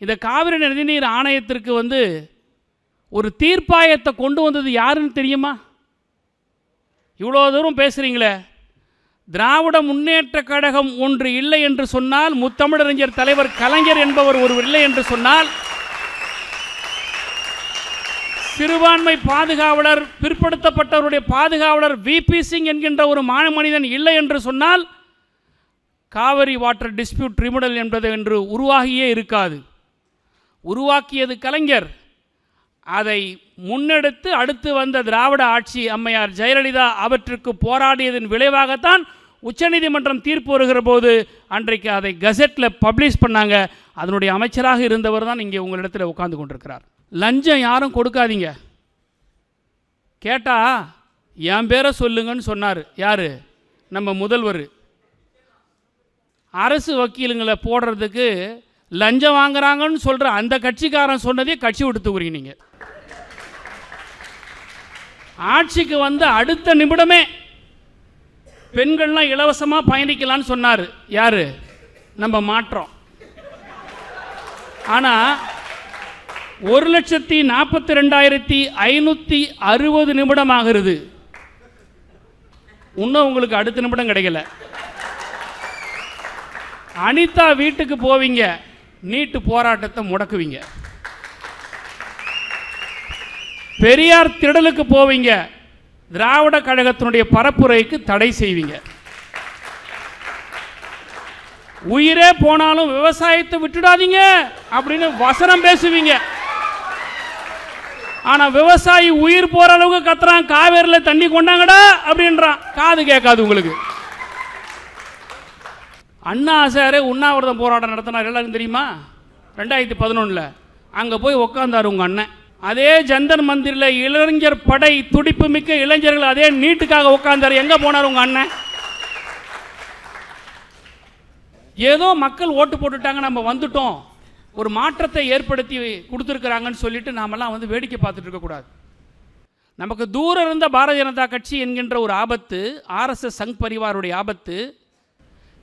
இந்த காவிரி நதிநீர் ஆணையத்திற்கு வந்து ஒரு தீர்ப்பாயத்தை கொண்டு வந்தது யாருன்னு தெரியுமா? இவ்வளோ தூரம் பேசுகிறீங்களே. திராவிட முன்னேற்ற கழகம் ஒன்று இல்லை என்று சொன்னால், முத்தமிழறிஞர் தலைவர் கலைஞர் என்பவர் ஒரு இல்லை என்று சொன்னால், சிறுபான்மை பாதுகாவலர், பிற்படுத்தப்பட்டவருடைய பாதுகாவலர் விபி சிங் என்கின்ற ஒரு மாமனிதன் இல்லை என்று சொன்னால், காவிரி வாட்டர் டிஸ்பியூட் ட்ரிபியூனல் என்பது என்று உருவாகியே இருக்காது. உருவாக்கியது கலைஞர். அதை முன்னெடுத்து அடுத்து வந்த திராவிட ஆட்சி அம்மையார் ஜெயலலிதா அவற்றுக்கு போராடியதன் விளைவாகத்தான் உச்சநீதிமன்றம் தீர்ப்பு வருகிற போது அன்றைக்கு அதை கசெட்டில் பப்ளிஷ் பண்ணாங்க. அதனுடைய அமைச்சராக இருந்தவர் தான் இங்கே உங்களிடத்தில் உட்கார்ந்து கொண்டிருக்கிறார். லஞ்சம் யாரும் கொடுக்காதீங்க, கேட்டால் என் பேரை சொல்லுங்கன்னு சொன்னார். யார்? நம்ம முதல்வர். அரசு வக்கீலுங்களை போடுறதுக்கு லஞ்சம் வாங்குறாங்கன்னு சொல்கிற அந்த கட்சிக்காரன் சொன்னதே கட்சி விட்டு தூக்குறீங்க. நீங்கள் ஆட்சிக்கு வந்து அடுத்த நிமிடமே பெண்கள்லாம் இலவசமாக பயணிக்கலான்னு சொன்னார். யார்? நம்ம மாற்றம். ஆனால் 1,42,560 நிமிடம் ஆகிறது. இன்னும் உங்களுக்கு அடுத்த நிமிடம் கிடைக்கல. அனிதா வீட்டுக்கு போவீங்க, நீட்டு போராட்டத்தை முடக்குவீங்க. பெரியார் திடலுக்கு போவீங்க, திராவிட கழகத்தினுடைய பரப்புரைக்கு தடை செய்வீங்க. உயிரே போனாலும் விவசாயத்தை விட்டுடாதீங்க அப்படின்னு வசனம் பேசுவீங்க. ஆனா விவசாயி உயிர் போற அளவுக்கு கத்துறான், காவேரியில தண்ணி கொண்டாங்கடா அப்படின்றான், காது கேட்காது உங்களுக்கு. அண்ணா ஹசாரே உண்ணாவிரதம் போராட்டம் நடத்தினார், எல்லாருக்கும் தெரியுமா? 2011 அங்கே போய் உக்காந்தார் உங்கள் அண்ணன். அதே ஜந்தர் மந்திரில் இளைஞர் படை துடிப்பு மிக்க இளைஞர்கள் அதே நீட்டுக்காக உட்கார்ந்தார். எங்கே போனார் உங்கள் அண்ணன்? ஏதோ மக்கள் ஓட்டு போட்டுட்டாங்க, நம்ம வந்துட்டோம், ஒரு மாற்றத்தை ஏற்படுத்தி கொடுத்துருக்குறாங்கன்னு சொல்லிட்டு நாமெல்லாம் வந்து வேடிக்கை பார்த்துட்டு இருக்கக்கூடாது. நமக்கு தூரம் இருந்த பாரதிய ஜனதா கட்சி என்கின்ற ஒரு ஆபத்து, ஆர்எஸ்எஸ் சங் பரிவாருடைய ஆபத்து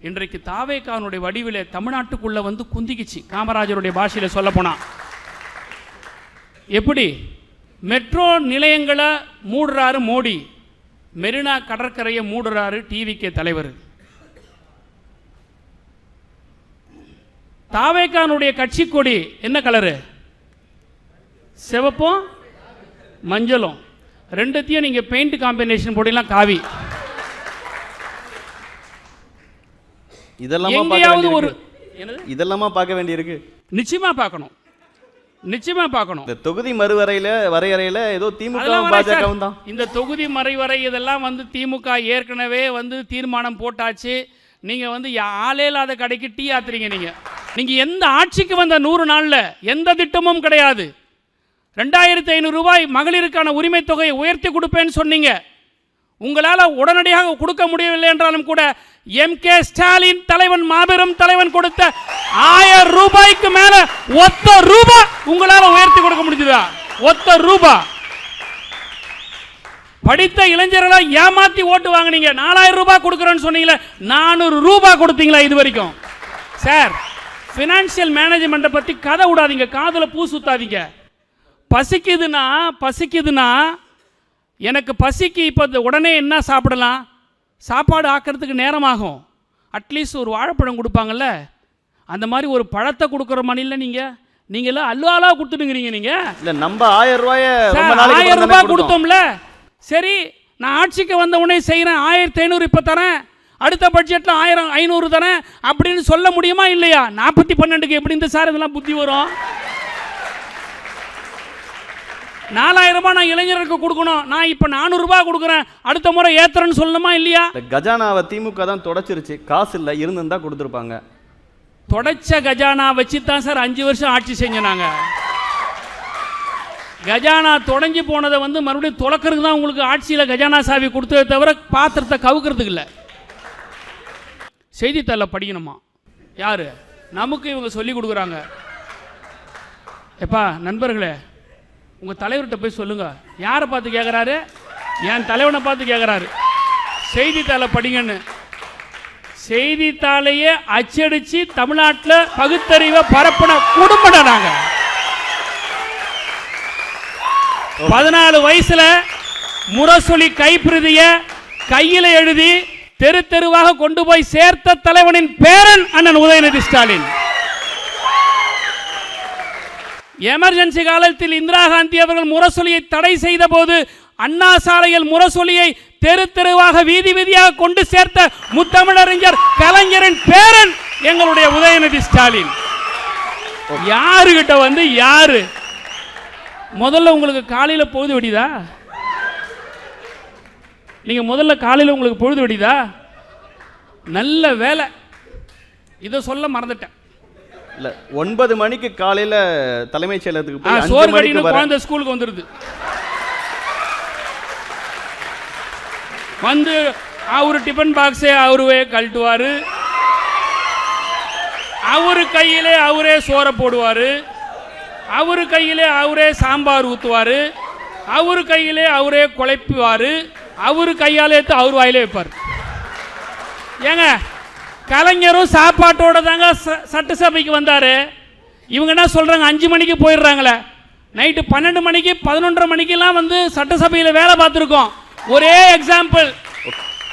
இன்றைக்கு தாவேகானுடைய வடிவிலே தமிழ்நாட்டுக்குள்ளே வந்து குந்திக்கிச்சு. காமராஜருடைய பாஷையில் சொல்ல போனால் எப்படி மெட்ரோ நிலையங்களை மூடுறாரு மோடி, மெரினா கடற்கரையை மூடுறாரு டிவிகே தலைவர். தாவேகானுடைய கட்சி கொடி என்ன கலரு? சிவப்பும் மஞ்சளும், ரெண்டுத்தையும் நீங்கள் பெயிண்ட் காம்பினேஷன் போடலாம் காவி. இதெல்லாமா பார்க்க வேண்டியிருக்கு? நிச்சயமா பார்க்கணும், நிச்சயமா பார்க்கணும். இந்த தொகுதி வரையறையில ஏதோ திமுக பாஜகவும் தான். இந்த தொகுதி மறைவரை இதெல்லாம் வந்து திமுக ஏற்கனவே வந்து தீர்மானம் போட்டாச்சு. நீங்க வந்து ஆளே இல்லாத கடைக்கு டீ ஆத்துறீங்க. நீங்க எந்த ஆட்சிக்கு வந்த 100 நாள்ல எந்த திட்டமும் கிடையாது. 2500 ரூபாய் மகளிருக்கான உரிமை தொகையை உயர்த்தி கொடுப்பேன்னு சொன்னீங்க. உங்களால் உடனடியாக கொடுக்க முடியவில்லை என்றாலும் கூட எம்.கே. ஸ்டாலின் தலைவன், மாபெரும் தலைவன் கொடுத்த 1000 ரூபாய்க்கு மேல ஒத்த ரூபாய் உங்களால உயர்த்தி கொடுக்க முடியுதா? ஒத்த ரூபாய். படித்த இளைஞர்களை ஏமாத்தி ஓட்டு வாங்கினீங்க. 4000 ரூபாய் கொடுக்குறேன்னு சொன்னீங்களே, 400 ரூபாய் கொடுத்தீங்களா இது வரைக்கும்? சார், ஃபினான்ஷியல் மேனேஜ்மெண்ட்டை பற்றி கதை விடாதீங்க, காதில் பூ சுத்தாதீங்க. பசிக்குதுன்னா எனக்கு பசிக்கு இப்போ உடனே என்ன சாப்பிடலாம், சாப்பாடு ஆக்கிறதுக்கு நேரமாகும். அட்லீஸ்ட் ஒரு வாழைப்பழம் கொடுப்பாங்கல்ல, அந்த மாதிரி ஒரு பழத்தை கொடுக்குற மணியில் நீங்களாம் அல்லுவாலா கொடுத்துடுங்கிறீங்க. இல்லை, நம்ம 1000 ரூபாய் கொடுத்தோம்ல. சரி, நான் ஆட்சிக்கு வந்த உடனே செய்கிறேன், 1500 இப்போ தரேன், அடுத்த பட்ஜெட்டில் 1500 தரேன் அப்படின்னு சொல்ல முடியுமா இல்லையா? 40-12க்கு எப்படி இந்த சார் இதெல்லாம் புத்தி வரும்? 4000 ரூபாய் நான் இளைஞருக்கு கொடுக்கணும், நான் இப்போ 400 ரூபாய் கொடுக்குறேன், அடுத்த முறை ஏத்துறேன்னு சொல்லணுமா இல்லையா? கஜானாவை திமுக தான் தொடச்சிருச்சு, காசு இல்லை, இருந்திருந்தா கொடுத்துருப்பாங்க. தொடச்ச கஜானா வச்சு தான் சார் 5 வருஷம் ஆட்சி செஞ்சனாங்க. கஜானா தொடங்கி போனதை வந்து மறுபடியும் துளக்கிறதுக்கு தான் உங்களுக்கு ஆட்சியில் கஜானா சாவி கொடுத்ததை தவிர பாத்திரத்தை கவுக்கிறதுக்கு இல்லை. செய்தித்தாள படிக்கணுமா? யாரு நமக்கு இவங்க சொல்லி கொடுக்குறாங்க. எப்பா நண்பர்களே, உங்கள் தலைவர்கிட்ட போய் சொல்லுங்க. யாரை பார்த்து கேட்குறாரு? என் தலைவனை பார்த்து கேட்குறாரு, செய்தித்தாளை படிங்கன்னு. செய்தித்தாளையே அச்சடிச்சு தமிழ்நாட்டில் பகுத்தறிவை பரப்பின குடும்பம் நாங்கள். 14 வயசுல முரசொலி கைப்பிரதிய கையில் எழுதி தெரு தெருவாக கொண்டு போய் சேர்த்த தலைவனின் பேரன் அண்ணன் உதயநிதி ஸ்டாலின். எமர்ஜென்சி காலத்தில் இந்திரா காந்தி அவர்கள் முரசொலியை தடை செய்த போது அண்ணா சாலையில் முரசொலியை தெரு தெருவாக வீதி வீதியாக கொண்டு சேர்த்த முத்தமிழறிஞர் கலைஞரின் பேரன் எங்களுடைய உதயநிதி ஸ்டாலின். யாருகிட்ட வந்து யாரு முதல்ல உங்களுக்கு காலையில் பொழுது வெடிதா? நீங்க முதல்ல காலையில் உங்களுக்கு பொழுது வெடிதா? நல்ல வேலை, இதை சொல்ல மறந்துட்டேன். இல்ல 9 மணிக்கு காலையில தலைமைச் செயலகத்துக்கு போய் சோறு கட்டின குழந்தை ஸ்கூலுக்கு வந்துருது. வந்து அவரு டிஃபன் பாக்ஸே அவருவே கழட்டுவாரு, அவரு கையிலே அவரே சோறை போடுவாரு, அவரு கையிலே அவரே சாம்பார் ஊற்றுவார், அவரு கையிலே அவரே குழைப்புவார், அவரு கையால் எடுத்து அவர் வாயிலே வைப்பார். ஏங்க, கலைஞரும் சாப்பாட்டோட தாங்க சட்டசபைக்கு வந்தார். இவங்க என்ன சொல்கிறாங்க, 5 மணிக்கு போயிடுறாங்களே, நைட்டு 12 மணிக்கு 11:30 மணிக்கெல்லாம் வந்து சட்டசபையில் வேலை பார்த்துருக்கோம். ஒரே எக்ஸாம்பிள்,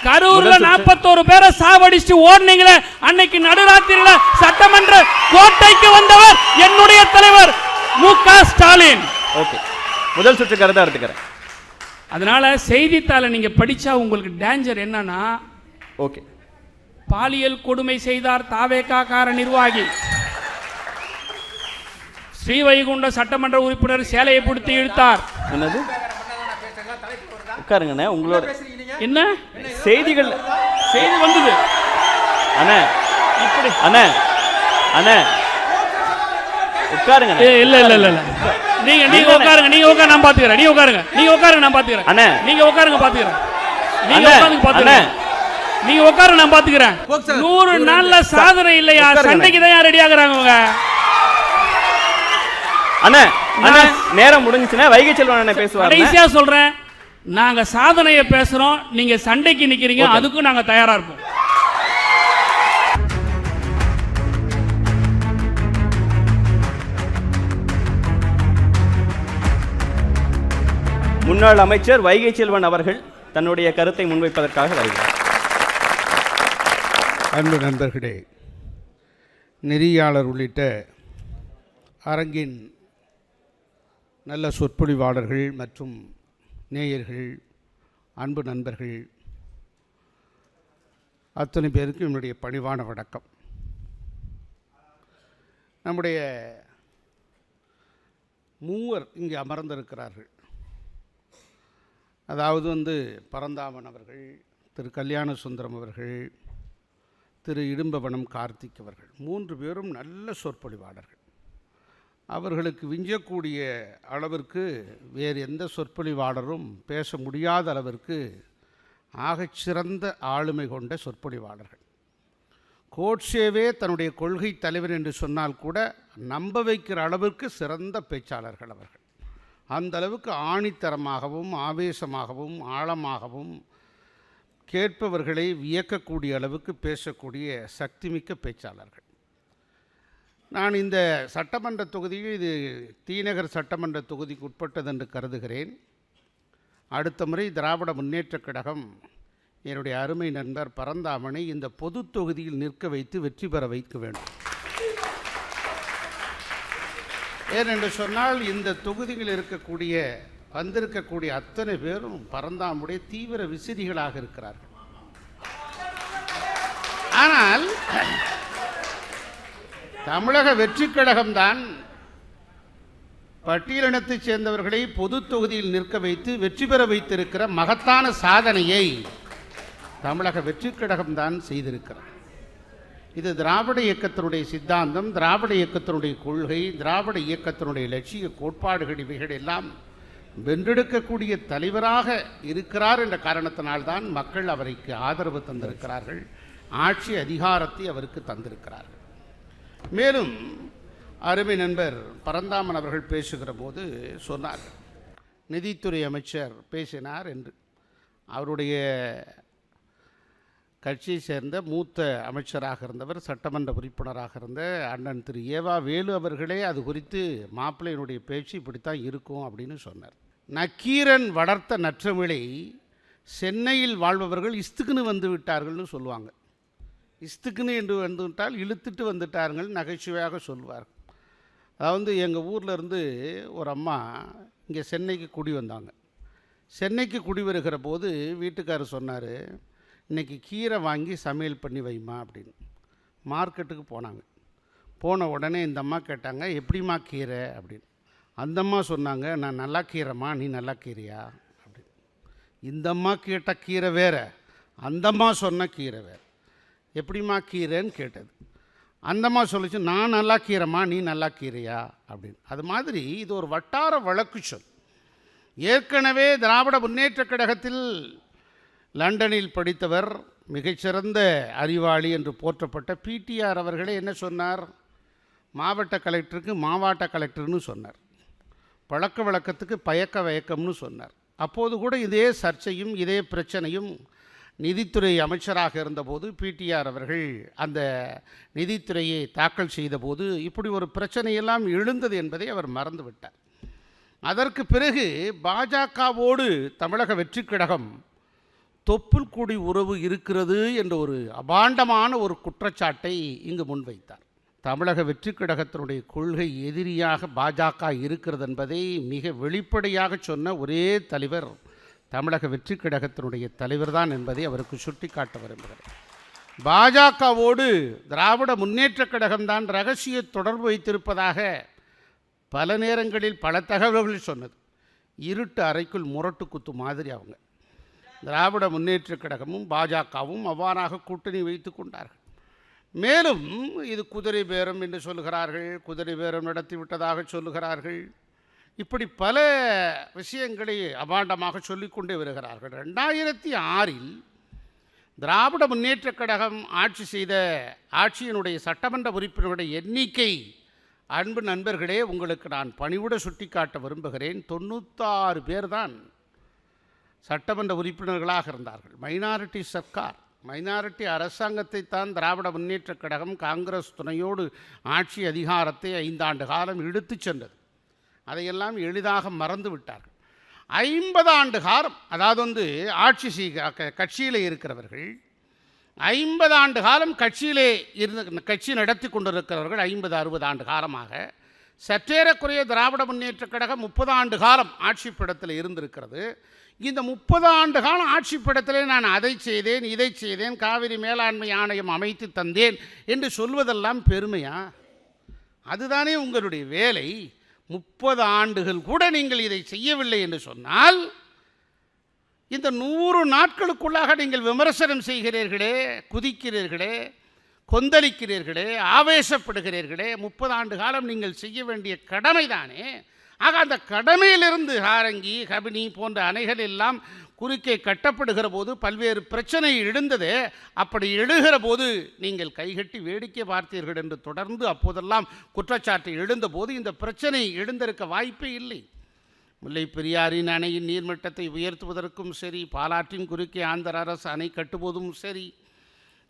கரூர்ல 41 பேரை சாவடிச்சு ஓடுனீங்களே, அன்னைக்கு நடுராத்திரியில் சட்டமன்ற கோட்டைக்கு வந்தவர் என்னுடைய தலைவர் மு.க. ஸ்டாலின். ஓகே, முதல் சுற்று கருத்தை எடுத்துக்கிறேன். அதனால செய்தித்தாளை நீங்க படிச்சா உங்களுக்கு டேஞ்சர் என்னன்னா, ஓகே, பாலியல் கொடுமை செய்தார் தாவேகாக்கார நிர்வாகி. ஸ்ரீவைகுண்ட சட்டமன்ற உறுப்பினர் சேலையை பிடித்து இழுத்தார். என்னது? உட்காருங்கண்ணே. உங்களோட என்ன செய்திகள் செய்தி வந்தது? அண்ணே இப்படி அண்ணே அண்ணே உட்காருங்க. இல்ல இல்ல இல்ல இல்ல நீங்க உட்காருங்க. நீங்க உட்காரு, நான் பாத்துக்கிறேன். நீங்க உட்காருங்க. நீங்க உட்காருங்க, நான் பாத்துக்கிறேன். அண்ணே நீங்க உட்காருங்க, பாத்துக்கிறேன். நீங்க உட்காருங்க, பாத்துக்கிறேன். நீங்க உட்காருங்க, நான் பாத்துக்கிறேன். 100 நாள்ல சாதனை இல்லையா? சண்டைக்கு தான் ரெடி ஆகுறாங்க அவங்க. அண்ணே அண்ணே நேரம் முடிஞ்சுச்சுன்னா வைகை செல்வன் அண்ணே பேசுவாங்க. கடைசியா சொல்றேன், நாங்க சாதனையை பேசுறோம், நீங்க சண்டைக்கு நிக்கிறீங்க, அதுக்கும் நாங்க தயாரா இருப்போம். முன்னாள் அமைச்சர் வைகை செல்வன் அவர்கள் தன்னுடைய கருத்தை முன்வைப்பதற்காக வருகிறார். அன்பு நண்பர்களே, நெறியாளர் உள்ளிட்ட அரங்கின் நல்ல சொற்பொழிவாளர்கள் மற்றும் நேயர்கள், அன்பு நண்பர்கள் அத்தனை பேருக்கும் என்னுடைய பணிவான வணக்கம். நம்முடைய மூவர் இங்கே அமர்ந்திருக்கிறார்கள். அதாவது பரந்தாமன் அவர்கள், திரு கல்யாண சுந்தரம் அவர்கள், திரு இடும்பவனம் கார்த்திக் அவர்கள், 3 பேரும் நல்ல சொற்பொழிவாளர்கள். அவர்களுக்கு விஞ்சக்கூடிய அளவிற்கு வேறு எந்த சொற்பொழிவாளரும் பேச முடியாத அளவிற்கு ஆகச்சிறந்த ஆளுமை கொண்ட சொற்பொழிவாளர்கள். கோட்சேவே தன்னுடைய கொள்கை தலைவர் என்று சொன்னால் கூட நம்ப வைக்கிற அளவிற்கு சிறந்த பேச்சாளர்கள் அவர்கள். அந்த அளவுக்கு ஆணித்தரமாகவும் ஆவேசமாகவும் ஆழமாகவும் கேட்பவர்களை வியக்கக்கூடிய அளவுக்கு பேசக்கூடிய சக்திமிக்க பேச்சாளர்கள். நான் இந்த சட்டமன்ற தொகுதியில் இது தீநகர் சட்டமன்ற தொகுதிக்கு உட்பட்டது என்று கருதுகிறேன். அடுத்த முறை திராவிட முன்னேற்றக் கழகம் என்னுடைய அருமை நண்பர் பரந்தாமனை இந்த பொது தொகுதியில் நிற்க வைத்து வெற்றி பெற வைக்க வேண்டும். ஏனென்று சொன்னால் இந்த தொகுதியில் வந்திருக்கக்கூடிய அத்தனை பேரும் பரந்தாமுடைய தீவிர விசிறிகளாக இருக்கிறார்கள். ஆனால் தமிழக வெற்றிக் கழகம்தான் பட்டியலினத்தைச் சேர்ந்தவர்களை பொது தொகுதியில் நிற்க வைத்து வெற்றி பெற வைத்திருக்கிற மகத்தான சாதனையை தமிழக வெற்றிக் கழகம்தான் செய்திருக்கிறது. இது திராவிட இயக்கத்தினுடைய சித்தாந்தம், திராவிட இயக்கத்தினுடைய கொள்கை, திராவிட இயக்கத்தினுடைய லட்சிய கோட்பாடுகள் இவைகள் எல்லாம் வென்றெடுக்கக்கூடிய தலைவராக இருக்கிறார் என்ற காரணத்தினால்தான் மக்கள் அவருக்கு ஆதரவு தந்திருக்கிறார்கள், ஆட்சி அதிகாரத்தை அவருக்கு தந்திருக்கிறார்கள். மேலும் அருமை நண்பர் பரந்தாமன் அவர்கள் பேசுகிற போது சொன்னார், நிதித்துறை அமைச்சர் பேசினார் என்று. அவருடைய கட்சியை சேர்ந்த மூத்த அமைச்சராக இருந்தவர், சட்டமன்ற உறுப்பினராக இருந்த அண்ணன் திரு ஏவா வேலு அவர்களே அது குறித்து மாப்பிள்ளையினுடைய பேச்சு இப்படித்தான் இருக்கும் அப்படின்னு சொன்னார். நக்கீரன் வளர்த்த நற்றமிழை சென்னையில் வாழ்பவர்கள் இஸ்துக்குன்னு வந்து விட்டார்கள்னு சொல்லுவாங்க. இஸ்துக்குன்னு என்று வந்துவிட்டால் இழுத்துட்டு வந்துட்டார்கள் நகைச்சுவையாக சொல்வார். அதாவது எங்கள் ஊரில் இருந்து ஒரு அம்மா இங்கே சென்னைக்கு குடி வந்தாங்க. சென்னைக்கு குடி வருகிற போது வீட்டுக்காரர் சொன்னார், இன்றைக்கி கீரை வாங்கி சமையல் பண்ணி வைமா அப்படின்னு. மார்க்கெட்டுக்கு போனாங்க. போன உடனே இந்த அம்மா கேட்டாங்க, எப்படிம்மா கீரை அப்படின்னு. அந்த அம்மா சொன்னாங்க, நான் நல்லா கீரைம்மா, நீ நல்லா கீரையா அப்படின்னு. இந்த அம்மா கேட்ட கீரை வேறு, அந்த அம்மா சொன்ன கீரை வேறு. எப்படிம்மா கீரைன்னு கேட்டது. அந்தம்மா சொல்லிச்சு, நான் நல்லா கீரைம்மா, நீ நல்லா கீரையா அப்படின்னு. அது மாதிரி இது ஒரு வட்டார வழக்கு சொல். ஏற்கனவே திராவிட முன்னேற்றக் கழகத்தில் லண்டனில் படித்தவர், மிகச்சிறந்த அறிவாளி என்று போற்றப்பட்ட பிடிஆர் அவர்களே என்ன சொன்னார், மாவட்ட கலெக்டருக்கு மாவட்ட கலெக்டர்னு சொன்னார், பழக்க வழக்கத்துக்கு பயக்க வயக்கம்னு சொன்னார். அப்போது கூட இதே சர்ச்சையும் இதே பிரச்சனையும் நிதித்துறை அமைச்சராக இருந்தபோது பிடிஆர் அவர்கள் அந்த நிதித்துறையை தாக்கல் செய்தபோது இப்படி ஒரு பிரச்சனையெல்லாம் எழுந்தது என்பதை அவர் மறந்துவிட்டார். அதற்கு பிறகு பாஜகவோடு தமிழக வெற்றிக் கழகம் தொப்புள் கொடி உறவு இருக்கிறது என்ற ஒரு அபாண்டமான ஒரு குற்றச்சாட்டை இங்கு முன்வைத்தார். தமிழக வெற்றிக் கழகத்தினுடைய கொள்கை எதிரியாக பாஜக இருக்கிறது என்பதை மிக வெளிப்படையாக சொன்ன ஒரே தலைவர் தமிழக வெற்றிக் கழகத்தினுடைய தலைவர் தான் என்பதை அவருக்கு சுட்டி காட்ட விரும்புகிறேன். பாஜகவோடு திராவிட முன்னேற்றக் கழகம்தான் ரகசிய தொடர்பு வைத்திருப்பதாக பல நேரங்களில் பல தகவல்கள் சொன்னது. இருட்டு அறைக்குள் முரட்டு குத்து மாதிரி அவங்க. திராவிட முன்னேற்றக் கழகமும் பாஜகவும் அவ்வாறாக கூட்டணி வைத்து கொண்டார்கள். மேலும் இது குதிரை பேரம் என்று சொல்லுகிறார்கள், குதிரை பேரம் நடத்திவிட்டதாக சொல்லுகிறார்கள். இப்படி பல விஷயங்களை அபாண்டமாக சொல்லிக்கொண்டே வருகிறார்கள். 2006 திராவிட முன்னேற்றக் கழகம் ஆட்சி செய்த ஆட்சியினுடைய சட்டமன்ற உறுப்பினர்களுடைய எண்ணிக்கை, அன்பு நண்பர்களே, உங்களுக்கு நான் பணிவுட சுட்டிக்காட்ட விரும்புகிறேன், 96 பேர் தான் சட்டமன்ற உறுப்பினர்களாக இருந்தார்கள். மைனாரிட்டி சர்க்கார், மைனாரிட்டி அரசாங்கத்தை தான் திராவிட முன்னேற்றக் கழகம் காங்கிரஸ் துணையோடு ஆட்சி அதிகாரத்தை 5 ஆண்டு காலம் இழுத்து சென்றது. அதையெல்லாம் எளிதாக மறந்து விட்டார்கள். 50 ஆண்டு காலம், அதாவது ஆட்சி கட்சியில் இருக்கிறவர்கள் 50 ஆண்டு காலம் கட்சி நடத்தி கொண்டிருக்கிறவர்கள் 50-60 ஆண்டு காலமாக, சற்றேறக்குறைய திராவிட முன்னேற்றக் கழகம் 30 ஆண்டு காலம் ஆட்சி பீடத்தில் இருந்திருக்கிறது. இந்த 30 ஆண்டு காலம் ஆட்சி பீடத்திலே நான் அதை செய்தேன், இதை செய்தேன், காவிரி மேலாண்மை ஆணையம் அமைத்து தந்தேன் என்று சொல்வதெல்லாம் பெருமையா? அதுதானே உங்களுடைய வேலை. 30 ஆண்டுகள் கூட நீங்கள் இதை செய்யவில்லை என்று சொன்னால், இந்த 100 நாட்களுக்குள்ளாக நீங்கள் விமர்சனம் செய்கிறீர்களே, குதிக்கிறீர்களே, கொந்தளிக்கிறீர்களே, ஆவேசப்படுகிறீர்களே, 30 ஆண்டு காலம் நீங்கள் செய்ய வேண்டிய கடமை தானே. ஆக அந்த கடமையிலிருந்து ஹாரங்கி, கபினி போன்ற அணைகள் எல்லாம் குறுக்கே கட்டப்படுகிற போது பல்வேறு பிரச்சனை எழுந்தது. அப்படி எழுகிற போது நீங்கள் கைகட்டி வேடிக்கை பார்த்தீர்கள் என்று தொடர்ந்து அப்போதெல்லாம் குற்றச்சாட்டு எழுந்தபோது இந்த பிரச்சனை எழுந்திருக்க வாய்ப்பே இல்லை. முல்லை பெரியாரின் அணையின் நீர்மட்டத்தை உயர்த்துவதற்கும் சரி, பாலாற்றின் குறுக்கே ஆந்திர அரசு அணை கட்டுவதும் சரி,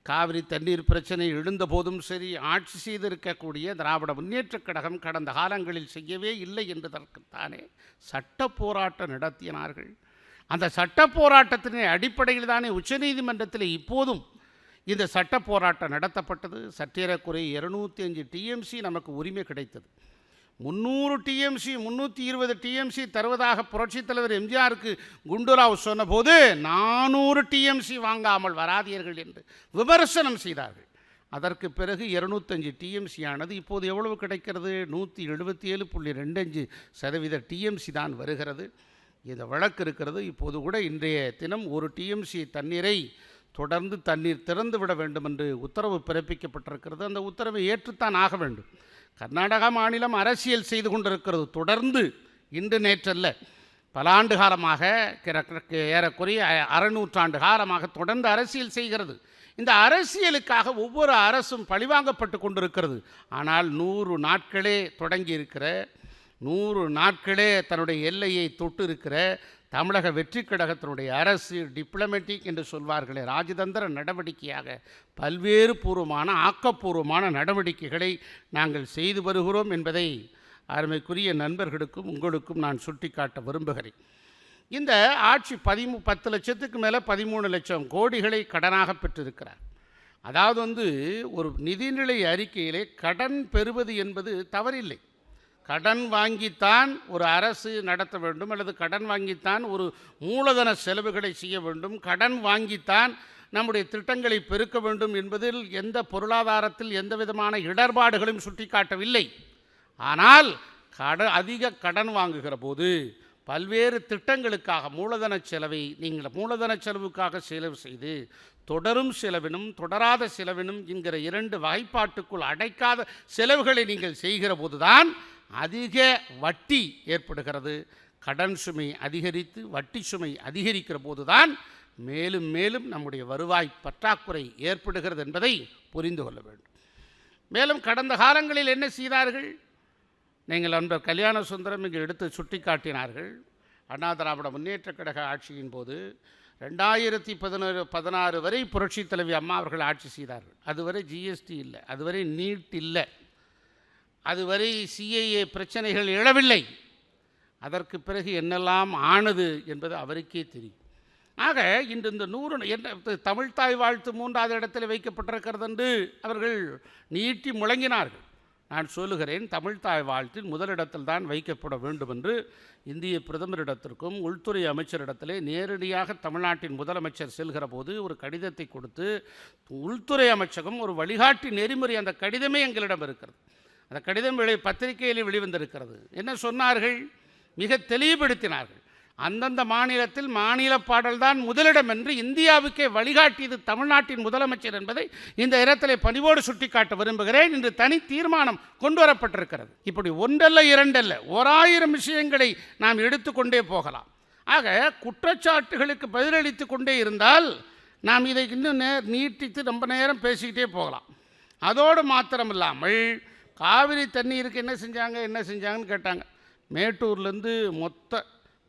காவிரி தண்ணீர் பிரச்சனை எழுந்தபோதும் சரி, ஆட்சி செய்திருக்கக்கூடிய திராவிட முன்னேற்றக் கழகம் கடந்த காலங்களில் செய்யவே இல்லை என்பதற்குத்தானே சட்ட போராட்டம் நடத்தினார்கள். அந்த சட்ட போராட்டத்தின் அடிப்படையில் தானே உச்சநீதிமன்றத்தில் இப்போதும் இந்த சட்ட போராட்டம் நடத்தப்பட்டது. சற்றேறக்குறைய 205 டிஎம்சி நமக்கு உரிமை கிடைத்தது. 300 டிஎம்சி 320 டிஎம்சி தருவதாக புரட்சித் தலைவர் எம்ஜிஆருக்கு குண்டுராவ் சொன்னபோது 400 டிஎம்சி வாங்காமல் வராதீர்கள் என்று விமர்சனம் செய்தார்கள். அதற்கு பிறகு 205 டிஎம்சி ஆனது. இப்போது எவ்வளவு கிடைக்கிறது? 177.25% டிஎம்சி தான் வருகிறது. இந்த வழக்கு இருக்கிறது. இப்போது கூட இன்றைய தினம் 1 டிஎம்சி தண்ணீரை தொடர்ந்து தண்ணீர் திறந்து விட வேண்டும் என்று உத்தரவு பிறப்பிக்கப்பட்டிருக்கிறது. அந்த உத்தரவை ஏற்றுத்தான் ஆக வேண்டும். கர்நாடகா மாநிலம் அரசியல் செய்து கொண்டிருக்கிறது தொடர்ந்து, இன்று நேற்றல்ல, பல ஆண்டு காலமாக, ஏறக்குறைய 600 காலமாக தொடர்ந்து அரசியல் செய்கிறது. இந்த அரசியலுக்காக ஒவ்வொரு அரசும் பழிவாங்கப்பட்டு கொண்டிருக்கிறது. ஆனால் 100 நாட்களே தொடங்கி இருக்கிற, 100 நாட்களே தன்னுடைய எல்லையை தொட்டு இருக்கிற தமிழக வெற்றி கழகத்தினுடைய அரசு டிப்ளமேட்டிக் என்று சொல்வார்களே, ராஜதந்திர நடவடிக்கையாக பல்வேறு பூர்வமான ஆக்கப்பூர்வமான நடவடிக்கைகளை நாங்கள் செய்து வருகிறோம் என்பதை அருமைக்குரிய நண்பர்களுக்கும் உங்களுக்கும் நான் சுட்டிக்காட்ட விரும்புகிறேன். இந்த ஆட்சி 10 லட்சத்துக்கு மேலே 13 லட்சம் கோடிகளை கடனாக பெற்றிருக்கிறார். அதாவது ஒரு நிதிநிலை அறிக்கையிலே கடன் பெறுவது என்பது தவறில்லை. கடன் வாங்கித்தான் ஒரு அரசு நடத்த வேண்டும், அல்லது கடன் வாங்கித்தான் ஒரு மூலதன செலவுகளை செய்ய வேண்டும், கடன் வாங்கித்தான் நம்முடைய திட்டங்களை பெருக்க வேண்டும் என்பதில் எந்த பொருளாதாரத்தில் எந்த விதமான இடர்பாடுகளும் சுட்டிக்காட்டவில்லை. ஆனால் அதிக கடன் வாங்குகிற போது பல்வேறு திட்டங்களுக்காக மூலதன செலவை நீங்கள் மூலதன செலவுக்காக செலவு செய்து தொடரும் செலவினும் தொடராத செலவினும் என்கிற 2 வகைப்பாட்டுக்குள் அடைக்காத செலவுகளை நீங்கள் செய்கிற போதுதான் அதிக வட்டி ஏற்படுகிறது. கடன் சுமை அதிகரித்து வட்டி சுமை அதிகரிக்கிற போதுதான் மேலும் மேலும் நம்முடைய வருவாய் பற்றாக்குறை ஏற்படுகிறது என்பதை புரிந்து கொள்ள வேண்டும். மேலும் கடந்த காலங்களில் என்ன செய்தார்கள்? நீங்கள் நண்பர் கல்யாண சுந்தரம் இங்கு எடுத்து சுட்டி காட்டினார்கள். அண்ணா திராவிட முன்னேற்றக் கழக ஆட்சியின் போது 2016 வரை புரட்சித் தலைவி அம்மா அவர்கள் ஆட்சி செய்தார்கள். அதுவரை ஜிஎஸ்டி இல்லை, அதுவரை நீட் இல்லை, அதுவரை சிஏஏ பிரச்சனைகள் எழவில்லை. அதற்கு பிறகு என்னெல்லாம் ஆனது என்பது அவருக்கே தெரியும். ஆக இன்று இந்த 100 தமிழ்தாய் வாழ்த்து 3வது இடத்தில் வைக்கப்பட்டிருக்கிறது என்று அவர்கள் நீட்டி முழங்கினார்கள். நான் சொல்லுகிறேன், தமிழ்தாய் வாழ்த்தில் முதலிடத்தில் தான் வைக்கப்பட வேண்டும் என்று இந்திய பிரதமரிடத்திற்கும் உள்துறை அமைச்சரிடத்திலே நேரடியாக தமிழ்நாட்டின் முதலமைச்சர் செல்கிற போது ஒரு கடிதத்தை கொடுத்து உள்துறை அமைச்சகம் ஒரு வழிகாட்டி நெறிமுறை, அந்த கடிதமே எங்களிடம் இருக்கிறது. அந்த கடிதம் பத்திரிகையில் வெளிவந்திருக்கிறது. என்ன சொன்னார்கள்? மிக தெளிவுபடுத்தினார்கள். அந்தந்த மாநிலத்தில் மாநில பாடல்தான் முதலிடம் என்று இந்தியாவுக்கே வழிகாட்டியது தமிழ்நாட்டின் முதலமைச்சர் என்பதை இந்த இடத்திலே பணிவோடு சுட்டிக்காட்ட விரும்புகிறேன். இன்று தனி தீர்மானம் கொண்டு வரப்பட்டிருக்கிறது. இப்படி ஒன்றல்ல இரண்டல்ல 1000 விஷயங்களை நாம் எடுத்துக்கொண்டே போகலாம். ஆக குற்றச்சாட்டுகளுக்கு பதிலளித்து கொண்டே இருந்தால் நாம் இதை இன்னும் நீட்டித்து ரொம்ப நேரம் பேசிக்கிட்டே போகலாம். அதோடு மாத்திரமில்லாமல் காவிரி தண்ணீருக்கு என்ன செஞ்சாங்கன்னு கேட்டாங்க. மேட்டூர்லேருந்து மொத்த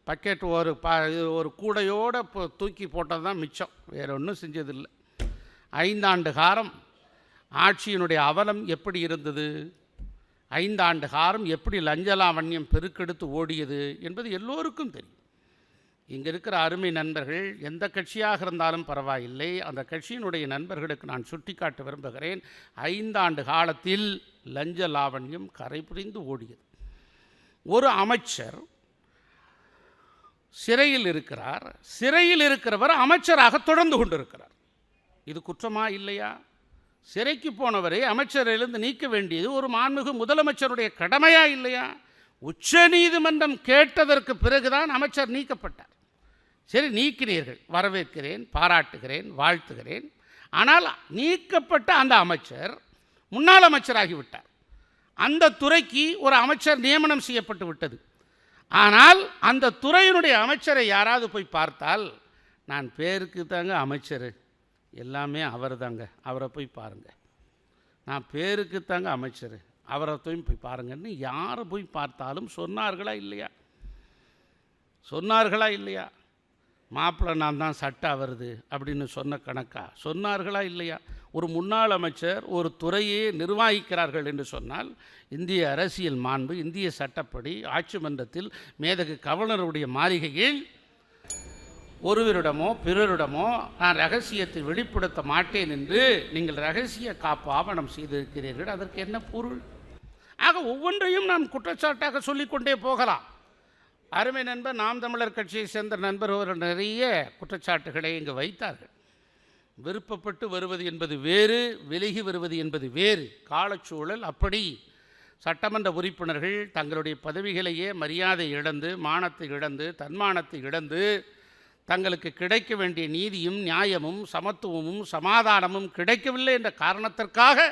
பக்கெட் ஒரு கூடையோடு தூக்கி போட்டது தான் மிச்சம், வேறு ஒன்றும் செஞ்சதில்லை. 5 ஆண்டு காலம் ஆட்சியினுடைய அவலம் எப்படி இருந்தது, 5 ஆண்டு காலம் எப்படி லஞ்சலாவண்யம் பெருக்கெடுத்து ஓடியது என்பது எல்லோருக்கும் தெரியும். இங்கே இருக்கிற அருமை நண்பர்கள் எந்த கட்சியாக இருந்தாலும் பரவாயில்லை, அந்த கட்சியினுடைய நண்பர்களுக்கு நான் சுட்டிக்காட்ட விரும்புகிறேன், 5 ஆண்டு காலத்தில் லஞ்ச லாவண்யம் கரை புரிந்து ஓடியது. ஒரு அமைச்சர் சிறையில் இருக்கிறார், சிறையில் இருக்கிறவர் அமைச்சராக தொடர்ந்து கொண்டிருக்கிறார். இது குற்றமா இல்லையா? சிறைக்கு போனவரை அமைச்சரிலிருந்து நீக்க வேண்டியது ஒரு மாண்புமிகு முதலமைச்சருடைய கடமையா இல்லையா? உச்ச நீதிமன்றம் கேட்டதற்கு பிறகுதான் அமைச்சர் நீக்கப்பட்டார். சரி, நீக்கினீர்கள், வரவேற்கிறேன், பாராட்டுகிறேன், வாழ்த்துகிறேன். ஆனால் நீக்கப்பட்ட அந்த அமைச்சர் முன்னாள் அமைச்சராகிவிட்டார். அந்த துறைக்கு ஒரு அமைச்சர் நியமனம் செய்யப்பட்டு விட்டது. ஆனால் அந்த துறையினுடைய அமைச்சரை யாராவது போய் பார்த்தால், நான் பேருக்கு தாங்க அமைச்சர், எல்லாமே அவர் தாங்க, அவரை போய் பாருங்கள், நான் பேருக்கு தாங்க அமைச்சர், அவரை போய் பாருங்கன்னு யாரை போய் பார்த்தாலும் சொன்னார்களா இல்லையா? மாப்பிள்ளை நான் தான் சட்டை வருது அப்படின்னு சொன்ன கணக்கா சொன்னார்களா இல்லையா? ஒரு முன்னாள் அமைச்சர் ஒரு துறையே நிர்வகிக்கிறார்கள் என்று சொன்னால் இந்திய அரசியல் மாண்பு, இந்திய சட்டப்படி ஆட்சி மன்றத்தில் மேதகு கவர்னருடைய மாளிகையில் ஒருவரிடமோ பிறரிடமோ நான் ரகசியத்தை வெளிப்படுத்த மாட்டேன் என்று நீங்கள் ரகசிய காப்பு ஆவணம் செய்திருக்கிறீர்கள், அதற்கு என்ன பொருள்? ஆக ஒவ்வொன்றையும் நாம் குற்றச்சாட்டாக சொல்லிக்கொண்டே போகலாம். அருமை நண்பர் நாம் தமிழர் கட்சியை சேர்ந்த நண்பர் ஒரு நிறைய குற்றச்சாட்டுகளை இங்கு வைத்தார்கள். விருப்பப்பட்டு வருவது என்பது வேறு, விலகி வருவது என்பது வேறு. காலச்சூழல் அப்படி. சட்டமன்ற உறுப்பினர்கள் தங்களுடைய பதவிகளையே மரியாதை இழந்து, மானத்தை இழந்து, தன்மானத்தை இழந்து, தங்களுக்கு கிடைக்க வேண்டிய நீதியும் நியாயமும் சமத்துவமும் சமாதானமும் கிடைக்கவில்லை என்ற காரணத்திற்காக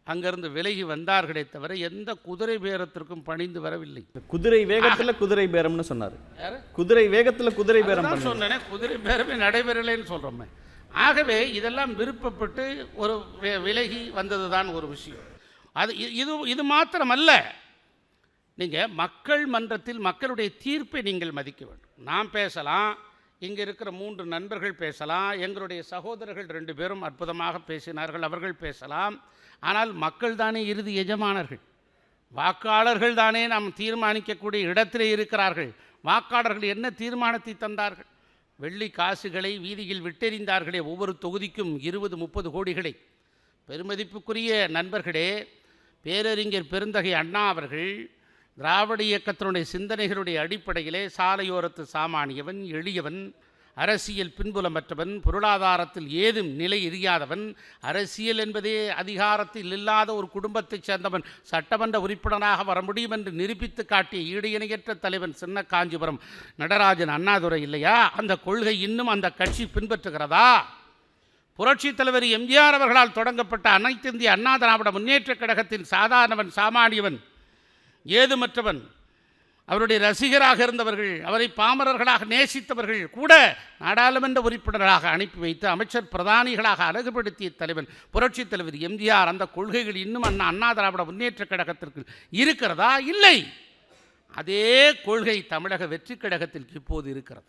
அங்கிருந்து விலகி வந்தார்களே தவிர எந்த குதிரை பேரத்திற்கும் பணிந்து வரவில்லை. குதிரை வேகத்தில் குதிரை பேரம்னு சொன்னார். குதிரை வேகத்தில் குதிரை பேரம் சொன்னேனே, குதிரை பேரமே நடைபெறலைன்னு சொல்கிறோமே. ஆகவே இதெல்லாம் விருப்பப்பட்டு ஒரு விலகி வந்தது தான் ஒரு விஷயம். அது இது மாத்திரமல்ல, நீங்கள் மக்கள் மன்றத்தில் மக்களுடைய தீர்ப்பை நீங்கள் மதிக்க வேண்டும். நாம் பேசலாம், இங்கே இருக்கிற 3 நண்பர்கள் பேசலாம், எங்களுடைய சகோதரர்கள் 2 பேரும் அற்புதமாக பேசினார்கள், அவர்கள் பேசலாம். ஆனால் மக்கள் தானே இறுதி எஜமானர்கள், வாக்காளர்கள் தானே நாம் தீர்மானிக்கக்கூடிய இடத்திலே இருக்கிறார்கள். வாக்காளர்கள் என்ன தீர்மானத்தை தந்தார்கள்? வெள்ளி காசுகளை வீதியில் விட்டெறிந்தார்களே, ஒவ்வொரு தொகுதிக்கும் 20-30 கோடிகளை. பெருமதிப்புக்குரிய நண்பர்களே, பேரறிஞர் பெருந்தகை அண்ணா அவர்கள் திராவிட இயக்கத்தினுடைய சிந்தனைகளுடைய அடிப்படையிலே சாலையோரத்து சாமானியவன், எளியவன், அரசியல் பின்புலமற்றவன், பொருளாதாரத்தில் ஏதும் நிலை எரியாதவன், அரசியல் என்பதே அதிகாரத்தில் இல்லாத ஒரு குடும்பத்தைச் சேர்ந்தவன் சட்டமன்ற உறுப்பினராக வர முடியும் என்று நிரூபித்து காட்டிய ஈடு இணையற்ற தலைவன் சின்ன காஞ்சிபுரம் நடராஜன் அண்ணாதுரை இல்லையா? அந்த கொள்கை இன்னும் அந்த கட்சி பின்பற்றுகிறதா? புரட்சித் தலைவர் எம்ஜிஆர் அவர்களால் தொடங்கப்பட்ட அனைத்து இந்திய அண்ணா திராவிட முன்னேற்றக் கழகத்தின் சாதாரணவன், சாமானியவன், ஏதுமற்றவன், அவருடைய ரசிகராக இருந்தவர்கள், அவரை பாமரர்களாக நேசித்தவர்கள் கூட நாடாளுமன்ற உறுப்பினராக அனுப்பி வைத்து அமைச்சர் பிரதானிகளாக அழகுபடுத்திய தலைவன் புரட்சித் தலைவர் எம்ஜிஆர். அந்த கொள்கைகள் இன்னும் அண்ணா திராவிட முன்னேற்றக் கழகத்திற்கு இருக்கிறதா? இல்லை. அதே கொள்கை தமிழக வெற்றி கழகத்திற்கு இப்போது இருக்கிறது.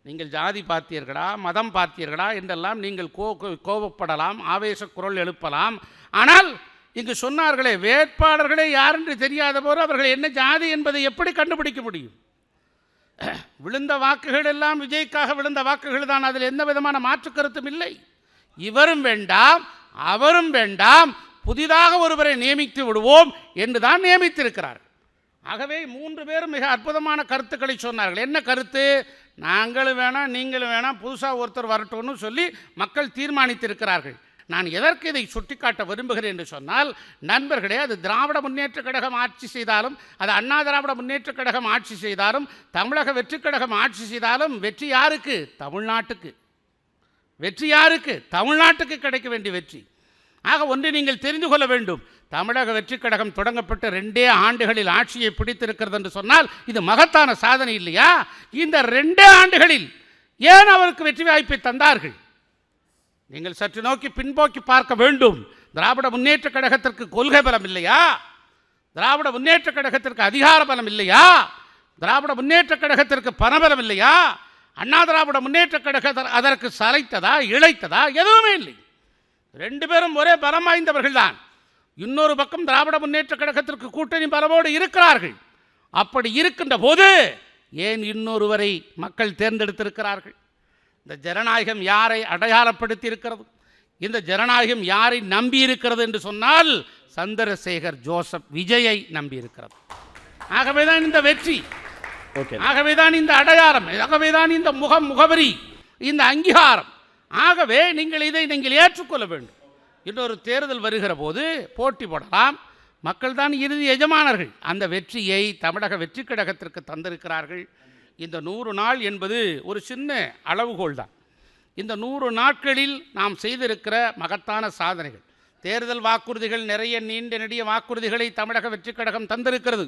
நீங்கள் ஜாதி பார்த்தீர்களா, மதம் பார்த்தீர்களா என்றெல்லாம் நீங்கள் கோபப்படலாம், ஆவேச குரல் எழுப்பலாம். ஆனால் இங்கு சொன்னார்களே, வேட்பாளர்களே யார் என்று தெரியாத போது அவர்கள் என்ன ஜாதி என்பதை எப்படி கண்டுபிடிக்க முடியும்? விழுந்த வாக்குகள் எல்லாம் விஜய்க்காக விழுந்த வாக்குகள் தான், அதில் எந்த விதமான மாற்று கருத்தும் இல்லை. இவரும் வேண்டாம் அவரும் வேண்டாம், புதிதாக ஒருவரை நியமித்து விடுவோம் என்று தான் நியமித்திருக்கிறார்கள். ஆகவே 3 பேரும் மிக அற்புதமான கருத்துக்களை சொன்னார்கள். என்ன கருத்து? நாங்களும் வேணாம் நீங்களும் வேணாம், புதுசாக ஒருத்தர் வரட்டும்னு சொல்லி மக்கள் தீர்மானித்திருக்கிறார்கள். நான் எதற்கு இதை சுட்டிக்காட்ட விரும்புகிறேன் என்று சொன்னால், நண்பர்களே, அது திராவிட முன்னேற்றக் கழகம் ஆட்சி செய்தாலும், அது அண்ணா திராவிட முன்னேற்றக் கழகம் ஆட்சி செய்தாலும், தமிழக வெற்றிக் கழகம் ஆட்சி செய்தாலும், வெற்றி யாருக்கு? தமிழ்நாட்டுக்கு. வெற்றி யாருக்கு? தமிழ்நாட்டுக்கு கிடைக்க வேண்டிய வெற்றி. ஆக ஒன்று நீங்கள் தெரிந்து கொள்ள வேண்டும், தமிழக வெற்றிக் கழகம் தொடங்கப்பட்ட 2 ஆண்டுகளில் ஆட்சியை பிடித்திருக்கிறது என்று சொன்னால் இது மகத்தான சாதனை இல்லையா? இந்த 2 ஆண்டுகளில் ஏன் அவருக்கு வெற்றி வாய்ப்பை தந்தார்கள்? நீங்கள் சற்று நோக்கி பின்போக்கி பார்க்க வேண்டும். திராவிட முன்னேற்றக் கழகத்திற்கு கொள்கை பலம் இல்லையா? திராவிட முன்னேற்றக் கழகத்திற்கு அதிகார பலம் இல்லையா? திராவிட முன்னேற்றக் கழகத்திற்கு பணபலம் இல்லையா? அண்ணா திராவிட முன்னேற்றக் கழகம் அதற்கு சளைத்ததா, இழைத்ததா? எதுவுமே இல்லை. 2 பேரும் ஒரே பலம் வாய்ந்தவர்கள் தான். இன்னொரு பக்கம் திராவிட முன்னேற்றக் கழகத்திற்கு கூட்டணி பலமோடு இருக்கிறார்கள். அப்படி இருக்கின்ற போது ஏன் இன்னொருவரை மக்கள் தேர்ந்தெடுத்திருக்கிறார்கள்? இந்த ஜனநாயகம் யாரை அடையாளப்படுத்தி இருக்கிறது? இந்த ஜனநாயகம் யாரை நம்பி இருக்கிறது என்று சொன்னால் சந்திரசேகர் ஜோசப் விஜயை நம்பி இருக்கிறது. ஆகவேதான் இந்த வெற்றி, ஆகவேதான் இந்த அடையாளம், ஆகவேதான் இந்த முகவரி, இந்த அங்கீகாரம். ஆகவே இதை நீங்கள் ஏற்றுக்கொள்ள வேண்டும். இன்னொரு தேர்தல் வருகிற போது போட்டி போடலாம். மக்கள் தான் இறுதி எஜமானர்கள். அந்த வெற்றியை தமிழக வெற்றி கழகத்திற்கு தந்திருக்கிறார்கள். இந்த 100 நாள் என்பது ஒரு சின்ன அளவுகோல் தான். இந்த 100 நாட்களில் நாம் செய்திருக்கிற மகத்தான சாதனைகள், தேர்தல் வாக்குறுதிகள், நிறைய நீண்ட நெடிய வாக்குறுதிகளை தமிழக வெற்றி கழகம் தந்திருக்கிறது.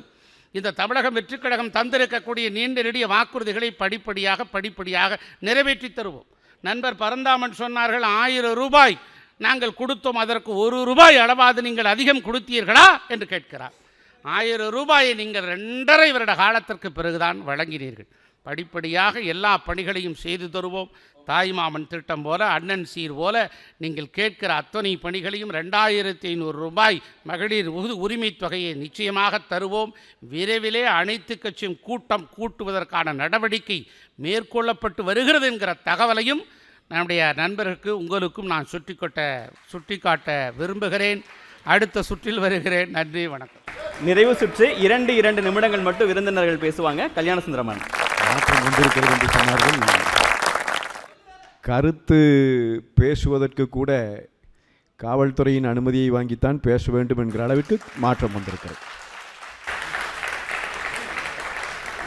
இந்த தமிழக வெற்றி கழகம் தந்திருக்கக்கூடிய நீண்ட நெடிய வாக்குறுதிகளை படிப்படியாக நிறைவேற்றி தருவோம். நண்பர் பரந்தாமன் சொன்னார்கள், 1000 ரூபாய் நாங்கள் கொடுத்தோம், அதற்கு 1 ரூபாய் அளவாது நீங்கள் அதிகம் கொடுத்தீர்களா என்று கேட்கிறார். 1000 ரூபாயை நீங்கள் 2.5 வருட காலத்திற்கு பிறகுதான் வழங்கினீர்கள். படிப்படியாக எல்லா பணிகளையும் செய்து தருவோம். தாய்மாமன் திட்டம் போல, அண்ணன் சீர் போல நீங்கள் கேட்கிற அத்தனை பணிகளையும் 2500 ரூபாய் மகளிர் உரிமை தொகையை நிச்சயமாக தருவோம். விரைவிலே அனைத்து கட்சியும் கூட்டம் கூட்டுவதற்கான நடவடிக்கை மேற்கொள்ளப்பட்டு வருகிறது என்கிற தகவலையும் நம்முடைய நண்பர்களுக்கு உங்களுக்கும் நான் சுட்டிக்காட்ட விரும்புகிறேன். அடுத்த சுற்றில் வருகிறேன். நன்றி, வணக்கம். நிறைவு சுற்று 2 நிமிடங்கள் மட்டும் விருந்தினர்கள் பேசுவாங்க. கல்யாண சுந்தரமன் மாற்றம் வந்திருக்கிறது என்று சொன்னார்கள். கருத்து பேசுவதற்கு கூட காவல்துறையின் அனுமதியை வாங்கித்தான் பேச வேண்டும் என்கிற அளவிற்கு மாற்றம் வந்திருக்கிறது.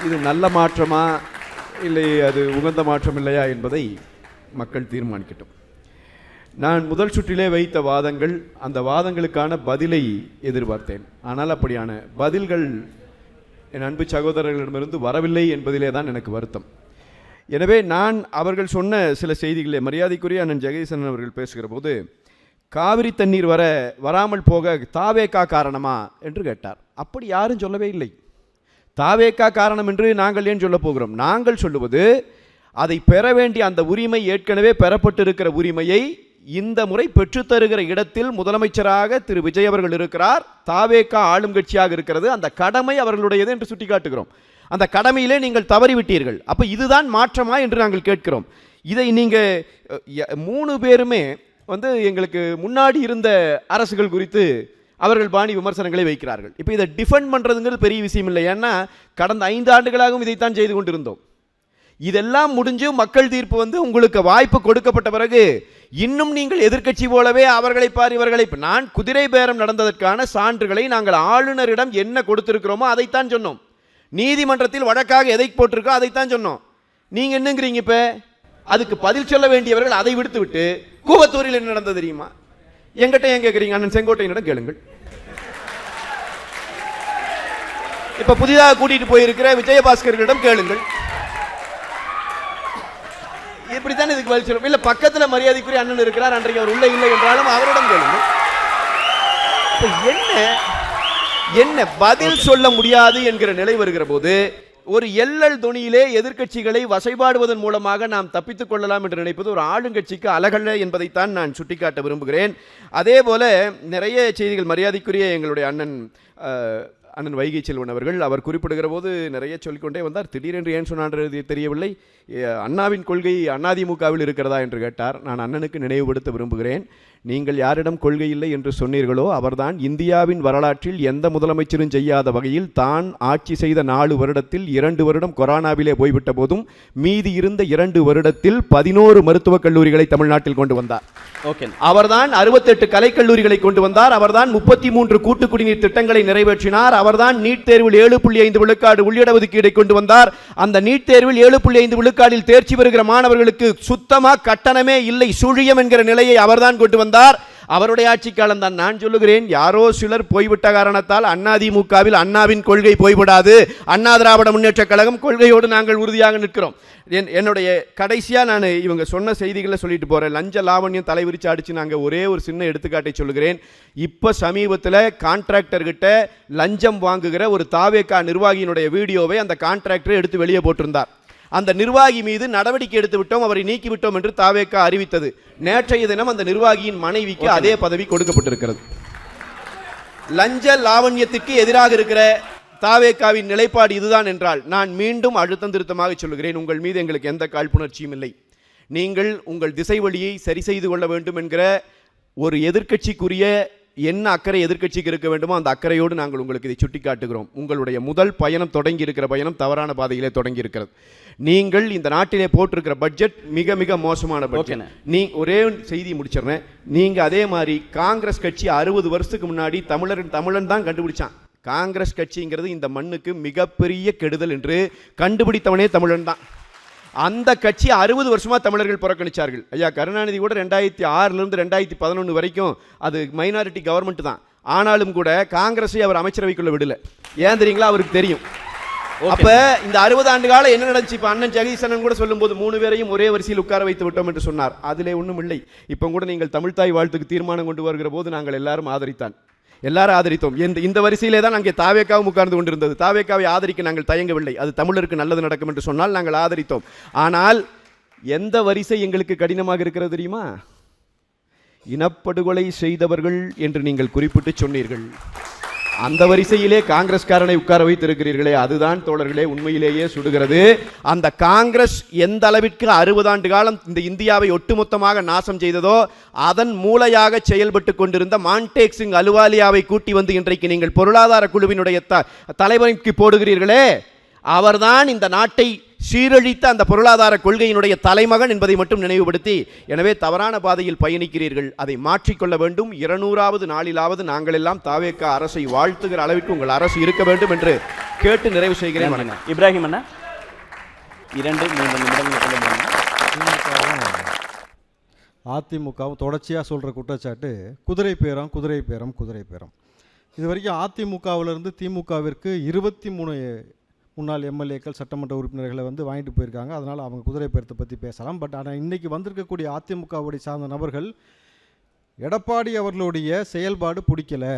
இது நல்ல மாற்றமா இல்லை அது உகந்த மாற்றம் இல்லையா என்பதை மக்கள் தீர்மானிக்கட்டும். நான் முதல் சுற்றிலே வைத்த வாதங்கள், அந்த வாதங்களுக்கான பதிலை எதிர்பார்த்தேன். ஆனால் அப்படியான பதில்கள் என் அன்பு சகோதரர்களிடமிருந்து வரவில்லை என்பதிலே தான் எனக்கு வருத்தம். எனவே நான் அவர்கள் சொன்ன சில செய்திகளை, மரியாதைக்குரிய அண்ணன் ஜெகதீசன் அவர்கள் பேசுகிற போது, காவிரி தண்ணீர் வராமல் போக தாவேக்கா காரணமா என்று கேட்டார். அப்படி யாரும் சொல்லவே இல்லை. தாவேக்கா காரணம் என்று நாங்கள் ஏன் சொல்ல போகிறோம்? நாங்கள் சொல்லுவது, அதை பெற வேண்டிய அந்த உரிமை, ஏற்கனவே பெறப்பட்டிருக்கிற உரிமையை இந்த முறை பெற்றுத்தருகிற இடத்தில் முதலமைச்சராக திரு விஜய் அவர்கள் இருக்கிறார். தாவேக்கா ஆளும் கட்சியாக இருக்கிறது. அந்த கடமை அவர்களுடையது என்று சுட்டிக்காட்டுகிறோம். அந்த கடமையிலே நீங்கள் தவறிவிட்டீர்கள். அப்போ இதுதான் மாற்றமா என்று நாங்கள் கேட்கிறோம். இதை நீங்கள் 3 பேருமே எங்களுக்கு முன்னாடி இருந்த அரசுகள் குறித்து அவர்கள் பாணி விமர்சனங்களை வைக்கிறார்கள். இப்போ இதை டிஃபெண்ட் பண்ணுறதுங்கிறது பெரிய விஷயம் இல்லை. ஏன்னா கடந்த 5 ஆண்டுகளாகவும் இதைத்தான் செய்து கொண்டிருந்தோம். இதெல்லாம் முடிஞ்சு மக்கள் தீர்ப்பு உங்களுக்கு வாய்ப்பு கொடுக்கப்பட்ட பிறகு இன்னும் நீங்கள் எதிர்க்கட்சி போலவே அவர்களை பார் இவர்களை, நான் குதிரை பேரம் நடந்ததற்கான சான்றுகளை நாங்கள் ஆளுநரிடம் என்ன கொடுத்திருக்கிறோமோ அதைத்தான் சொன்னோம். நீதிமன்றத்தில் வழக்காக எதை போட்டிருக்கோ அதைத்தான் சொன்னோம். நீங்க என்னங்கிறீங்க? இப்ப அதுக்கு பதில் சொல்ல வேண்டியவர்கள் அதை விடுத்து விட்டு கூவத்தூரில் என்ன நடந்தது தெரியுமா? எங்கிட்ட ஏன் கேட்குறீங்க? அண்ணன் செங்கோட்டையனிடம் கேளுங்கள். இப்ப புதிதாக கூட்டிட்டு போயிருக்கிற விஜயபாஸ்கர்களிடம் கேளுங்கள். இப்படித்தான் இதுக்கு பதில் சொல்லும். இல்ல பக்கத்தில் மரியாதைக்குரிய அண்ணன் இருக்கிறார், அன்றைக்கு அவர் உள்ள இல்லை என்றாலும் அவரிடம் கேளுங்கள். என்ன பதில் சொல்ல முடியாது என்கிற நிலை வருகிற போது ஒரு எல்லல் தொனியிலே எதிர்க்கட்சிகளை வசைபாடுவதன் மூலமாக நாம் தப்பித்துக் கொள்ளலாம் என்று நினைப்பது ஒரு ஆளுங்கட்சிக்கு அழகல்ல என்பதைத்தான் நான் சுட்டிக்காட்ட விரும்புகிறேன். அதே போல நிறைய செய்திகள், மரியாதைக்குரிய எங்களுடைய அண்ணன் அண்ணன் வைகை செல்வன் அவர்கள். அவர் குறிப்பிடுகிற போது நிறைய சொல்லிக்கொண்டே வந்தார். திடீரென்று ஏன் சொன்னான்றது தெரியவில்லை. அண்ணாவின் கொள்கை அதிமுகவில் இருக்கிறதா என்று கேட்டார். நான் அண்ணனுக்கு நினைவுபடுத்த விரும்புகிறேன். நீங்கள் யாரிடம் கொள்கை இல்லை என்று சொன்னீர்களோ அவர்தான் இந்தியாவின் வரலாற்றில் எந்த முதலமைச்சரும் செய்யாத வகையில் தான் ஆட்சி செய்த 4 வருடத்தில் 2 வருடம் கொரோனாவிலே போய்விட்ட போதும் மீதி இருந்த 2 வருடத்தில் 11 மருத்துவக் கல்லூரிகளை தமிழ்நாட்டில் கொண்டு வந்தார். அவர்தான் 68 கலைக்கல்லூரிகளை கொண்டு வந்தார். அவர்தான் 33 கூட்டு குடிநீர் திட்டங்களை நிறைவேற்றினார். அவர்தான் நீட் தேர்வில் 7.5 விழுக்காடு உள்ளிடஒதுக்கீடை கொண்டு வந்தார். அந்த நீட் தேர்வில் 7.5 விழுக்காடில் தேர்ச்சி பெறுகிற மாணவர்களுக்கு சுத்தமாக கட்டணமே இல்லை, சுழியம் என்கிற நிலையை அவர்தான் கொண்டு வந்தார். அவருடைய ஆட்சி காலம் தான். நான் சொல்லுகிறேன், யாரோ சிலர் போய்விட்ட காரணத்தால் அதிமுகவில் அண்ணாவின் கொள்கை போய்விடாது. அண்ணா திராவிட முன்னேற்ற கழகம் கொள்கையோடு நாங்கள் உறுதியாக நிற்கிறோம். என்னுடைய கடைசியாக நான் இவங்க சொன்ன செய்திகளை சொல்லிட்டு போகிறேன். லஞ்ச லாவண்யம் தலைவிரிச்சு அடிச்சு நாங்கள் ஒரே ஒரு சின்ன எடுத்துக்காட்டை சொல்லுகிறேன். இப்போ சமீபத்தில் கான்ட்ராக்டர்கிட்ட லஞ்சம் வாங்குகிற ஒரு தாவேகா நிர்வாகியினுடைய வீடியோவை அந்த கான்ட்ராக்டரை எடுத்து வெளியே போட்டிருந்தார். அந்த நிர்வாகி மீது நடவடிக்கை எடுத்து விட்டோம், அவரை நீக்கிவிட்டோம் என்று தாவேகா அறிவித்தது. நேற்றைய தினம் அந்த நிர்வாகியின் மனைவிக்கு அதே பதவி கொடுக்கப்பட்டிருக்கிறது. லஞ்ச லாவண்யத்திற்கு எதிராக இருக்கிற தாவேகாவின் நிலைப்பாடு இதுதான் என்றால் நான் மீண்டும் அழுத்தம் திருத்தமாக சொல்லுகிறேன், உங்கள் மீது எங்களுக்கு எந்த காழ்ப்புணர்ச்சியும் இல்லை. நீங்கள் உங்கள் திசை வழியை சரி செய்து கொள்ள வேண்டும் என்கிற ஒரு எதிர்க்கட்சிக்குரிய என்ன அக்கறை எதிர்க்கட்சிக்கு இருக்க வேண்டுமோ அந்த அக்கறையோடு நாங்கள் உங்களுக்கு இதை சுட்டி காட்டுகிறோம். உங்களுடைய முதல் பயணம் தொடங்கி இருக்கிற பயணம் தவறான பாதையிலே தொடங்கி இருக்கிறது. நீங்கள் இந்த நாட்டிலே போட்டிருக்கிற பட்ஜெட் மிக மிக மோசமான பட்ஜெட். ஒரே செய்தி முடிச்சிடுறேன். நீங்க அதே மாதிரி காங்கிரஸ் கட்சி 60 வருஷத்துக்கு முன்னாடி தமிழன் தான் கண்டுபிடிச்சான். காங்கிரஸ் கட்சிங்கிறது இந்த மண்ணுக்கு மிகப்பெரிய கெடுதல் என்று கண்டுபிடித்தவனே தமிழன் தான். அந்த கட்சி 60 வருஷமா தமிழர்கள் புறக்கணிச்சார்கள். ஐயா கருணாநிதி கூட 2006 2011 வரைக்கும் அது மைனாரிட்டி கவர்மெண்ட் தான். ஆனாலும் கூட காங்கிரஸை அவர் அமைச்சரவைக்குள்ள விடல. ஏன் தெரியுங்களா? அவருக்கு தெரியும். அப்ப இந்த 60 ஆண்டு காலம் என்ன நடந்துச்சு? இப்ப அண்ணன் ஜெகதீசன் கூட சொல்லும்போது 3 பேரையும் ஒரே வரிசையில் உட்கார வைத்து விட்டோம் என்று சொன்னார். அதிலே ஒன்றும் இல்லை. இப்போ கூட நீங்கள் தமிழ்தாய் வாழ்த்துக்கு தீர்மானம் கொண்டு வருகிற போது நாங்கள் எல்லாரும் ஆதரித்தோம். இந்த வரிசையிலே தான் அங்கே தாவேகாவும் உட்கார்ந்து கொண்டிருந்தது. தாவேகாவை ஆதரிக்க நாங்கள் தயங்கவில்லை. அது தமிழருக்கு நல்லது நடக்கும் என்று சொன்னால் நாங்கள் ஆதரித்தோம். ஆனால் எந்த வரிசை எங்களுக்கு கடினமாக இருக்கிறது தெரியுமா? இனப்படுகொலை செய்தவர்கள் என்று நீங்கள் குறிப்பிட்டு சொன்னீர்கள். அந்த வரிசையிலே காங்கிரஸ்காரனை உட்கார வைத்திருக்கிறீர்களே, அதுதான் தோழர்களே உண்மையிலேயே சுடுகிறது. அந்த காங்கிரஸ் எந்த அளவிற்கு 60 ஆண்டு காலம் இந்த இந்தியாவை ஒட்டுமொத்தமாக நாசம் செய்ததோ அதன் மூளையாக செயல்பட்டு கொண்டிருந்த மான்டேக் சிங் அலுவாலியாவை கூட்டி வந்து இன்றைக்கு நீங்கள் பொருளாதார குழுவினுடைய தலைவருக்கு போடுகிறீர்களே, அவர்தான் இந்த நாட்டை சீரழித்த அந்த பொருளாதார கொள்கையினுடைய தலைமகன் என்பதை மட்டும் நினைவுபடுத்தி, எனவே தவறான பாதையில் பயணிக்கிறீர்கள், அதை மாற்றிக்கொள்ள வேண்டும். 200வது நாளிலாவது நாங்கள் எல்லாம் தாவேகா அரசை வாழ்த்துகிற அளவிற்கு உங்கள் அரசு இருக்க வேண்டும் என்று கேட்டு நிறைவு செய்கிறேன். வணக்கம். இப்ராஹிம் அண்ணா 2-3 நிமிடங்கள். அதிமுகவும் தொடர்ச்சியாக சொல்கிற குற்றச்சாட்டு குதிரை பேரம். இது வரைக்கும் அதிமுகவிலிருந்து திமுகவிற்கு 23 முன்னாள் எம்எல்ஏக்கள் சட்டமன்ற உறுப்பினர்களை வாங்கிட்டு போயிருக்காங்க. அதனால் அவங்க குதிரை பேரத்தை பற்றி பேசலாம். பட் ஆனால் இன்றைக்கி வந்திருக்கக்கூடிய அதிமுகவுடைய சார்ந்த நபர்கள் எடப்பாடி அவர்களுடைய செயல்பாடு பிடிக்கலை.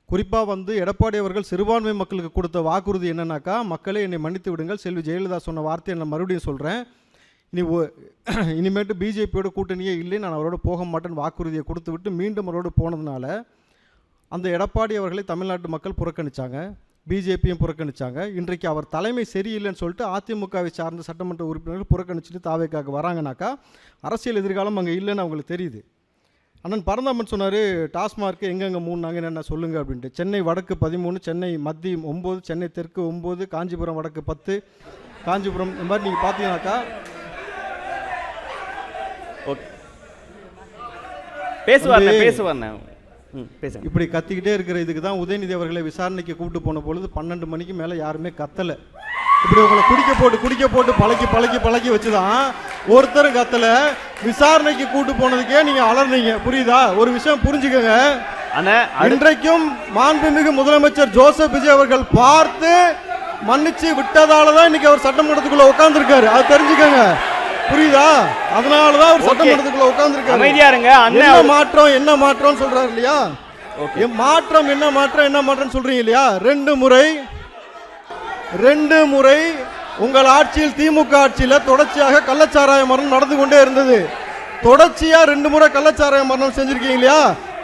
குறிப்பாக எடப்பாடி அவர்கள் சிறுபான்மை மக்களுக்கு கொடுத்த வாக்குறுதி என்னன்னாக்கா, மக்களே என்னை மன்னித்து விடுங்கள், செல்வி ஜெயலலிதா சொன்ன வார்த்தையை நான் மறுபடியும் சொல்கிறேன், இனிமேட்டு பிஜேபியோட கூட்டணியே இல்லை, நான் அவரோட போக மாட்டேன்னு வாக்குறுதியை கொடுத்து விட்டு மீண்டும் அவரோடு போனதுனால அந்த எடப்பாடி அவர்களை தமிழ்நாட்டு மக்கள் புறக்கணித்தாங்க, பிஜேபியும் புறக்கணித்தாங்க. இன்றைக்கு அவர் தலைமை சரியில்லைன்னு சொல்லிட்டு அதிமுகவை சார்ந்த சட்டமன்ற உறுப்பினர்கள் புறக்கணிச்சுட்டு தாவேக்காக வராங்கனாக்கா அரசியல் எதிர்காலம் அங்கே இல்லைன்னு அவங்களுக்கு தெரியுது. அண்ணன் பரந்தாமன் சொன்னார், டாஸ்மார்க்கு எங்கெங்கே மூணாங்க என்ன சொல்லுங்கள் அப்படின்ட்டு. சென்னை வடக்கு 13, சென்னை மத்திய 9, சென்னை தெற்கு 9, காஞ்சிபுரம் வடக்கு 10, காஞ்சிபுரம் இந்த மாதிரி நீங்கள் பார்த்தீங்கன்னாக்கா பேசுவார். இப்படி கத்திக்கிட்டே இருக்கிற இதுக்கு தான் உதயநிதி அவர்களை விசாரணைக்கு கூப்பிட்டு போன பொழுது 12 மணிக்கு மேலே யாருமே கத்தலை. இப்படி உங்களை குடிக்க போட்டு பழக்கி வச்சுதான் ஒருத்தரும் கத்தலை. விசாரணைக்கு கூட்டு போனதுக்கே நீங்க அலர்ந்தீங்க. புரியுதா? ஒரு விஷயம் புரிஞ்சுக்கங்க. இன்றைக்கும் மாண்புமிகு முதலமைச்சர் ஜோசப் விஜய் அவர்கள் பார்த்து மன்னிச்சு விட்டதால தான் இன்னைக்கு அவர் சட்டமன்றத்துக்குள்ள உட்கார்ந்துருக்காரு. அது தெரிஞ்சுக்கங்க. புரியுதா? அதனாலதான் அவர் சட்டமன்றத்துக்குள்ள உட்கார்ந்துருக்காரு. அமைதியா இருங்க. என்ன மாற்றம் சொல்றாரு இல்லையா? மாற்றம் என்ன மாற்றம் சொல்றீங்க இல்லையா? 2 முறை உங்கள் ஆட்சியில், திமுக ஆட்சியில் தொடர்ச்சியாக கள்ளச்சாராய மரணம் நடந்து கொண்டே இருந்தது. தொடர்ச்சியா 2 முறை கள்ளச்சாராய மரணம் செஞ்சிருக்கீங்க இல்லையா?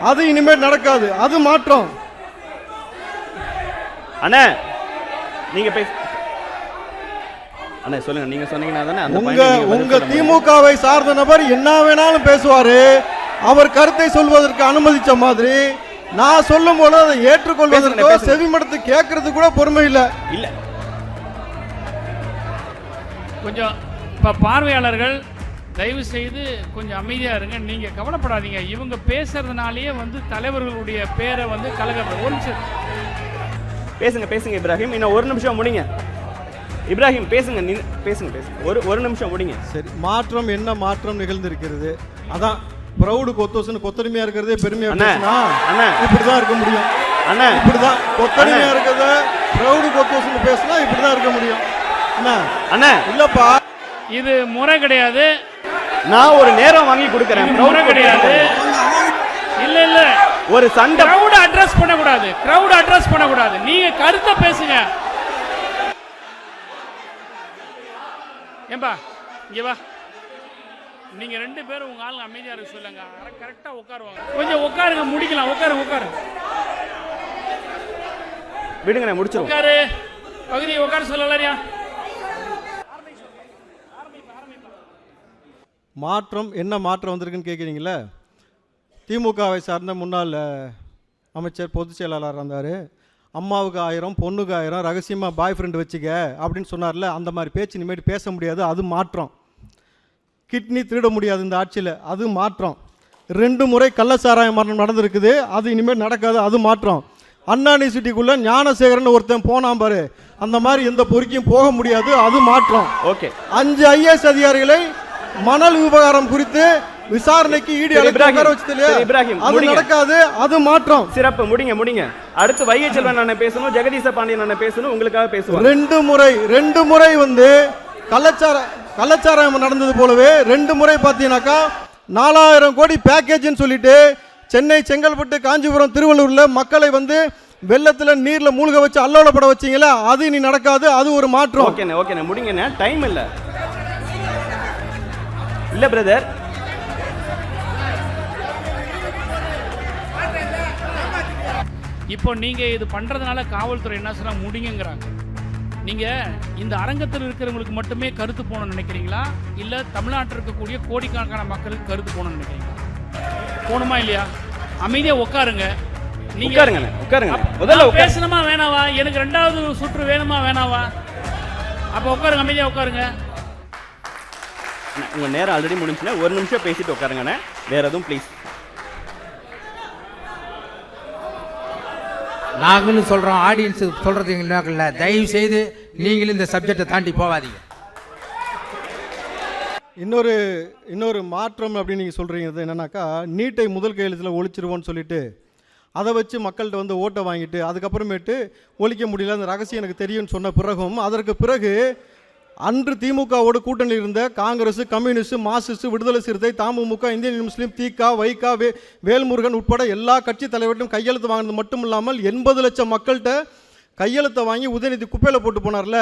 அது இனிமேல் நடக்காது. அது மாற்றம். அண்ணா நீங்க பேச அண்ணா சொல்லுங்க, நீங்க சொன்னீங்கன்னா தானே அந்த உங்க திமுகவை சார்ந்த நபர் என்ன வேணாலும் பேசுவாரு. அவர் கருத்தை சொல்வதற்கு அனுமதிச்ச மாதிரி நான் சொல்லும் போது அதை ஏற்றுக்கொள்வதற்கோ செவிமடுத்து கேட்கறது கூட பொறுமை இல்லை. இல்ல கொஞ்சம் இப்போ பார்வையாளர்கள் தயவு செய்து கொஞ்சம் அமைதியாக இருங்க. நீங்கள் கவலைப்படாதீங்க. இவங்க பேசுறதுனாலேயே வந்து தலைவர்களுடைய பேரை வந்து கலக. ஒரு நிமிஷம் பேசுங்க பேசுங்க இப்ராஹிம், இன்னும் ஒரு நிமிஷம் முடிங்க. இப்ராஹிம் பேசுங்க, பேசுங்க பேசுங்க, ஒரு நிமிஷம் முடிங்க. சரி, மாற்றம் என்ன மாற்றம் நிகழ்ந்திருக்கிறது? அதான் ப்ரௌடு கொத்தோஸ்னு கொத்தடிமையா இருக்கிறதே பெருமையா பேசினா இப்படிதான் இருக்க முடியும். அண்ணா இப்படிதான் கொத்தடிமையா இருக்கிறத ப்ரௌடு கொத்தோஸ்னு பேசினா இப்படிதான் இருக்க முடியும். அண்ணா இல்லப்பா, இது முறை கிடையாது. நான் ஒரு நேரம் வாங்கி கொடுக்கறேன். முறை கிடையாது. இல்ல இல்ல, ஒரு சண்டை கிரவுட் அட்ரஸ் பண்ணக்கூடாது. கிரவுட் அட்ரஸ் பண்ணக்கூடாது. நீங்க கருத்தை பேசுங்க. ஏம்பா இங்க வா. நீங்க ரெண்டு பேரும் உங்க ஆளுங்க அமைதியா இருக்க சொல்லுங்க. கரெக்டா உட்காருவாங்க. கொஞ்சம் உட்காருங்க, முடிக்கலாம். உட்காரு விடுங்க, நான் முடிச்சிருவோம். உட்காரு பகுதி உட்கார சொல்லலையா? மாற்றம் என்ன மாற்றம் வந்திருக்குன்னு கேட்குறீங்களே. திமுகவை சார்ந்த முன்னாள் அமைச்சர் பொதுச் செயலாளர் இருந்தார். அம்மாவுக்கு 1000 பொண்ணுக்கு 1000 ரகசியமாக பாய் ஃப்ரெண்டு வச்சுக்க அப்படின்னு சொன்னார்ல, அந்த மாதிரி பேச்சு இனிமேல் பேச முடியாது. அது மாற்றம். கிட்னி திருட முடியாது இந்த ஆட்சியில், அது மாற்றம். 2 முறை கள்ளச்சாராய மரணம் நடந்திருக்குது, அது இனிமேல் நடக்காது, அது மாற்றம். அண்ணா யூனிவர்சிட்டிக்குள்ளே ஞானசேகரன் ஒருத்தன் போனான் பாரு, அந்த மாதிரி எந்த பொறுக்கியும் போக முடியாது, அது மாற்றம். ஓகே, 5 IAS அதிகாரிகளை மணல் விவகாரம் குறித்து விசாரணைக்கு ஈடு இப்ராஹிம் அது நடக்காது, அது மாற்றம். சிறப்பு, முடிங்க. அடுத்து வைகை செல்வன் அண்ணன் பேசணும், ஜெகதீச பாண்டியன் அண்ணன் பேசணும், உங்களுக்காக பேசுவாங்க. 2 முறை வந்து கள்ளச்சாராயம் நடந்தது போலவே 2 முறை பார்த்தீங்கன்னாக்கா 4000 கோடி பேக்கேஜ்னு சொல்லிட்டு சென்னை, செங்கல்பட்டு, காஞ்சிபுரம், திருவள்ளூரில் மக்களை வந்து வெள்ளத்தில் நீரில் மூழ்க வச்சு அல்லோலப்பட வச்சிங்களா, அது இனி நடக்காது, அது ஒரு மாற்றம். ஓகே முடிங்கண்ணே, டைம் இல்லை. இல்ல பிரதர், இப்போ நீங்க இது பண்றதுனால காவல்துறை என்ன சொல்ல முடியுங்கிறாங்க. நீங்க இந்த அரங்கத்தில் இருக்கிறவங்களுக்கு மட்டுமே கருத்து போகணும்னு நினைக்கிறீங்களா, இல்ல தமிழ்நாட்டில் இருக்கக்கூடிய கோடிக்கணக்கான மக்களுக்கு கருத்து போகணும்னு நினைக்கிறீங்களா? போகணுமா இல்லையா? அமைதியா உட்காருங்க. நீங்க உட்காருங்க. முதல்ல பேசணுமா வேணாவா? எனக்கு 2வது சுற்று வேணுமா வேணாவா? அப்ப உட்காருங்க, அமைதியா உட்காருங்க. உங்க நேரம் ஆல்ரெடி முடிஞ்சுன்னா 1 நிமிஷம் பேசிட்டு உட்காருங்கண்ணே. வேற எதுவும் ப்ளீஸ். நாங்களும் சொல்கிறோம், ஆடியன்ஸு சொல்கிறது எங்களுக்கு இல்லை. தயவு செய்து நீங்களும் இந்த சப்ஜெக்டை தாண்டி போகாதீங்க. இன்னொரு மாற்றம் அப்படின்னு நீங்கள் சொல்கிறீங்க என்னன்னாக்கா, நீட்டை முதல் கையெழுத்தில் ஒழிச்சிருவோன்னு சொல்லிட்டு அதை வச்சு மக்கள்கிட்ட வந்து ஓட்டை வாங்கிட்டு அதுக்கப்புறமேட்டு ஒழிக்க முடியல, அந்த ரகசியம் எனக்கு தெரியும்னு சொன்ன பிறகும் அதற்கு பிறகு அன்று திமுகவோடு கூட்டணியில் இருந்த காங்கிரஸ், கம்யூனிஸ்ட், மார்க்சிஸ்ட், விடுதலை சிறுத்தை, தமுமுக, இந்தியன் முஸ்லீம், திக, வைகா, வேல்முருகன் உட்பட எல்லா கட்சி தலைவர்கிட்டும் கையெழுத்து வாங்கினது மட்டும் இல்லாமல் 80 லட்சம் மக்கள்கிட்ட கையெழுத்தை வாங்கி உதயநிதி குப்பையில் போட்டு போனார்ல,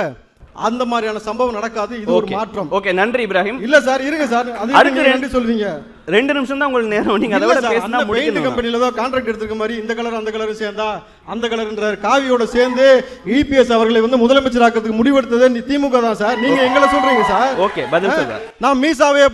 அந்த மாதிரியான சம்பவம் நடக்காது, இது ஒரு மாற்றம். ஓகே, நன்றி இப்ராஹிம். இல்ல சார், இருங்க சார், அதுக்கு நன்றி சொல்வீங்க. 2 நிமிஷம் தான் உங்களுக்கு நேரம். நீங்க அதோட பேசினா பெயிண்ட் கம்பெனில தான் கான்ட்ராக்ட் எடுத்துக்க மாதிரி இந்த கலர் அந்த கலர் சேர்ந்தா அந்த கலர்ன்ற காவியோட சேர்ந்து இபிஎஸ் அவர்களை வந்து முதலமைச்சர் ஆக்கிறதுக்கு முடிவெடுத்தது திமுக தான் சார். நீங்க எங்களை சொல்றீங்க சார். ஓகே, பதில் சொல்லுங்க. நான் மீசாவையே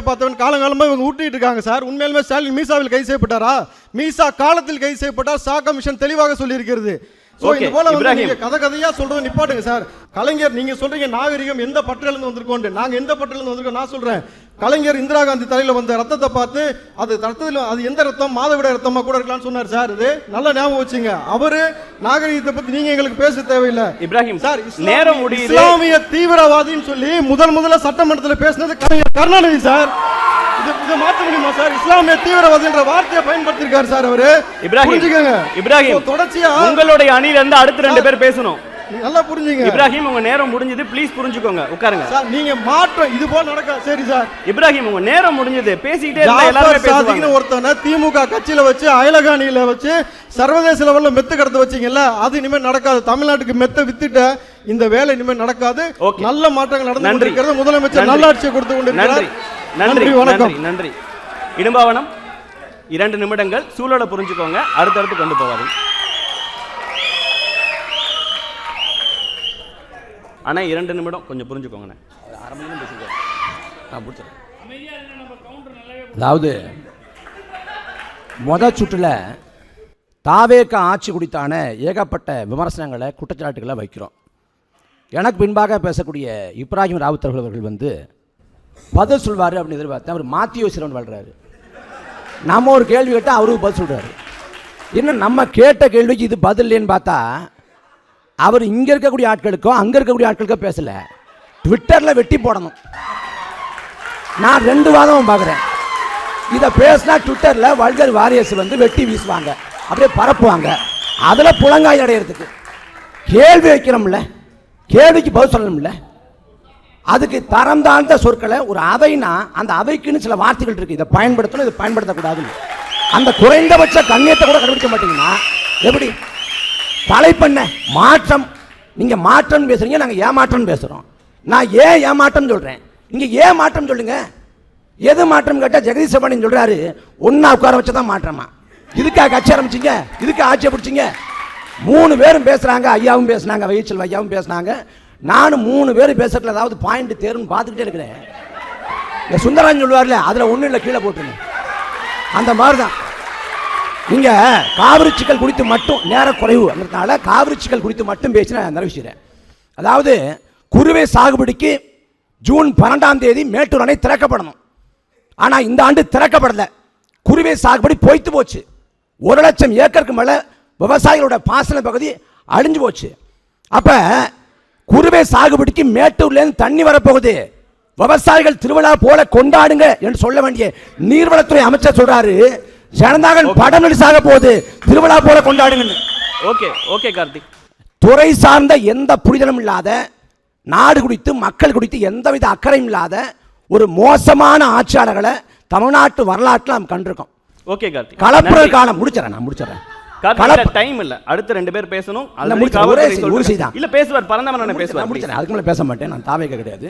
பார்த்தவன் காலங்காலமா இவங்க ஊட்டிட்டு இருக்காங்க சார். உண்மையிலுமே ஸ்டாலின் மீசாவில் கைது செய்யப்பட்டாரா? மீசா காலத்தில் கைது செய்யப்பட்டார். சா கமிஷன் தெளிவாக சொல்லி இருக்கிறது. இது போல நீங்க கதையா சொல்றது நிப்பாட்டுங்க சார். கலைஞர், நீங்க சொல்றீங்க நாகரிகம் எந்த பட்டியலிருந்து வந்திருக்கோம், நாங்க எந்த பட்டியலிருந்து வந்திருக்கோம். நான் சொல்றேன், கலைஞர் இந்திரா காந்தி தலையில வந்த ரத்தத்தை பார்த்து அது ரத்தத்தில் அது எந்த ரத்தம், மாதவிட ரத்தமா கூட இருக்கலாம்னு சொன்னார் சார். இது நல்ல ஞாபகம் வச்சுங்க. அவரு நாகரிகத்தை பத்தி நீங்க எங்களுக்கு பேச தேவையில்லை. இப்ராஹிம் சார், நேரம் முடியுது. இஸ்லாமிய தீவிரவாதின்னு சொல்லி முதல்ல சட்டமன்றத்தில் பேசினது கலைஞர் கருணாநிதி சார். இதை மாற்ற முடியுமா சார்? இஸ்லாமிய தீவிரவாதின்ற வார்த்தையை பயன்படுத்திருக்காரு சார் அவரு. இப்ராஹிம் தொடர்ச்சியா உங்களுடைய அணியில இருந்து அடுத்து 2 பேர் பேசணும். நல்லா புரிஞ்சுங்க. இப்ராஹிம், உங்க நேரம் முடிஞ்சது, ப்ளீஸ் புரிஞ்சுக்கோங்க, உட்காருங்க சார். நீங்க மாற்றம் இது போல நடக்க சரி சார். இப்ராஹிம், உங்க நேரம் முடிஞ்சது, பேசிட்டே இருந்தா எல்லாரும் பேசுவாங்க. ஒருத்தனை திமுக கட்சியில வச்சு அயலகாணியில வச்சு சர்வதேச லெவல்ல மெத்து கடத்த வச்சீங்கல்ல, அது இனிமே நடக்காது. தமிழ்நாட்டுக்கு மெத்த வித்துட்ட இந்த வேலை இனிமே நடக்காது. நல்ல மாற்றங்கள் நடந்து கொண்டிருக்கிறது. முதலமைச்சர் நல்லாட்சியை கொடுத்து கொண்டிருக்கிறார். நன்றி, வணக்கம். நன்றி. இடும்பாவனம் 2 நிமிடங்கள். சூழலை புரிஞ்சுக்கோங்க, அடுத்தடுத்து கொண்டு போவாரு. அண்ணா 2 நிமிடம் கொஞ்சம் புரிஞ்சுக்கோங்கண்ணே. அரை மணி நேரம் பேசுங்க, நான் முடிச்சிடுறேன். அதாவது சுற்றுல தாவேக ஆட்சி குறித்தான ஏகப்பட்ட விமர்சனங்களை குற்றச்சாட்டுகளை வைக்கிறோம். எனக்கு பின்பாக பேசக்கூடிய இப்ராஹிம் ராவுத் அவர்கள் வந்து பதில் சொல்வார் அப்படின்னு எதிர்பார்த்தேன். அவர் மாத்தி யோசிக்கிறவன் வாழ்றாரு. நம்ம ஒரு கேள்வி கேட்டால் அவருக்கு பதில் சொல்கிறாரு. இன்னும் நம்ம கேட்ட கேள்விக்கு இது பதில் இல்லைன்னு பார்த்தா அவர் இங்கே இருக்கக்கூடிய ஆட்களுக்கோ அங்கே இருக்கக்கூடிய ஆட்களுக்கோ பேசலை, ட்விட்டரில் வெட்டி போடணும். நான் 2 வாதமும் பார்க்குறேன். இதை பேசினா ட்விட்டரில் வல்கர் வாரியர்ஸ் வந்து வெட்டி வீசுவாங்க, அப்படியே பரப்புவாங்க. அதில் புலங்காய் அடையிறதுக்கு கேள்வி வைக்கிறோம்ல, கேள்விக்கு பதில் சொல்லணும்ல. அதுக்கு தரம் தாழ்ந்த சொற்களை ஒரு அவைனா அந்த அவைக்குன்னு சில வார்த்தைகள் இருக்குது, இதை பயன்படுத்தணும், இதை பயன்படுத்தக்கூடாது. அந்த குறைந்தபட்ச கண்ணியத்தை கூட கண்டுபிடிக்க மாட்டீங்கன்னா எப்படி? தலைப்பண்ண மாற்றம், நீங்கள் மாற்றம் பேசுறீங்க, நாங்கள் ஏமாற்றம் பேசுகிறோம். நான் ஏன் ஏமாற்றம் சொல்கிறேன், நீங்கள் ஏன் மாற்றம் சொல்லுங்க. எது மாற்றம் கேட்டால் ஜெகதீஷ் செவ்வாணி சொல்கிறாரு, ஒன்றா உட்கார வச்சு தான் மாற்றமா. இதுக்காக கட்சி ஆரம்பிச்சிங்க, இதுக்கு ஆட்சியை பிடிச்சிங்க. 3 பேரும் பேசுகிறாங்க, ஐயாவும் பேசுனாங்க, வைச்சல் ஐயாவும் பேசுனாங்க. நானும் 3 பேரும் பேசுறதுல ஏதாவது பாயிண்ட் தேர்வுன்னு பார்த்துக்கிட்டே இருக்கிறேன். இந்த சுந்தராஜன் சொல்லுவார்ல, அதில் ஒன்றும் இல்லை, கீழே போட்டுருங்க. அந்த மாதிரி தான் நீங்கள் காவிரி சிக்கல் குறித்து மட்டும் நேர குறைவுங்கிறதுனால காவிரி சிக்கல் குறித்து மட்டும் பேசி நான் நிறைவேற்றுறேன். அதாவது குறுவை சாகுபடிக்கு ஜூன் 12ஆம் தேதி மேட்டூர் அணை திறக்கப்படணும். ஆனால் இந்த ஆண்டு திறக்கப்படலை. குறுவை சாகுபடி பொய்த்து போச்சு. 1,00,000 ஏக்கருக்கு மேலே விவசாயிகளோட பாசன பகுதி அழிஞ்சு போச்சு. அப்போ குறுவை சாகுபடிக்கு மேட்டூர்லேருந்து தண்ணி வரப்போகுது, விவசாயிகள் திருவிழா போல கொண்டாடுங்க என்று சொல்ல வேண்டிய நீர்வளத்துறை அமைச்சர் சொல்றாரு, ஜனநாயகன் படம் நடிசாக போகுது, திருவிழா போல கொண்டாடுங்க. Okay okay Karthik. துறை சார்ந்த எந்த புரிதலும் இல்லாத, நாடு குறித்து மக்கள் குறித்து எந்தவித அக்கறையும் இல்லாத ஒரு மோசமான ஆட்சியாளர்களை தமிழ்நாட்டு வரலாற்றில் நாம் கண்டிருக்கோம். ஓகே கார்த்திக். கலப்புற காலம் முடிச்சிடறேன். டைம் இல்ல, அடுத்த 2 பேர் பேசணும். இல்ல பேசுவார், பரந்தமன் பேசுவார். அதுக்கு மேல பேச மாட்டேன், நான் தாவேக கிடையாது.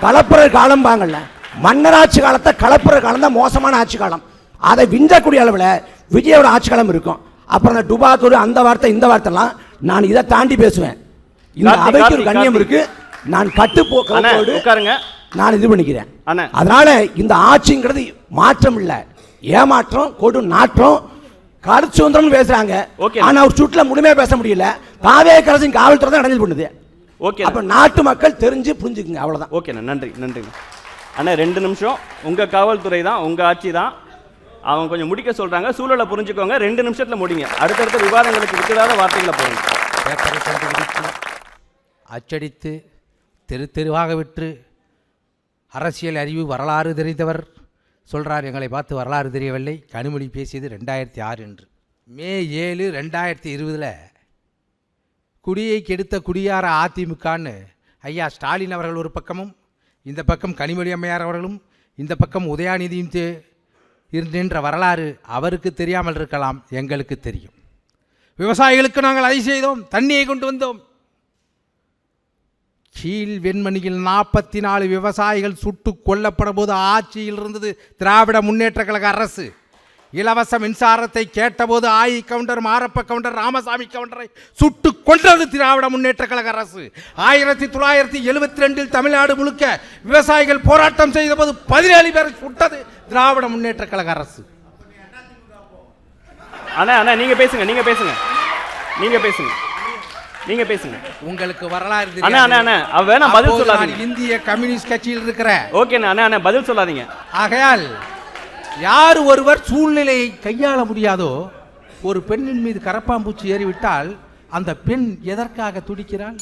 கலப்புற காலம் பாங்கல்ல, மன்னராட்சி காலத்தை கலப்புற காலம் தான் மோசமான ஆட்சி காலம். அதை விஞ்சக்கூடிய அளவில் விஜயோட ஆட்சி காலம் இருக்கும். அப்புறம் அந்த டுபாக்கூர் அந்த வார்த்தை இந்த வார்த்தைலாம் நான் இதை தாண்டி பேசுவேன். இந்த அவைக்கு ஒரு கண்ணியம் இருக்கு, நான் கட்டுப்போக்காருங்க, நான் இது பண்ணிக்கிறேன். அதனால இந்த ஆட்சிங்கிறது மாற்றம் இல்லை, ஏமாற்றம், கொடு நாற்றம், கருத்து சுதந்திரம் பேசுறாங்க. ஆனா ஒரு சுற்றுல முழுமையா பேச முடியல. தாவே கரசின் காவல்துறை தான் இடைஞ்சல் பண்ணுது. ஓகே, அப்ப நாட்டு மக்கள் தெரிஞ்சு புரிஞ்சுக்குங்க, அவ்வளவுதான். ஓகே, நன்றி நன்றி அண்ணா. 2 நிமிஷம். உங்க காவல்துறை தான், உங்க ஆட்சி தான். அவங்க கொஞ்சம் முடிக்க சொல்றாங்க, சூழலை புரிஞ்சுக்கோங்க. 2 நிமிஷத்துல முடிங்க. அடுத்தடுத்த விவாதங்களுக்கு விற்காத வார்த்தைகளை போடுங்க. பேப்பரை கண்டுபிடித்து அச்சடித்து தெரு தெருவாக விற்று அரசியல் அறிவு வரலாறு தெரிந்தவர் சொல்கிறார், எங்களை பார்த்து வரலாறு தெரியவில்லை. கனிமொழி பேசியது 2006 என்று. மே 7, 2020 குடியை கெடுத்த குடியார அதிமுகன்னு ஐயா ஸ்டாலின் அவர்கள் ஒரு பக்கமும், இந்த பக்கம் கனிமொழி அம்மையார் அவர்களும், இந்த பக்கம் உதயாநிதியும் நின்ற வரலாறு அவருக்கு தெரியாமல் இருக்கலாம், எங்களுக்கு தெரியும். விவசாயிகளுக்கு நாங்கள் அதை செய்தோம், தண்ணியை கொண்டு வந்தோம். கீழ் வெண்மணியில் 44 விவசாயிகள் சுட்டு கொல்லப்படும் போது ஆட்சியில் இருந்தது திராவிட முன்னேற்ற கழக அரசு. இலவச மின்சாரத்தை கேட்டபோது ஆயி கவுண்டர், மாரப்ப கவுண்டர், ராமசாமி கவுண்டரை சுட்டு கொன்றது திராவிட முன்னேற்ற கழக அரசு. 1972 தமிழ்நாடு முழுக்க விவசாயிகள் போராட்டம் செய்த போது 17 பேரை சுட்டது திராவிட முன்னேற்ற கழக அரசு. அண்ணா நீங்க பேசுங்க, நீங்க பேசுங்க, நீங்க பேசுங்க, நீங்க பேசுங்க. உங்களுக்கு வரலாறு அண்ணா அண்ணா வேணா பதில் சொல்லாதீங்க. இந்திய கம்யூனிஸ்ட் கட்சியில் இருக்கிற ஓகே அண்ணா பதில் சொல்லாதீங்க. ஆகையால் யார் ஒருவர் சூழ்நிலையை கையாள முடியாதோ, ஒரு பெண்ணின் மீது கரப்பாம்பூச்சி ஏறிவிட்டால் அந்த பெண் எதற்காக துடிக்கிறாள்?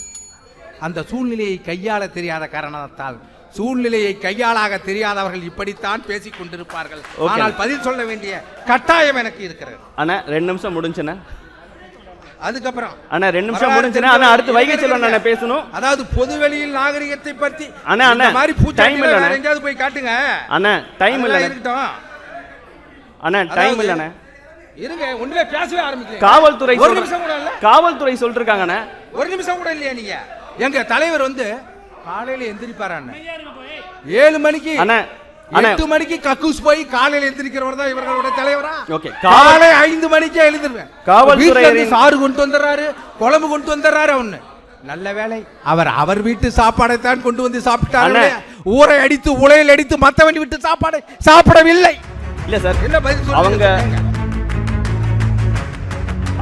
அந்த சூழ்நிலையை கையாள தெரியாத காரணத்தால். சூழ்நிலையை கையாளாக தெரியாதவர்கள் இப்படித்தான் பேசிக் கொண்டிருப்பார்கள். ஆனால் பதில் சொல்ல வேண்டிய கட்டாயம் எனக்கு இருக்கிறது. அண்ணா 2 நிமிஷம் முடிஞ்சுண்ணா. அதுக்கப்புறம் அண்ணா 2 நிமிஷம் முடிஞ்சுனா அண்ணா அடுத்து வைகை செல்வன் அண்ணா பேசணும். அதாவது பொதுவெளியில் நாகரிகத்தை பற்றி அண்ணா அண்ணா மாதிரி டைம் இல்ல, வேற எங்கயாவது போய் காட்டுங்க. அண்ணா டைம் இல்ல, இருக்கட்டும் அண்ணா டைம் இல்ல அண்ணா, இருங்க, ஒண்ணுமே பேசவே ஆரம்பிக்கல. காவல்துறை ஒரு நிமிஷம் கூட இல்ல, காவல்துறை சொல்லிருக்காங்க அண்ணா. ஒரு நிமிஷம் கூட இல்லையா? நீங்க எங்க தலைவர் வந்து காலையில எந்திரிப்பாரு அண்ணா 7 மணிக்கு, அண்ணா 8 மணிக்கு கக்கூஸ் போய் காலையில எந்திரிக்கிறவர் தான் இவர்களோட தலைவரா? ஓகே, காலை 5 மணிக்கே எழுந்திருவேன். காவல்துறை சாறு கொண்டு வந்துறாரு, குழம்பு கொண்டு வந்துறாரு. அவனு நல்ல வேலை அவர் வீட்டு சாப்பாடை தான் கொண்டு வந்து சாப்பிட்டார். ஊரை அடித்து உலையில் அடித்து மற்றவன் வீட்டு சாப்பாடை சாப்பிடவில்லை. இல்ல சார், என்ன பதில் அவங்க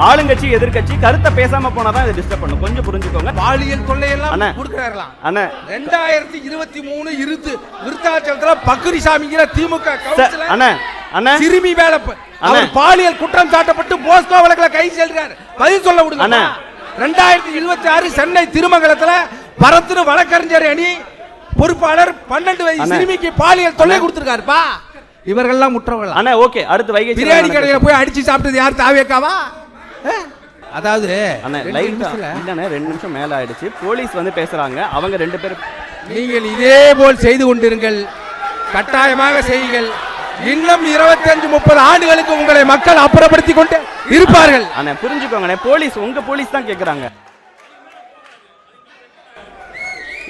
ஆளுங்கட்சி எதிர்கட்சி கருத்தை பேசாம போனாதான் இதை டிஸ்டர்ப் பண்ணும். கொஞ்சம் புரிஞ்சுக்கோங்க. பாலியல் தொல்லையெல்லாம் கொடுக்கிறார்களாம். அண்ணா 2023 விருத்தாச்சலத்துல பக்ரிசாமிங்கிற திமுக கவுன்சிலர் அண்ணா அண்ணா சிறுமி மேல அவர் பாலியல் குற்றம் சாட்டப்பட்டு போஸ்கோ வழக்குல கைது செய்கிறார். பதில் சொல்ல விடுங்க அண்ணா. 2026 சென்னை திருமங்கலத்துல பரத்துன வழக்கறிஞர் அணி பொறுப்பாளர் 12 வயது சிறுமிக்கு பாலியல் தொல்லை கொடுத்திருக்காருப்பா. இவர்கள்லாம் முற்றவர்கள். அண்ணா ஓகே, அடுத்து வைகை பிரியாணி கடையில போய் அடிச்சு சாப்பிட்டது யார்? தாவேக்காவா? அதாவது அண்ணா லைட்டா இல்லண்ணே 2 நிமிஷம் மேல ஆயிடுச்சு. போலீஸ் வந்து பேசுறாங்க. அவங்க 2 பேர். நீங்கள் இதே போல் செய்து கொண்டிருங்கள், கட்டாயமாக செய்யுங்கள். இன்னும் 25-30 ஆண்டுகளுக்கு உங்களை மக்கள் அப்புறப்படுத்திக் கொண்டு இருப்பார்கள். அண்ணா புரிஞ்சுக்கோங்க, போலீஸ் உங்க போலீஸ் தான் கேக்குறாங்க.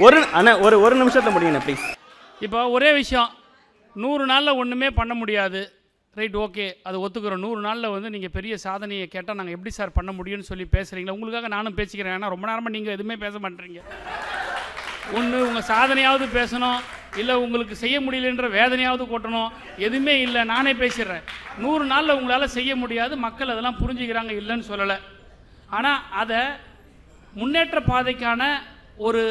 ஒரு நிமிஷத்துல முடியுங்க ப்ளீஸ். இப்போ ஒரே விஷயம், 100 நாளில் ஒன்றுமே பண்ண முடியாது. ரைட், ஓகே, அது ஒத்துக்கிறோம். 100 நாளில் வந்து நீங்கள் பெரிய சாதனையை கேட்டால் நாங்கள் எப்படி சார் பண்ண முடியும்னு சொல்லி பேசுகிறீங்களா? உங்களுக்காக நானும் பேசிக்கிறேன். ஏன்னா ரொம்ப நேரமாக நீங்கள் எதுவுமே பேச மாட்டேறீங்க. ஒன்று உங்கள் சாதனையாவது பேசணும், இல்லை உங்களுக்கு செய்ய முடியலன்ற வேதனையாவது கொட்டணும். எதுவுமே இல்லை, நானே பேசிடுறேன். 100 நாளில் உங்களால் செய்ய முடியாது, மக்கள் அதெல்லாம் புரிஞ்சுக்கிறாங்க, இல்லைன்னு சொல்லலை. ஆனால் அதை முன்னேற்ற பாதைக்கான ஒரு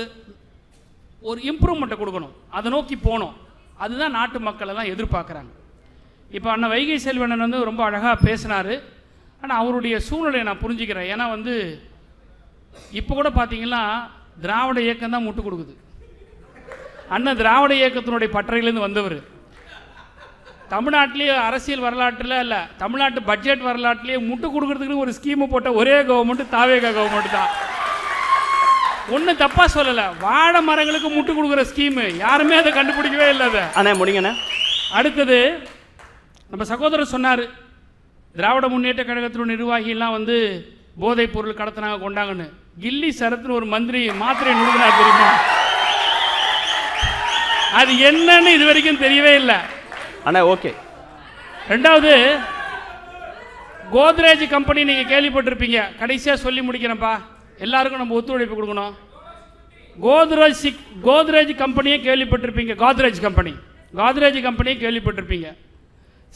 இம்ப்ரூவ்மெண்ட்டை கொடுக்கணும், அதை நோக்கி போகணும். அதுதான் நாட்டு மக்கள் எல்லாம் எதிர்பார்க்குறாங்க. இப்போ அண்ணன் வைகை செல்வண்ணன் வந்து ரொம்ப அழகாக பேசினார். ஆனால் அவருடைய சூழ்நிலையை நான் புரிஞ்சுக்கிறேன். ஏன்னா வந்து இப்போ கூட பார்த்தீங்கன்னா திராவிட இயக்கம் தான் முட்டு கொடுக்குது. அண்ணன் திராவிட இயக்கத்தினுடைய பட்டறையிலேருந்து வந்தவர். தமிழ்நாட்டிலேயே அரசியல் வரலாற்றில் இல்லை, தமிழ்நாட்டு பட்ஜெட் வரலாற்றிலேயே முட்டு கொடுக்கறதுக்கு ஒரு ஸ்கீமு போட்ட ஒரே கவர்மெண்ட்டு தாவேகா கவர்மெண்ட் தான். ஒன்றும் தப்பாக சொல்லலை, வாழை மரங்களுக்கு முட்டு கொடுக்குற ஸ்கீமு யாருமே அதை கண்டுபிடிக்கவே இல்லை. அதை அண்ணா முடிங்கண்ணே. அடுத்தது நம்ம சகோதரர் சொன்னார், திராவிட முன்னேற்ற கழகத்தின் நிர்வாகிகள்லாம் வந்து போதைப் பொருள் கடத்தினாங்க கொண்டாங்கன்னு. கில்லி சரத்துன்னு ஒரு மந்திரி மாத்திரை நுழுகினார் தெரியுமா? அது என்னன்னு இது வரைக்கும் தெரியவே இல்லை. அண்ணா ஓகே. ரெண்டாவது, கோத்ரேஜ் கம்பெனி நீங்கள் கேள்விப்பட்டிருப்பீங்க. கடைசியாக சொல்லி முடிக்கிறேன்ப்பா, எல்லாருக்கும் நம்ம ஒத்துழைப்பு கொடுக்கணும். கோத்ரேஜ் கம்பெனியை கேள்விப்பட்டிருப்பீங்க. கோத்ரேஜ் கம்பெனியை கேள்விப்பட்டிருப்பீங்க.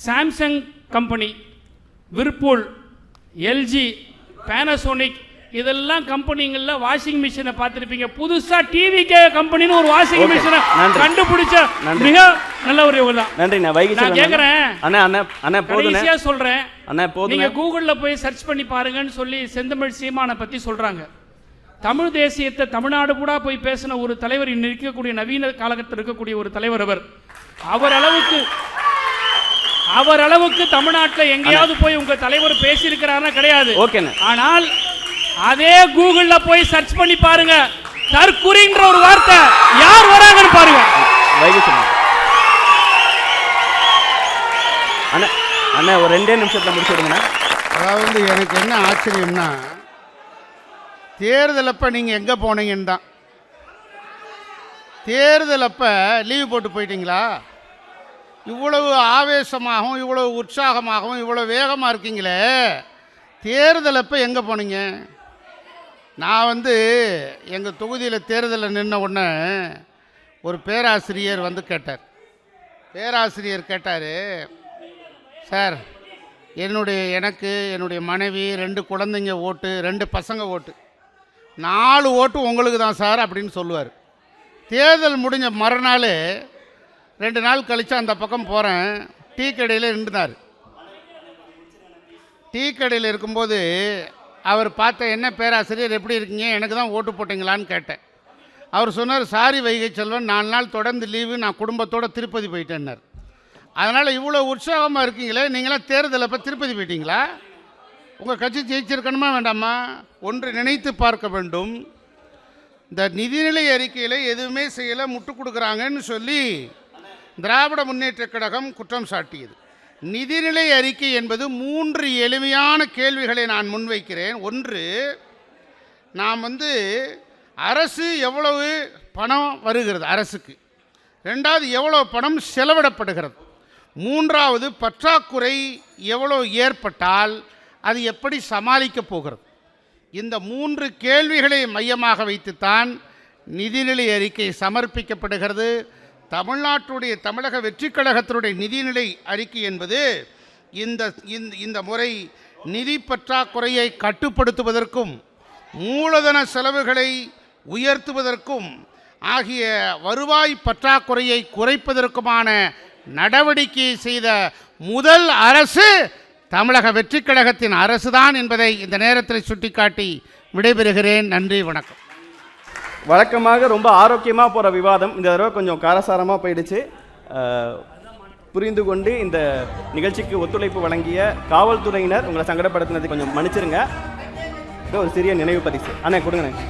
சாம்சங் கம்பெனி, விர்பூல், எல்ஜி, பேனசோனிக், இதெல்லாம் கம்பெனிங்களில் வாஷிங் மிஷினை பார்த்துருப்பீங்க. புதுசாக டிவிகே கம்பெனின்னு ஒரு வாஷிங் மிஷினை கண்டுபிடிச்ச மிக நல்ல ஒரு இவர் தான். நன்றி. நான் கேட்குறேன், கடைசியாக சொல்கிறேன், நீங்கள் கூகுளில் போய் சர்ச் பண்ணி பாருங்கன்னு சொல்லி செந்தமிழ் சீமானை பற்றி சொல்கிறாங்க. தமிழ் தேசியத்தை தமிழ்நாடு கூட போய் பேசின ஒரு தலைவர், இன்னும் இருக்கக்கூடிய நவீன காலகட்டத்தில் இருக்கக்கூடிய ஒரு தலைவர் அவர். அவர் அளவுக்கு தமிழ்நாட்டில் எங்கேயாவது போய் உங்க தலைவர் பேசியிருக்கிறாரா? கிடையாது. ஆனால் அதே கூகுள்ல போய் சர்ச் பண்ணி பாருங்க, தற்குறின்ற ஒரு வார்த்தை யார் வராங்கன்னு பாருங்க. அண்ணா ஒரு 2 நிமிஷத்துல முடிச்சுடுங்கண்ணா. அதாவது எனக்கு என்ன ஆச்சரியம்னா, தேர்தல் அப்ப நீங்க எங்க போனீங்கன்னு தான். தேர்தல் அப்ப லீவ் போட்டு போயிட்டீங்களா? இவ்வளவு ஆவேசமாகவும் இவ்வளவு உற்சாகமாகவும் இவ்வளோ வேகமாக இருக்கீங்களே, தேர்தல் அப்போ எங்கே போனீங்க? நான் வந்து எங்கள் தொகுதியில் தேர்தலில் நின்ன உடனே ஒரு பேராசிரியர் வந்து கேட்டார். சார், எனக்கு என்னுடைய மனைவி 2 குழந்தைங்க ஓட்டு, 2 பசங்க ஓட்டு, 4 ஓட்டு உங்களுக்கு தான் சார் அப்படின்னு சொல்லுவார். தேர்தல் முடிஞ்ச மறுநாள் 2 நாள் கழித்து அந்த பக்கம் போகிறேன், டீ கடையில் நின்றுனார். டீ கடையில் இருக்கும்போது அவர் பார்த்த, என்ன பேராசிரியர் எப்படி இருக்கீங்க, எனக்கு தான் ஓட்டு போட்டிங்களான்னு கேட்டேன். அவர் சொன்னார், சாரி வைகை செல்வன், 4 நாள் தொடர்ந்து லீவு, நான் குடும்பத்தோடு திருப்பதி போயிட்டேன்னார். அதனால் இவ்வளோ உற்சாகமாக இருக்கீங்களே, நீங்களாம் தேர்தல் அப்போ திருப்பதி போயிட்டீங்களா? உங்கள் கட்சி ஜெயிச்சிருக்கணுமா வேண்டாமா? ஒன்று நினைத்து பார்க்க வேண்டும். இந்த நிதிநிலை அறிக்கையில் எதுவுமே செய்யலை, முட்டு கொடுக்குறாங்கன்னு சொல்லி திராவிட முன்னேற்ற கழகம் குற்றம் சாட்டியது. நிதிநிலை அறிக்கை என்பது 3 எளிமையான கேள்விகளை நான் முன்வைக்கிறேன். ஒன்று, நாம் அரசு எவ்வளவு பணம் வருகிறது அரசுக்கு, 2வது எவ்வளவு பணம் செலவிடப்படுகிறது, 3வது பற்றாக்குறை எவ்வளவு ஏற்பட்டால் அது எப்படி சமாளிக்க போகிறது. இந்த 3 கேள்விகளை மையமாக வைத்துத்தான் நிதிநிலை அறிக்கை சமர்ப்பிக்கப்படுகிறது. தமிழக வெற்றிக் கழகத்தினுடைய நிதிநிலை அறிக்கை என்பது இந்த முறை நிதி பற்றாக்குறையை கட்டுப்படுத்துவதற்கும் மூலதன செலவுகளை உயர்த்துவதற்கும் ஆகிய வருவாய் பற்றாக்குறையை குறைப்பதற்குமான நடவடிக்கையை செய்த முதல் அரசு தமிழக வெற்றிக் கழகத்தின் அரசுதான் என்பதை இந்த நேரத்தில் சுட்டிக்காட்டி விடைபெறுகிறேன். நன்றி, வணக்கம். வழக்கமாக ரொம்ப ஆரோக்கியமாக போகிற விவாதம் இந்த தடவை கொஞ்சம் காரசாரமாக போயிடுச்சு. புரிந்து கொண்டு இந்த நிகழ்ச்சிக்கு ஒத்துழைப்பு வழங்கிய காவல்துறையினர் உங்களை சங்கடப்படுத்தினது கொஞ்சம் மன்னிச்சிருங்க. ஒரு சிறிய நினைவு பரிசு அண்ணே கொடுங்கண்ணே.